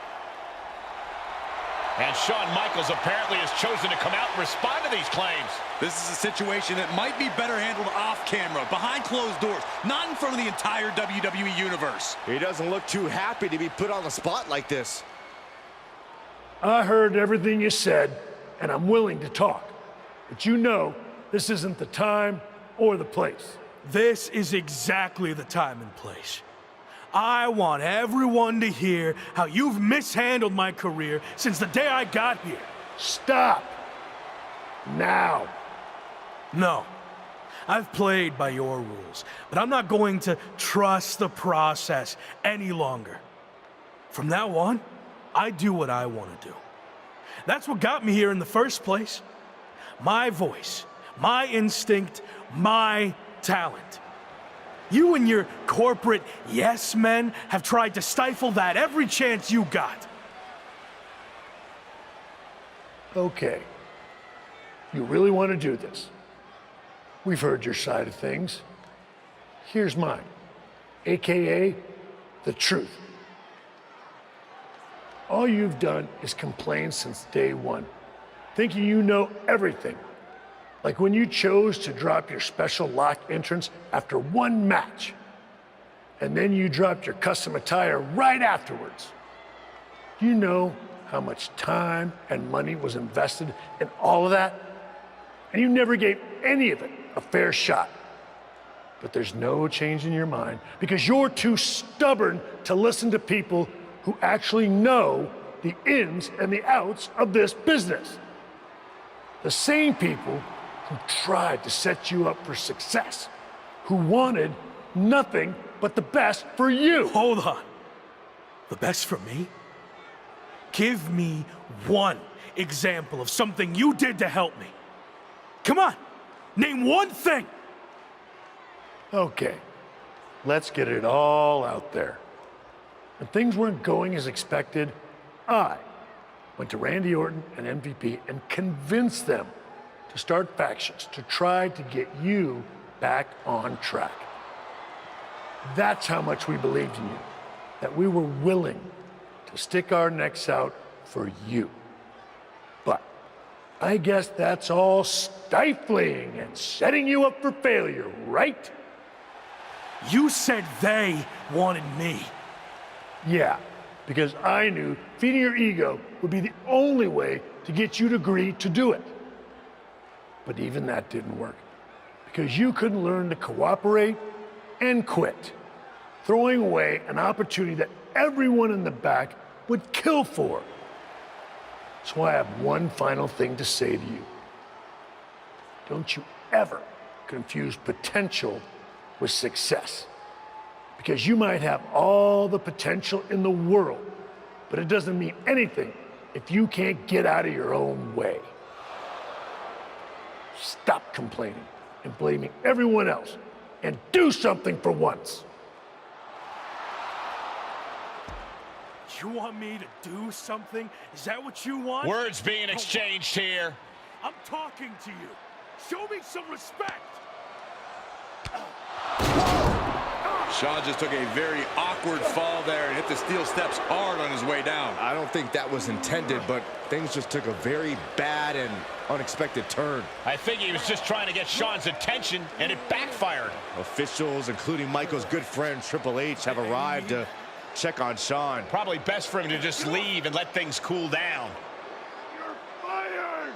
And Shawn Michaels apparently has chosen to come out and respond to these claims. This is a situation that might be better handled off camera, behind closed doors, not in front of the entire WWE Universe. He doesn't look too happy to be put on the spot like this. I heard everything you said, and I'm willing to talk. But you know, this isn't the time or the place. This is exactly the time and place. I want everyone to hear how you've mishandled my career since the day I got here. Stop. Now. No. I've played by your rules, but I'm not going to trust the process any longer. From now on, I do what I want to do. That's what got me here in the first place. My voice, my instinct, my talent. You and your corporate yes men have tried to stifle that every chance you got. Okay. You really want to do this? We've heard your side of things. Here's mine, AKA the truth. All you've done is complain since day one, thinking you know everything. Like when you chose to drop your special lock entrance after one match, and then you dropped your custom attire right afterwards. You know how much time and money was invested in all of that, and you never gave any of it a fair shot. But there's no change in your mind because you're too stubborn to listen to people who actually know the ins and the outs of this business. The same people who tried to set you up for success, who wanted nothing but the best for you. Hold on. The best for me? Give me one example of something you did to help me. Come on, name one thing. Okay, let's get it all out there. When things weren't going as expected, I went to Randy Orton and MVP and convinced them to start factions to try to get you back on track. That's how much we believed in you, that we were willing to stick our necks out for you. But I guess that's all stifling and setting you up for failure, right? You said they wanted me. Yeah, because I knew feeding your ego would be the only way to get you to agree to do it. But even that didn't work, because you couldn't learn to cooperate and quit, throwing away an opportunity that everyone in the back would kill for. So I have one final thing to say to you. Don't you ever confuse potential with success. Because you might have all the potential in the world, but it doesn't mean anything if you can't get out of your own way. Stop complaining and blaming everyone else and do something for once. You want me to do something? Is that what you want? Words being exchanged here. I'm talking to you. Show me some respect. Shawn just took a very awkward fall there and hit the steel steps hard on his way down. I don't think that was intended, but things just took a very bad and unexpected turn. I think he was just trying to get Shawn's attention, and it backfired. Officials, including Michael's good friend Triple H, have arrived to check on Shawn. Probably best for him to just leave and let things cool down. You're fired!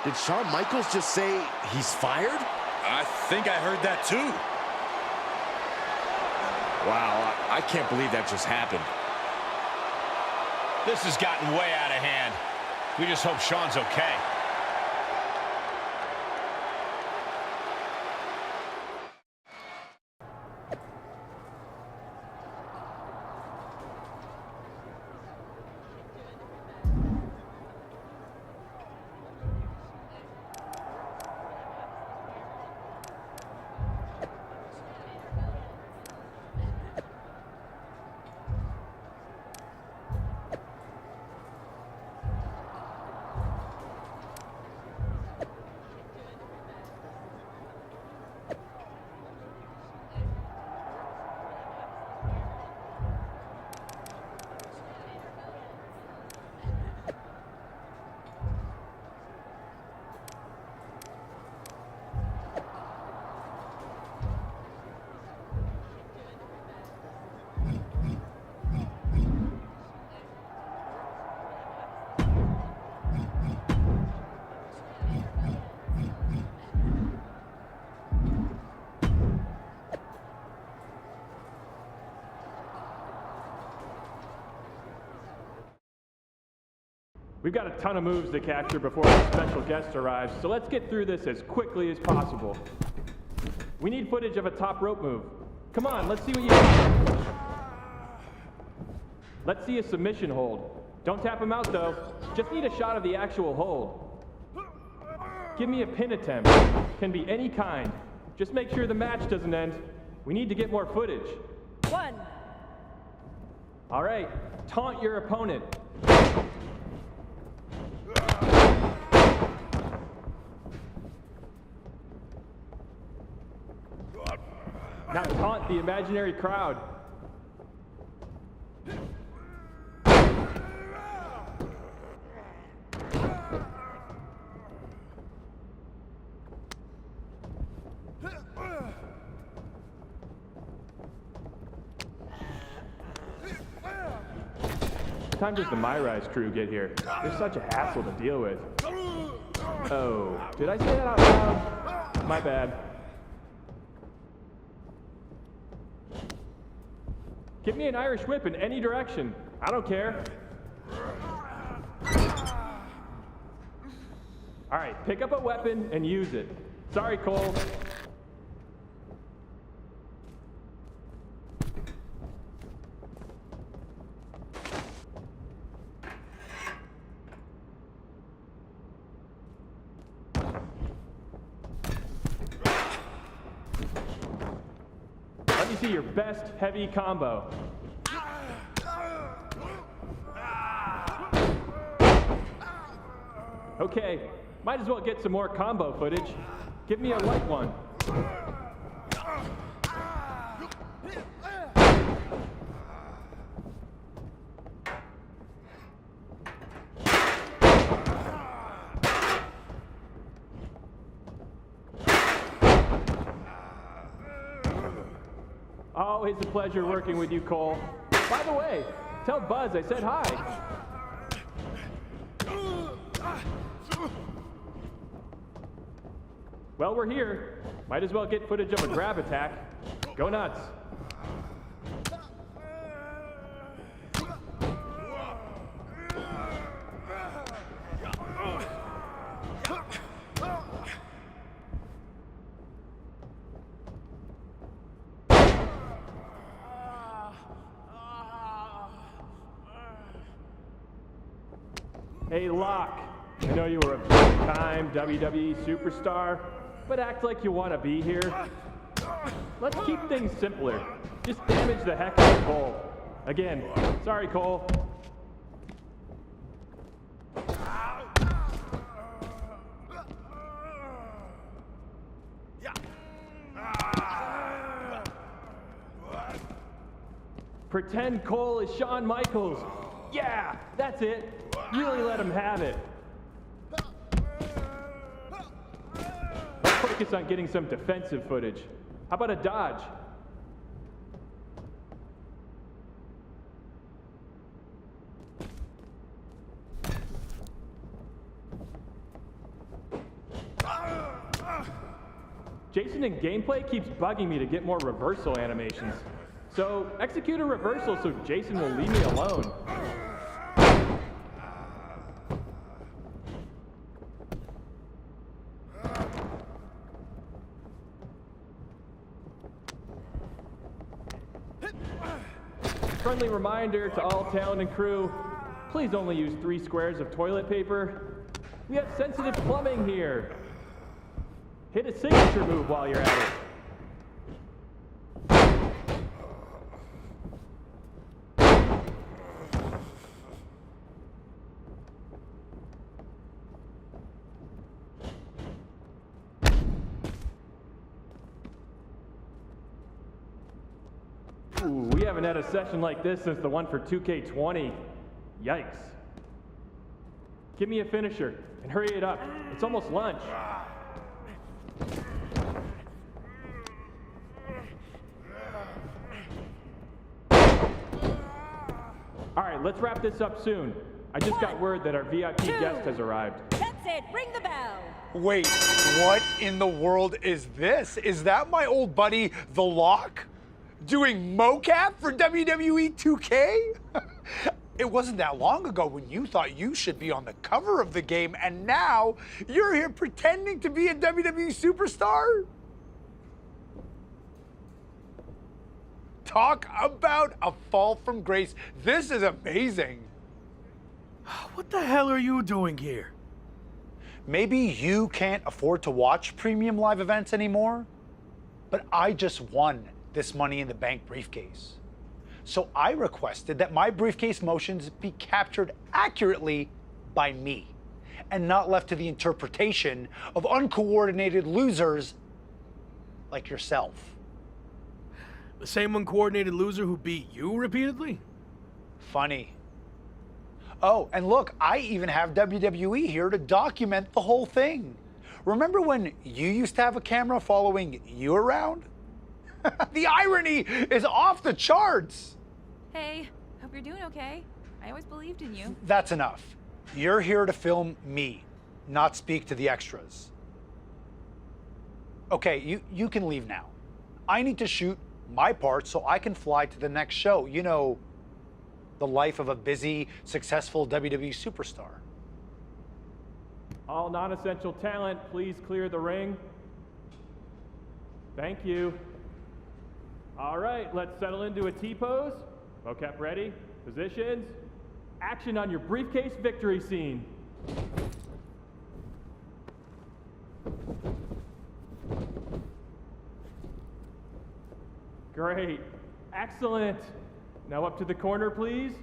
Did Shawn Michaels just say he's fired? I think I heard that too. Wow, I can't believe that just happened. This has gotten way out of hand. We just hope Shawn's okay. We've got a ton of moves to capture before our special guest arrives, so let's get through this as quickly as possible. We need footage of a top rope move. Come on, let's see what you got. Let's see a submission hold. Don't tap him out though. Just need a shot of the actual hold. Give me a pin attempt. Can be any kind. Just make sure the match doesn't end. We need to get more footage. 1. All right, taunt your opponent. Now taunt the imaginary crowd. What time does the MyRise crew get here? They're such a hassle to deal with. Oh, did I say that out loud? My bad. Give me an Irish whip in any direction. I don't care. All right, pick up a weapon and use it. Sorry, Cole. Let me see your best heavy combo. Okay, might as well get some more combo footage. Give me a light one. Always a pleasure working with you, Cole. By the way, tell Buzz I said hi. Well, we're here. Might as well get footage of a grab attack. Go nuts. Hey, Locke. I know you were a big-time WWE superstar, but act like you want to be here. Let's keep things simpler. Just damage the heck out of Cole. Again, sorry, Cole. Pretend Cole is Shawn Michaels. Yeah, that's it. Really let him have it. Let's focus on getting some defensive footage. How about a dodge? Jason in gameplay keeps bugging me to get more reversal animations. So execute a reversal so Jason will leave me alone. Friendly reminder to all talent and crew, please only use 3 squares of toilet paper. We have sensitive plumbing here. Hit a signature move while you're at it. Ooh, we haven't had a session like this since the one for 2K20. Yikes. Give me a finisher, and hurry it up. It's almost lunch. All right, let's wrap this up soon. I just got word that our VIP guest has arrived. That's it. Ring the bell. Wait, what in the world is this? Is that my old buddy, The Lock? Doing mocap for WWE 2K? It wasn't that long ago when you thought you should be on the cover of the game, and now you're here pretending to be a WWE superstar? Talk about a fall from grace. This is amazing. What the hell are you doing here? Maybe you can't afford to watch premium live events anymore, but I just won this Money in the Bank briefcase. So I requested that my briefcase motions be captured accurately by me and not left to the interpretation of uncoordinated losers like yourself. The same uncoordinated loser who beat you repeatedly? Funny. Oh, and look, I even have WWE here to document the whole thing. Remember when you used to have a camera following you around? The irony is off the charts. Hey, hope you're doing okay. I always believed in you. That's enough. You're here to film me, not speak to the extras. Okay, you can leave now. I need to shoot my part so I can fly to the next show. You know, the life of a busy, successful WWE superstar. All non-essential talent, please clear the ring. Thank you. All right, let's settle into a T-pose. Vocab ready, positions, action on your briefcase victory scene. Great, excellent. Now up to the corner, please.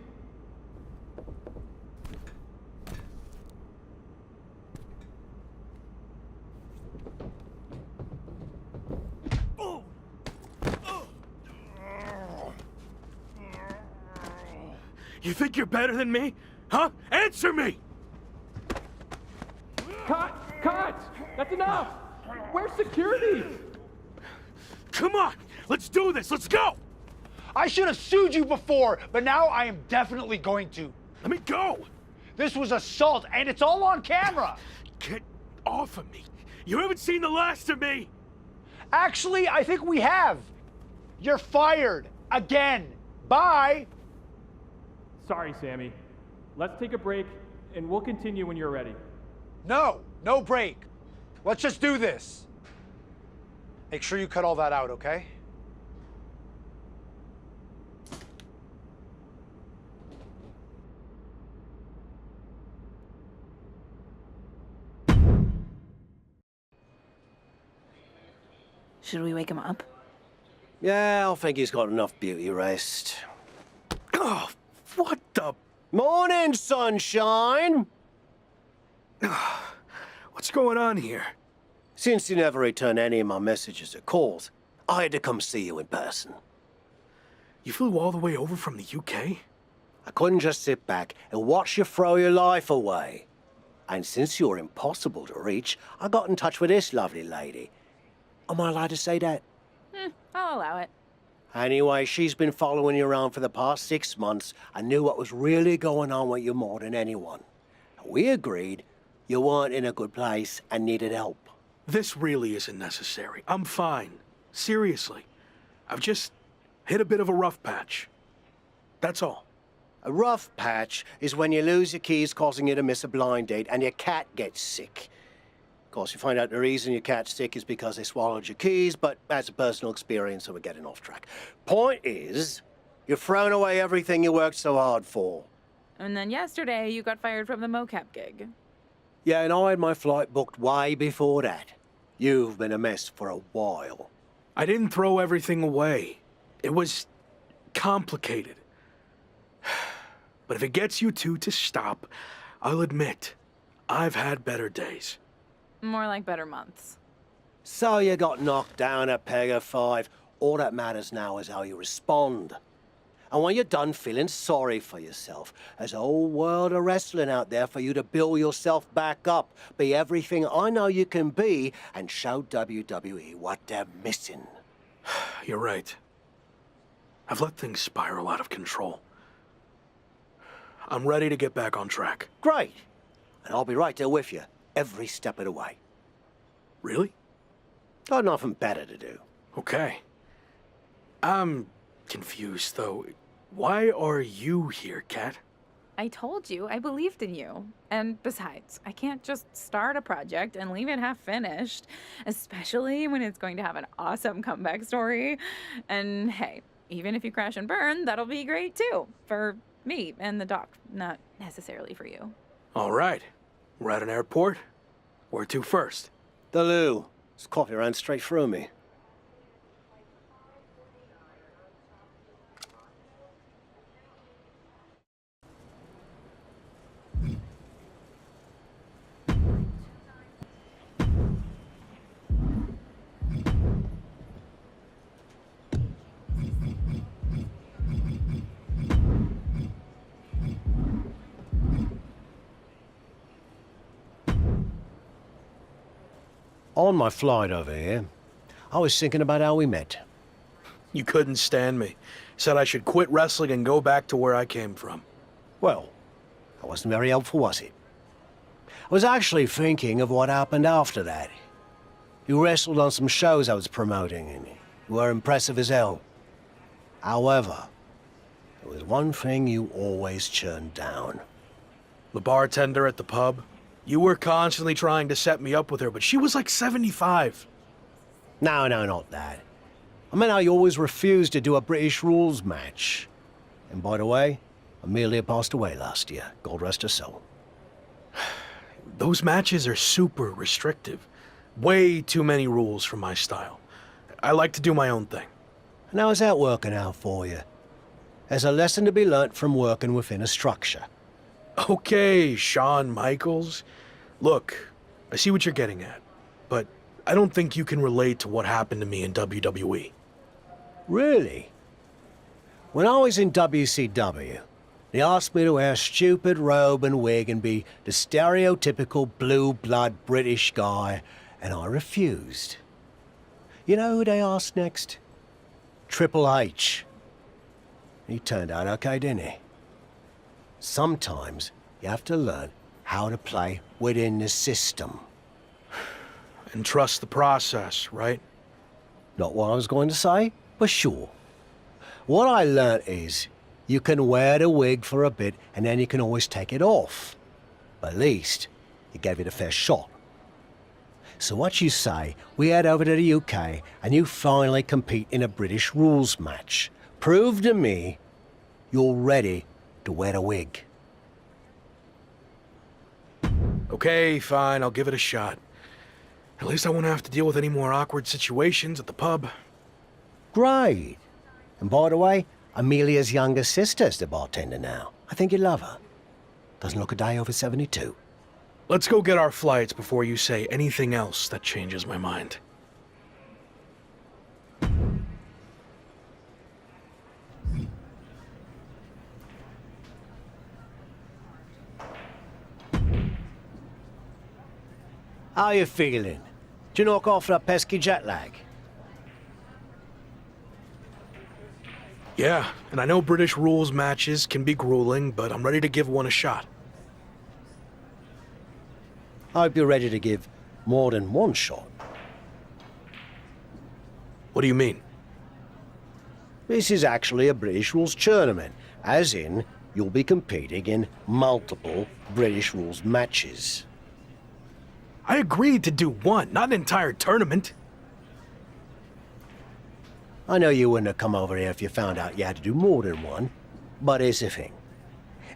You think you're better than me? Huh? Answer me! Cut! Cut! That's enough! Where's security? Come on! Let's do this! Let's go! I should have sued you before, but now I am definitely going to. Let me go! This was assault, and it's all on camera! Get off of me! You haven't seen the last of me! Actually, I think we have. You're fired. Again. Bye! Sorry, Sammy. Let's take a break, and we'll continue when you're ready. No, no break. Let's just do this. Make sure you cut all that out, okay? Should we wake him up? Yeah, I think he's got enough beauty rest. Oh, what the? Morning, sunshine! What's going on here? Since you never returned any of my messages or calls, I had to come see you in person. You flew all the way over from the UK? I couldn't just sit back and watch you throw your life away. And since you're impossible to reach, I got in touch with this lovely lady. Am I allowed to say that? I'll allow it. Anyway, she's been following you around for the past 6 months and knew what was really going on with you more than anyone. We agreed you weren't in a good place and needed help. This really isn't necessary. I'm fine. Seriously. I've just hit a bit of a rough patch. That's all. A rough patch is when you lose your keys, causing you to miss a blind date, and your cat gets sick. Of course, you find out the reason your cat's sick is because they swallowed your keys, but that's a personal experience, so we're getting off track. Point is, you've thrown away everything you worked so hard for. And then yesterday, you got fired from the mocap gig. Yeah, and I had my flight booked way before that. You've been a mess for a while. I didn't throw everything away. It was complicated. But if it gets you two to stop, I'll admit, I've had better days. More like better months. So you got knocked down a peg of 5. All that matters now is how you respond. And when you're done feeling sorry for yourself, there's a whole world of wrestling out there for you to build yourself back up, be everything I know you can be, and show WWE what they're missing. You're right. I've let things spiral out of control. I'm ready to get back on track. Great. And I'll be right there with you, every step of the way. Really? Got nothing better to do. Okay. I'm confused, though. Why are you here, Kat? I told you I believed in you. And besides, I can't just start a project and leave it half finished, especially when it's going to have an awesome comeback story. And hey, even if you crash and burn, that'll be great too. For me and the doc, not necessarily for you. All right. We're at an airport. Where to first? The loo. This coffee ran straight through me. On my flight over here, I was thinking about how we met. You couldn't stand me. Said I should quit wrestling and go back to where I came from. Well, that wasn't very helpful, was it? I was actually thinking of what happened after that. You wrestled on some shows I was promoting, and you were impressive as hell. However, there was one thing you always turned down. The bartender at the pub? You were constantly trying to set me up with her, but she was like 75. No, not that. I meant how you always refused to do a British rules match. And by the way, Amelia passed away last year. God rest her soul. Those matches are super restrictive. Way too many rules for my style. I like to do my own thing. And how's that working out for you? There's a lesson to be learnt from working within a structure. Okay, Shawn Michaels. Look, I see what you're getting at, but I don't think you can relate to what happened to me in WWE. Really? When I was in WCW, they asked me to wear a stupid robe and wig and be the stereotypical blue-blood British guy, and I refused. You know who they asked next? Triple H. He turned out okay, didn't he? Sometimes you have to learn how to play within the system. And trust the process, right? Not what I was going to say, but sure. What I learnt is you can wear the wig for a bit and then you can always take it off. But at least you gave it a fair shot. So what you say, we head over to the UK and you finally compete in a British rules match. Prove to me you're ready to wear a wig. Okay, fine, I'll give it a shot. At least I won't have to deal with any more awkward situations at the pub. Great. And by the way, Amelia's younger sister's the bartender now. I think you'd love her. Doesn't look a day over 72. Let's go get our flights before you say anything else that changes my mind. How you feeling? Did you knock off that pesky jet lag? Yeah, and I know British rules matches can be grueling, but I'm ready to give one a shot. I hope you're ready to give more than one shot. What do you mean? This is actually a British rules tournament, as in, you'll be competing in multiple British rules matches. I agreed to do one, not an entire tournament. I know you wouldn't have come over here if you found out you had to do more than one, but here's the thing.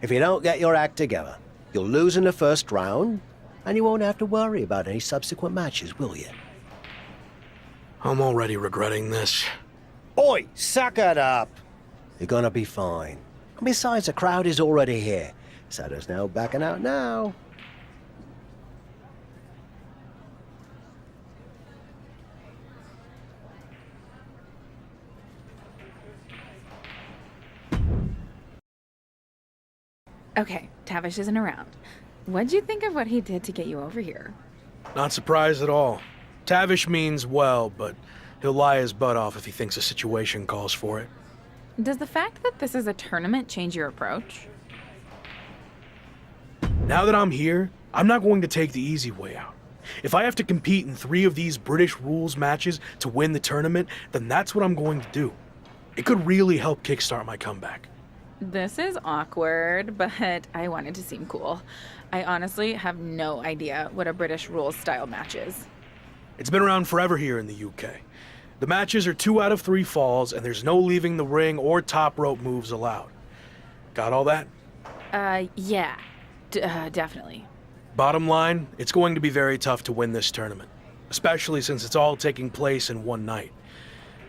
If you don't get your act together, you'll lose in the first round, and you won't have to worry about any subsequent matches, will you? I'm already regretting this. Oi, suck it up! You're gonna be fine. And besides, the crowd is already here, so there's no backing out now. Okay, Tavish isn't around. What'd you think of what he did to get you over here? Not surprised at all. Tavish means well, but he'll lie his butt off if he thinks a situation calls for it. Does the fact that this is a tournament change your approach? Now that I'm here, I'm not going to take the easy way out. If I have to compete in 3 of these British rules matches to win the tournament, then that's what I'm going to do. It could really help kickstart my comeback. This is awkward, but I wanted to seem cool. I honestly have no idea what a British rules style match is. It's been around forever here in the UK. The matches are 2 out of 3 falls, and there's no leaving the ring or top rope moves allowed. Got all that? Yeah, definitely. Bottom line, it's going to be very tough to win this tournament, especially since it's all taking place in one night.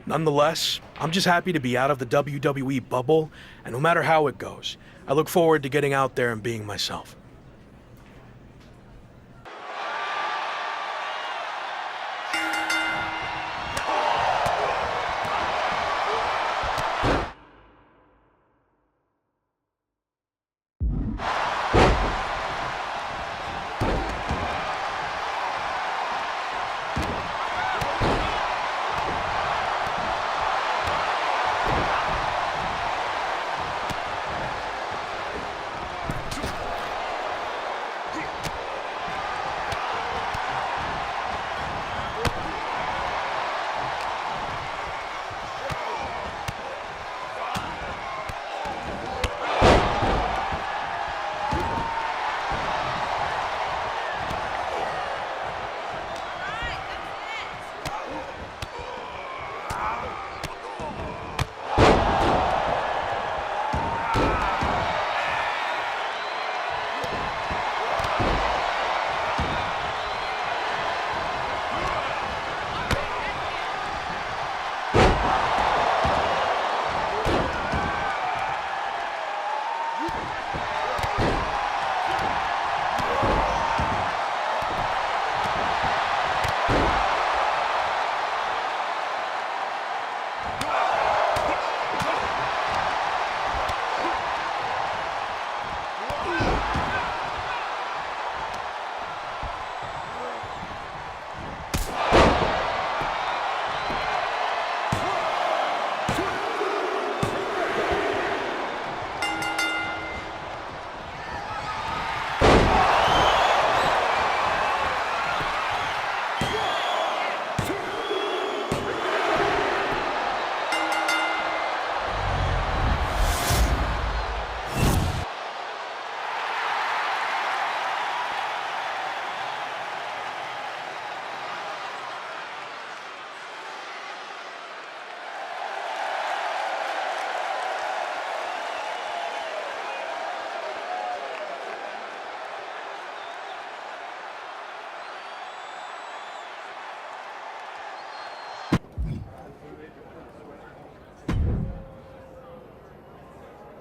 Nonetheless, I'm just happy to be out of the WWE bubble, and no matter how it goes, I look forward to getting out there and being myself.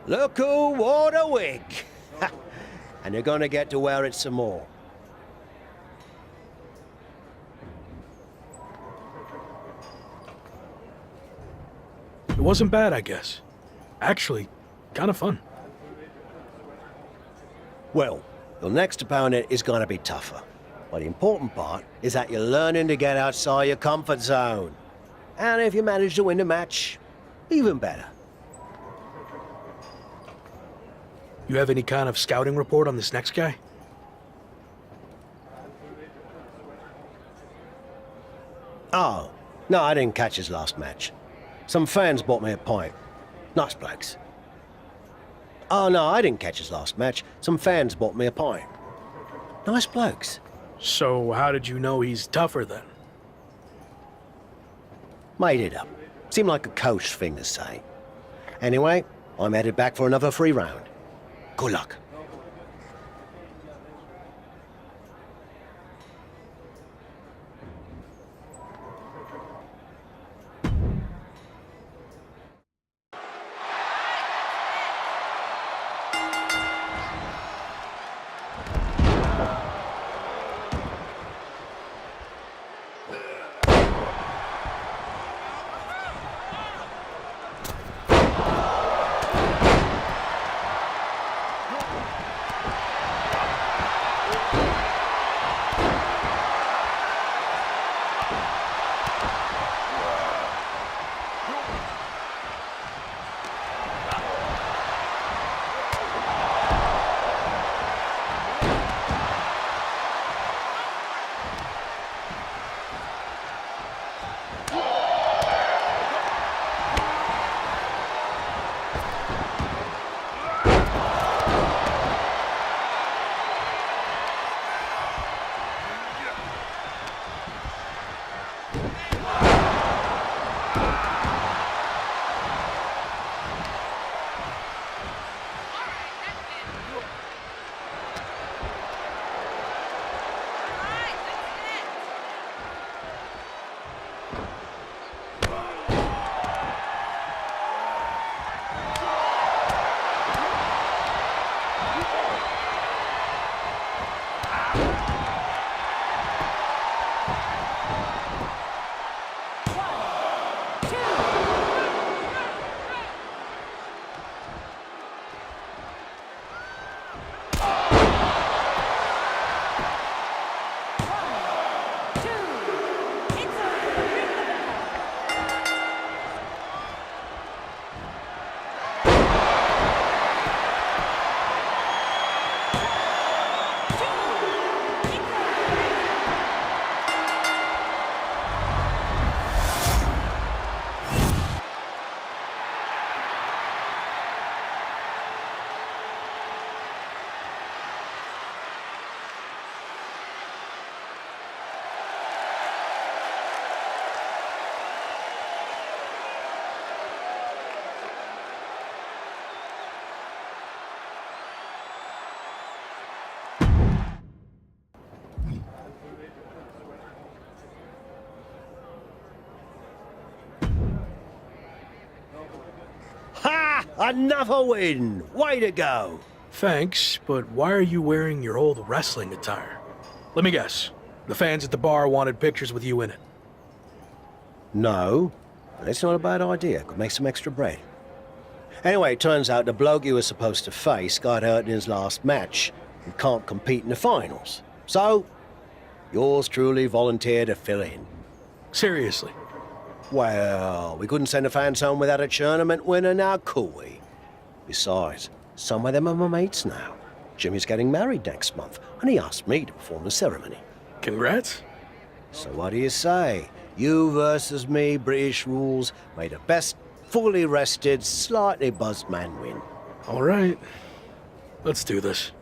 Look who wore a wig. And you're gonna get to wear it some more. It wasn't bad, I guess. Actually, kind of fun. Well, your next opponent is gonna be tougher. But the important part is that you're learning to get outside your comfort zone. And if you manage to win the match, even better. You have any kind of scouting report on this next guy? Oh, no, I didn't catch his last match. Some fans bought me a pint. Nice blokes. Oh, no, I didn't catch his last match. Some fans bought me a pint. Nice blokes. So how did you know he's tougher then? Made it up. Seemed like a coach thing to say. Anyway, I'm headed back for another free round. Good luck. Another win! Way to go! Thanks, but why are you wearing your old wrestling attire? Let me guess. The fans at the bar wanted pictures with you in it. No, it's not a bad idea. Could make some extra bread. Anyway, it turns out the bloke you were supposed to face got hurt in his last match and can't compete in the finals. So, yours truly volunteered to fill in. Seriously? Well, we couldn't send the fans home without a tournament winner now, could we? Besides, some of them are my mates now. Jimmy's getting married next month, and he asked me to perform the ceremony. Congrats. So what do you say? You versus me, British rules. May the best fully rested, slightly buzzed man win. All right. Let's do this.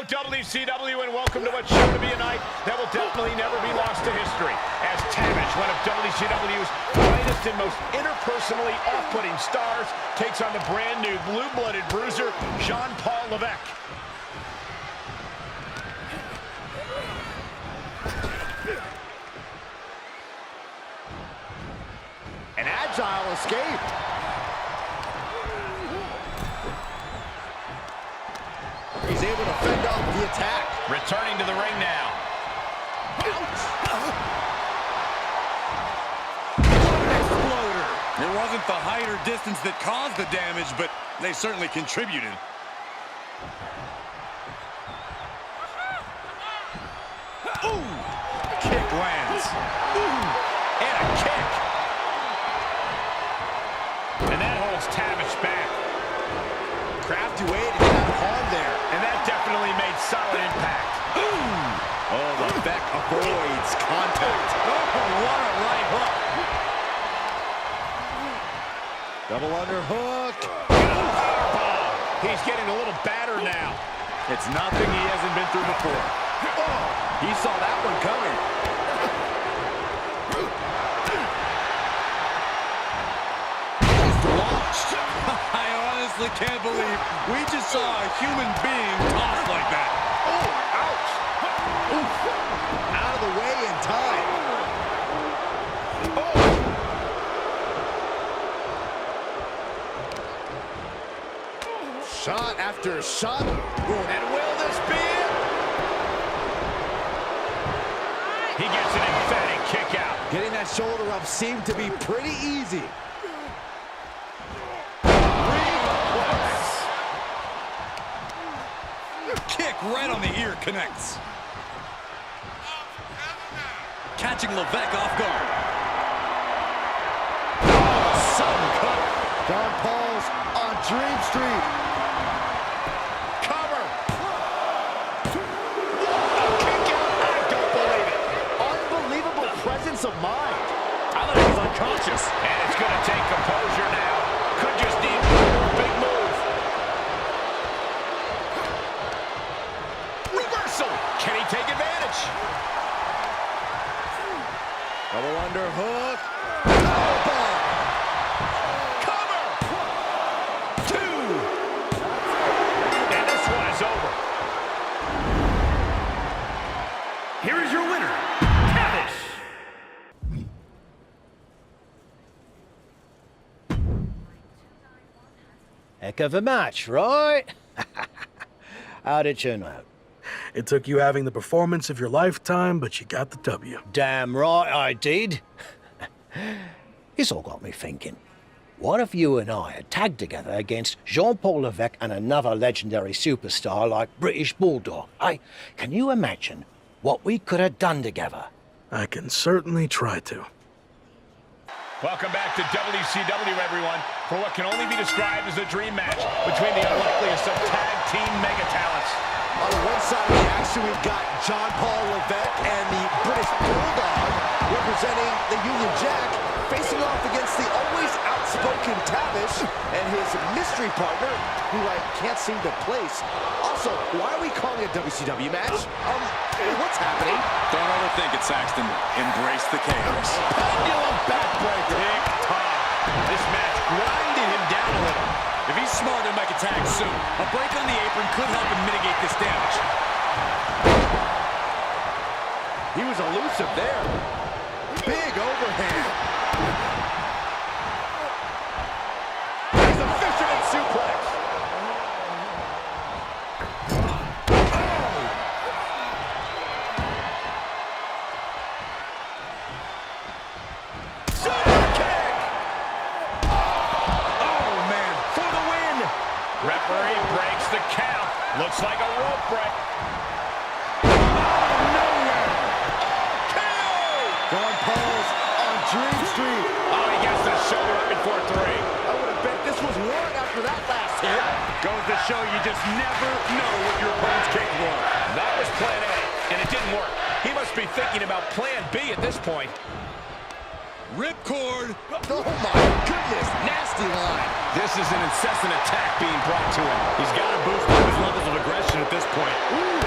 Hello, WCW, and welcome to what's sure to be a night that will definitely never be lost to history. As Tavish, one of WCW's finest and most interpersonally off-putting stars, takes on the brand new blue-blooded bruiser, Jean-Paul Levesque. An agile escape. He's able to fend off the attack. Returning to the ring now. Ouch! Exploder. It wasn't the height or distance that caused the damage, but they certainly contributed. Ooh! Kick lands. Ooh! And a kick. And that holds Tavish back. Crafty way to get out of harm there. And that definitely made solid impact. Ooh! Oh, Levesque avoids contact. Oh, what a right hook. Double underhook. Powerbomb. He's getting a little battered now. It's nothing he hasn't been through before. Oh, he saw that one coming. He's launched. I honestly can't believe we just saw a human being tossed like that. Oh, ouch. Oof. Out of the way in time. Oh. Shot after shot. And will this be it? He gets an emphatic kick out. Getting that shoulder up seemed to be pretty easy. Kick right on the ear connects. Catching Levesque off guard. Sudden cut. John Paul's on Dream Street. Cover. Kick out. I don't believe it. Unbelievable presence of mind. I thought he was unconscious. And it's going to take composure now. Could just need one more big move. Reversal. Can he take advantage? Double underhook. Cover. 2. And this one is over. Here is your winner, Tavish. Heck of a match, right? How'd it turn out? It took you having the performance of your lifetime, but you got the W. Damn right I did. It's all got me thinking. What if you and I had tagged together against Jean-Paul Levesque and another legendary superstar like British Bulldog? Can you imagine what we could have done together? I can certainly try to. Welcome back to WCW, everyone, for what can only be described as a dream match between the unlikeliest of tag team mega talents. On the one side of the action, we've got John Paul Levesque and the British Bulldog representing the Union Jack, facing off against the always outspoken Tavish and his mystery partner, who I can't seem to place. Also, why are we calling it a WCW match? What's happening? Don't overthink it, Saxton. Embrace the chaos. Pendulum backbreaker. Tick-tock. This match grinded him down a little. If he's smart, he'll make a tag soon. A break on the apron could help him mitigate this damage. He was elusive there. Big overhand. There's a fisherman suplex. Super kick! Oh, man, for the win! Referee breaks the count. Looks like a rope break. John Paul's on Dream Street. Oh, he gets the shoulder up before 3. I would have bet this was one after that last hit. Goes to show you just never know what your opponent's capable of. That was plan A, and it didn't work. He must be thinking about plan B at this point. Ripcord. Oh my goodness, nasty line. This is an incessant attack being brought to him. He's got to boost up his levels of aggression at this point. Ooh.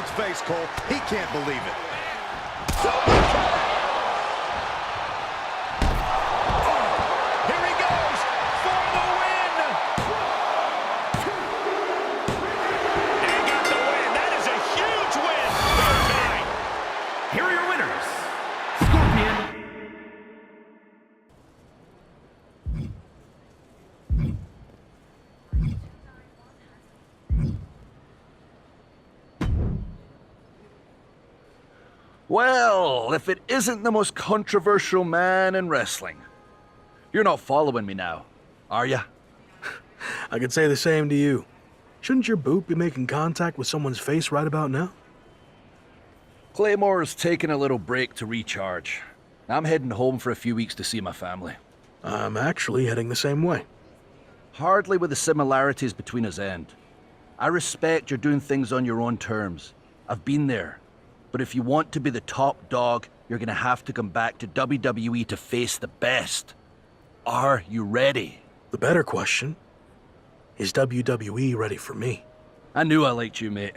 opponent's face, Cole. He can't believe it. Here he goes for the win. And got the win. That is a huge win here tonight. Here are your winners, Scorpion. Well, if it isn't the most controversial man in wrestling. You're not following me now, are ya? I could say the same to you. Shouldn't your boot be making contact with someone's face right about now? Claymore's taking a little break to recharge. I'm heading home for a few weeks to see my family. I'm actually heading the same way. Hardly with the similarities between us end. I respect you're doing things on your own terms. I've been there. But if you want to be the top dog, you're gonna have to come back to WWE to face the best. Are you ready? The better question, is WWE ready for me? I knew I liked you, mate.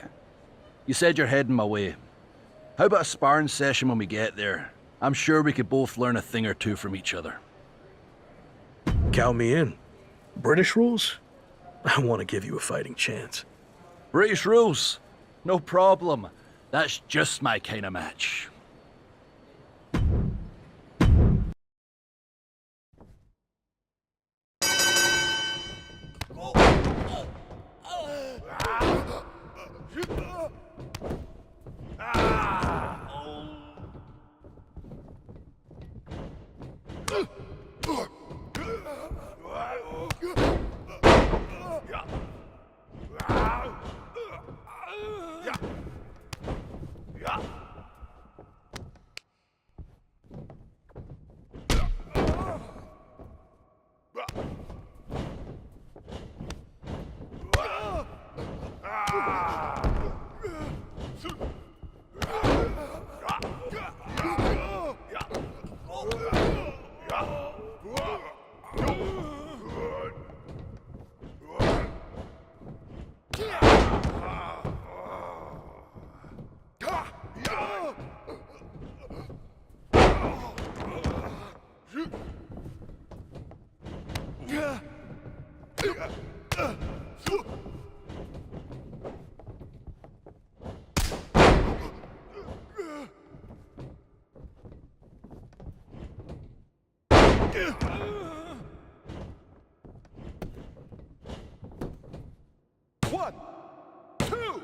You said you're heading my way. How about a sparring session when we get there? I'm sure we could both learn a thing or two from each other. Count me in. British rules? I want to give you a fighting chance. British rules? No problem. That's just my kind of match. One, two.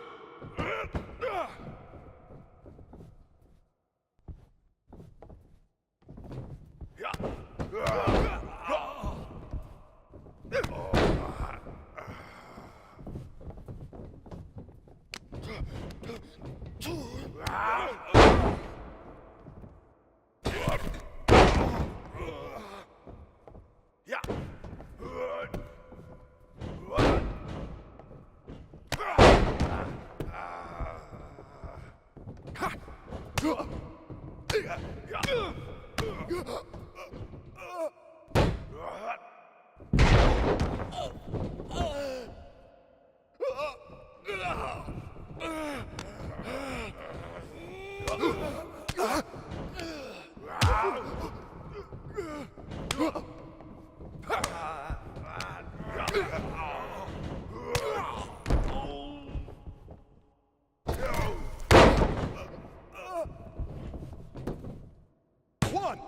One,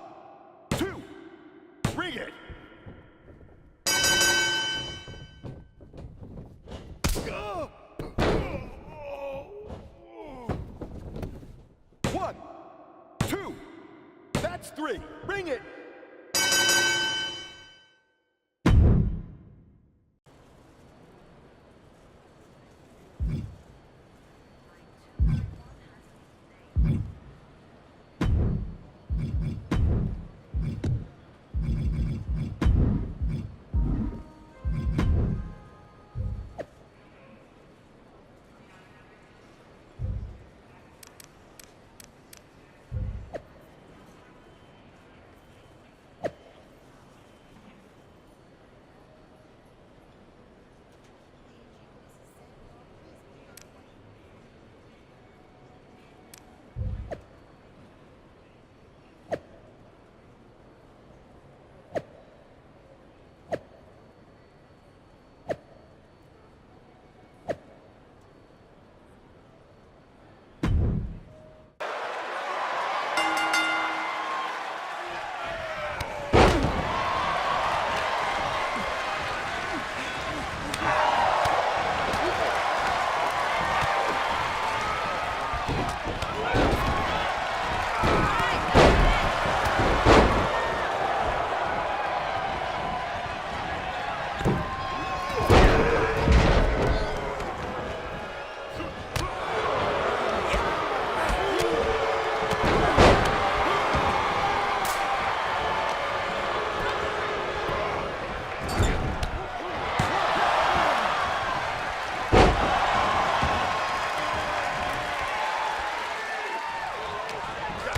two, bring it. One, two, that's three. Bring it.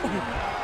Oh.